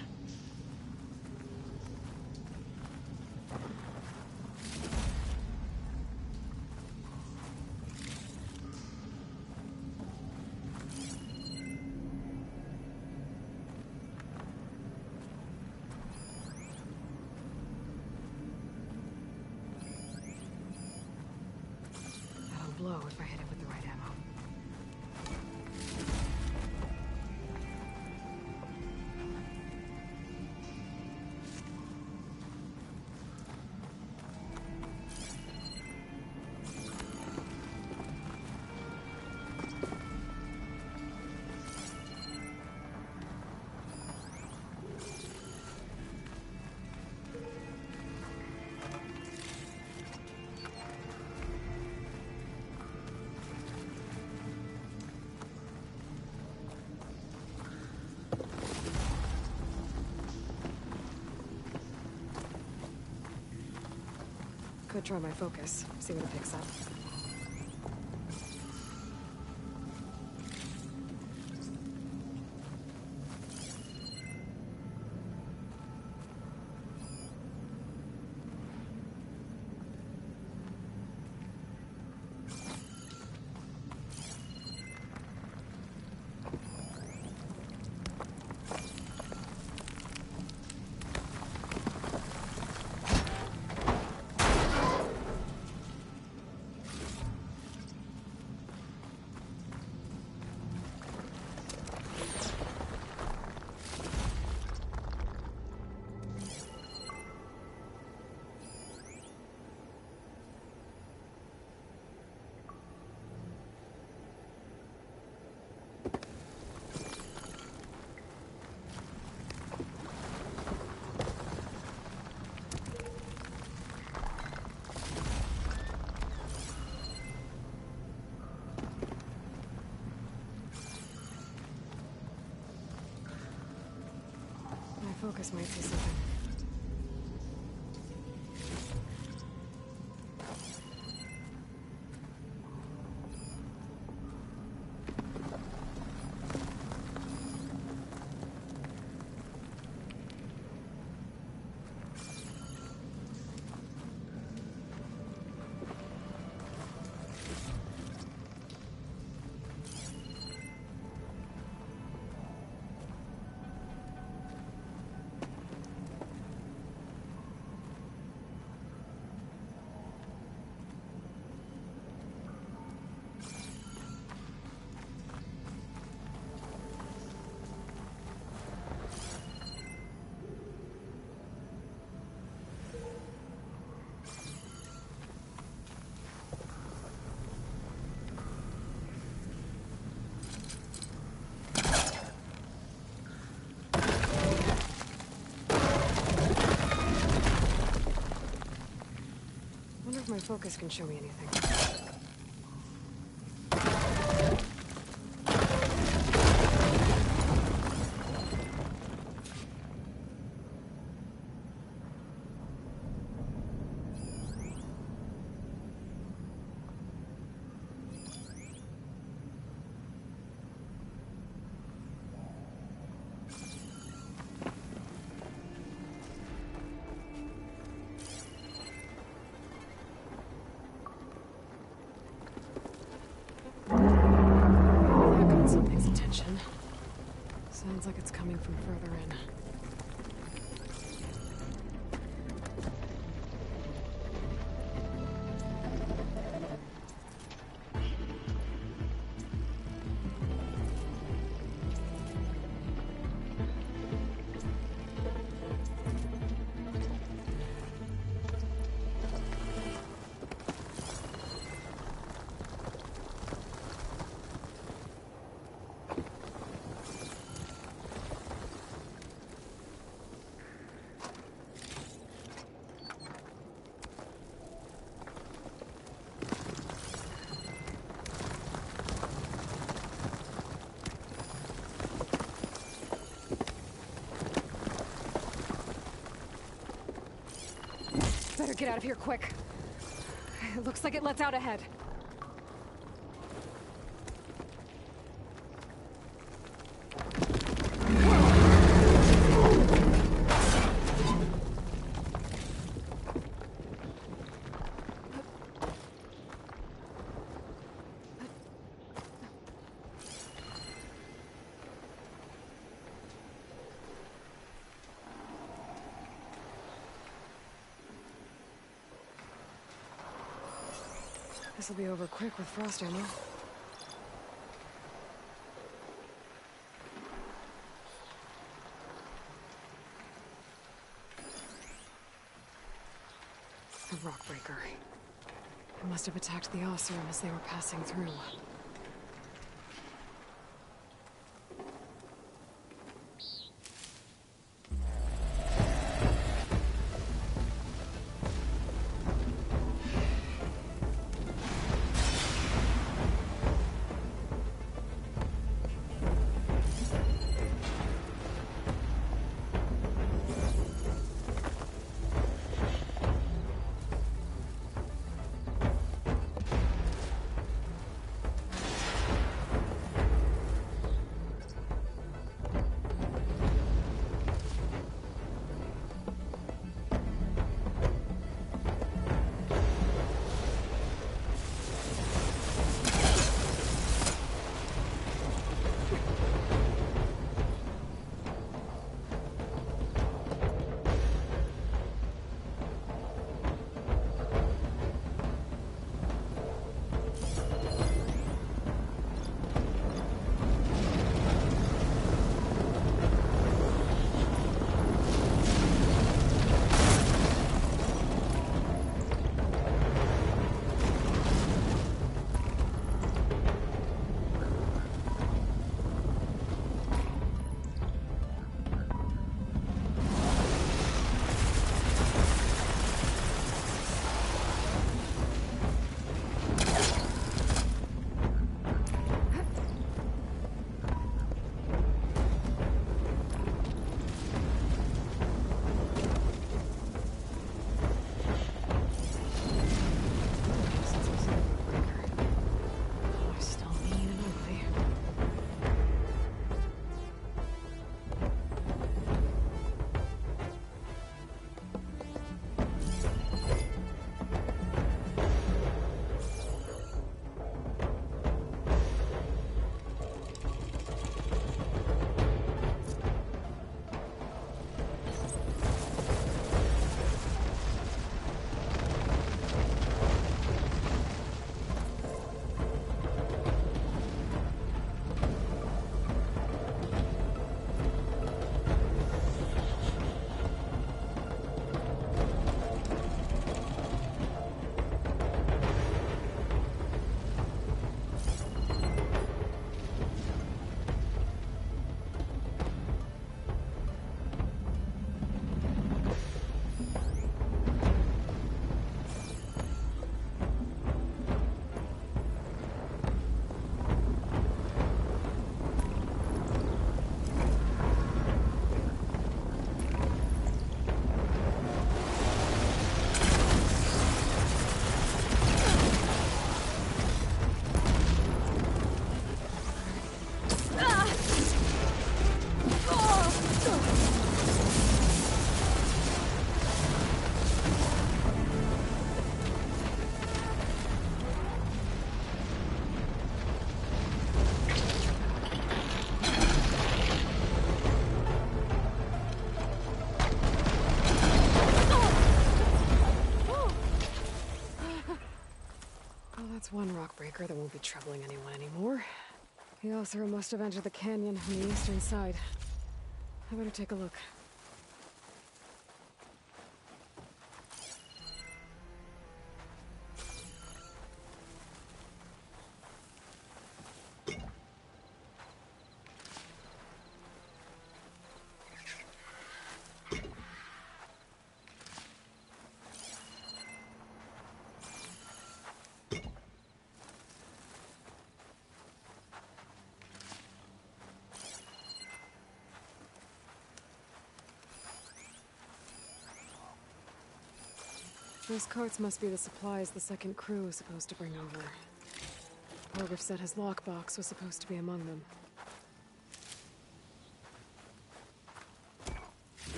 Blow if I hit it with the right ammo. could try my focus, see what it picks up. Focus might see something. I wonder if my focus can show me anything. Something's attention. Sounds like it's coming from further in. Better get out of here quick. It looks like it lets out ahead. This'll be over quick with frost ammo. The Rockbreaker. It must have attacked the Oseram as they were passing through. one rockbreaker that won't be troubling anyone anymore. The Oseram must have entered the canyon on the eastern side. I better take a look. Those carts must be the supplies the second crew was supposed to bring over. Horgriff said his lockbox was supposed to be among them.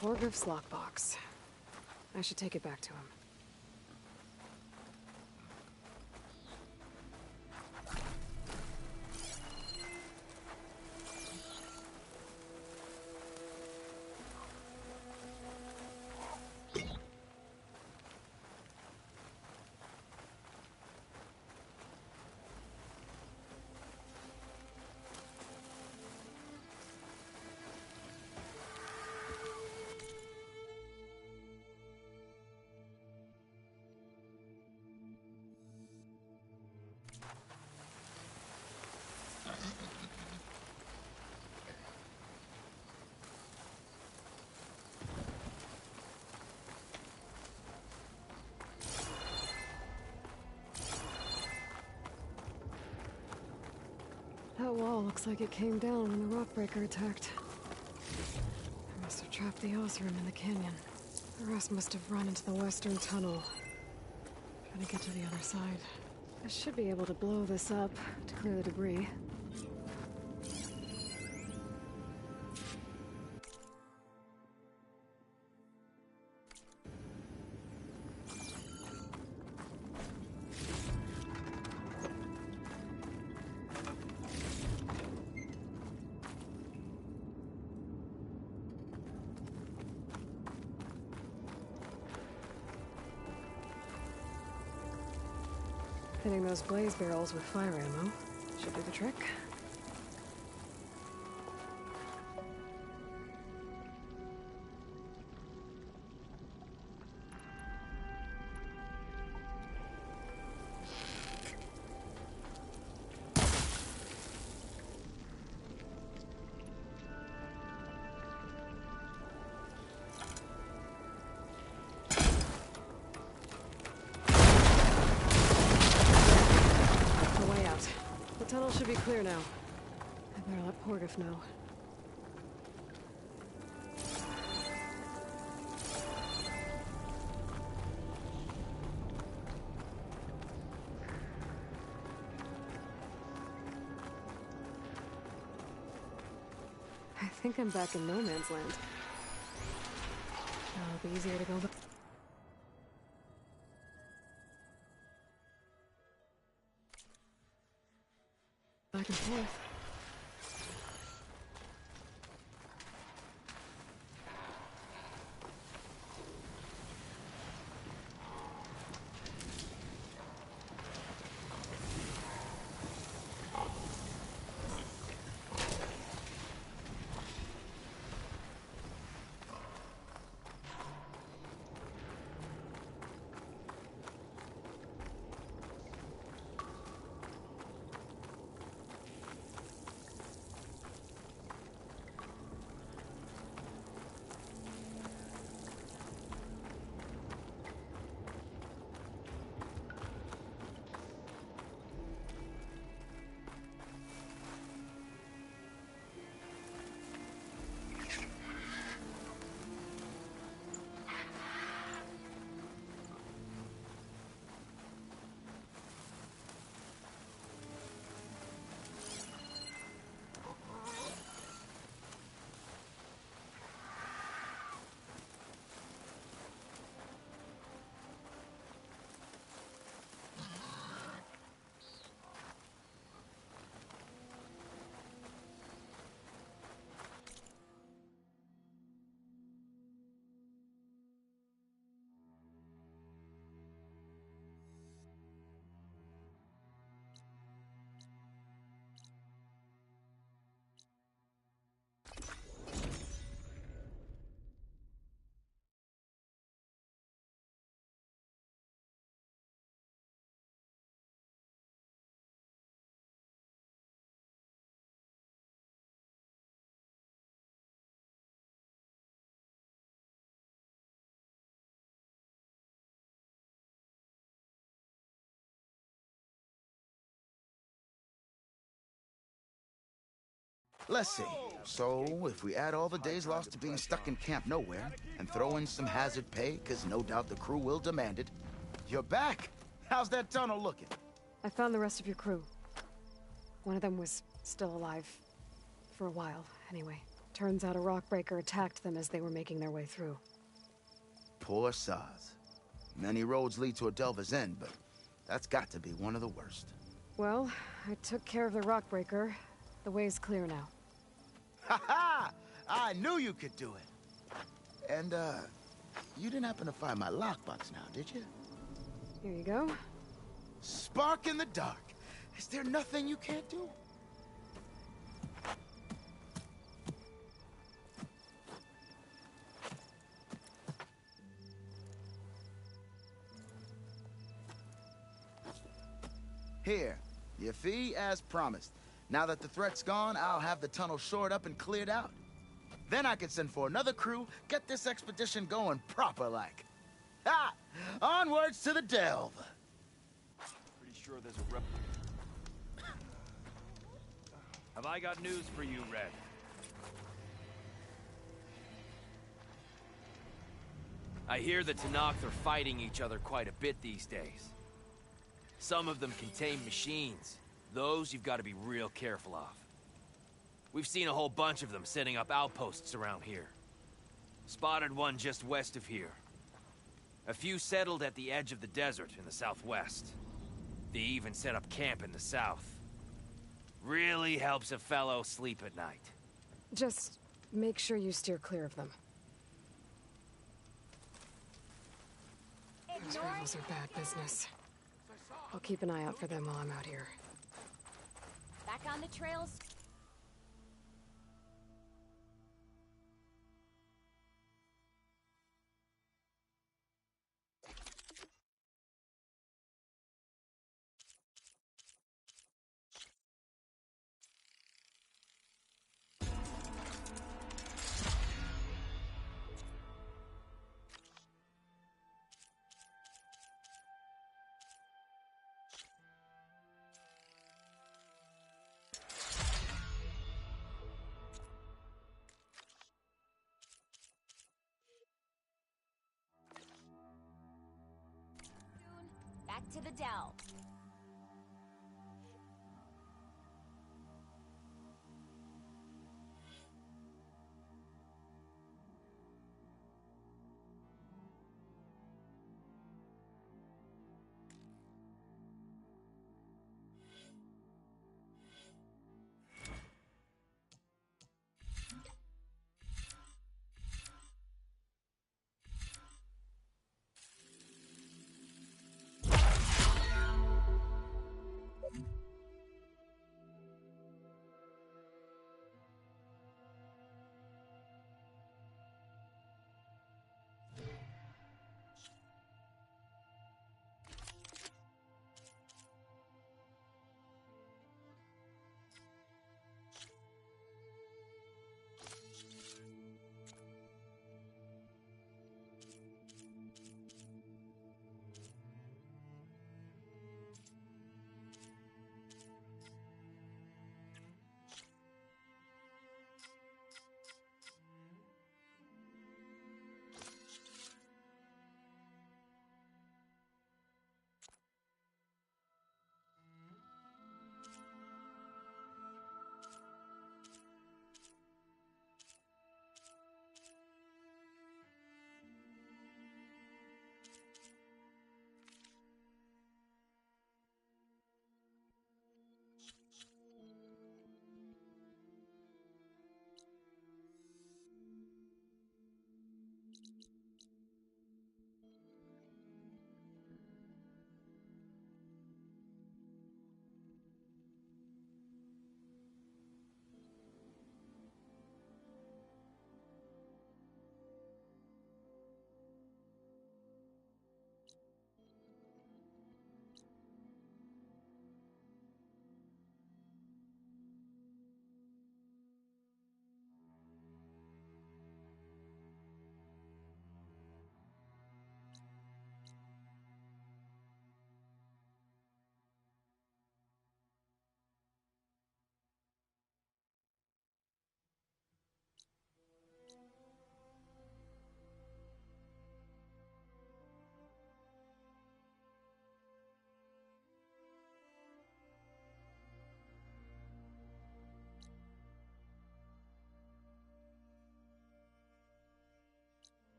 Horgriff's lockbox. I should take it back to him. That wall looks like it came down when the rockbreaker attacked. I must have trapped the Oseram in the canyon. The rest must have run into the western tunnel. Trying to get to the other side. I should be able to blow this up to clear the debris. Hitting those blaze barrels with fire ammo should do the trick. The tunnel should be clear now. I better let Horgriff know. I think I'm back in no man's land. Now it'll be easier to go back. Back and forth. Let's see. So, if we add all the days lost to being stuck in Camp Nowhere, and throw in some hazard pay, because no doubt the crew will demand it, you're back! How's that tunnel looking? I found the rest of your crew. One of them was still alive. For a while, anyway. Turns out a rockbreaker attacked them as they were making their way through. Poor Saz. Many roads lead to a Delver's End, but that's got to be one of the worst. Well, I took care of the rockbreaker. The way's clear now. Ha ha! I knew you could do it! And, you didn't happen to find my lockbox now, did you? Here you go. Spark in the dark. Is there nothing you can't do? Here, your fee as promised. Now that the threat's gone, I'll have the tunnel shored up and cleared out. Then I can send for another crew, get this expedition going proper-like. Ha! Onwards to the Delve! Pretty sure there's a rep... Have I got news for you, Red? I hear the Tenakth are fighting each other quite a bit these days. Some of them contain machines. Those you've got to be real careful of. We've seen a whole bunch of them setting up outposts around here. Spotted one just west of here. A few settled at the edge of the desert in the southwest. They even set up camp in the south. Really helps a fellow sleep at night. Just make sure you steer clear of them. Those rebels are bad business. I'll keep an eye out for them while I'm out here. Back on the trails. Back to the Delve.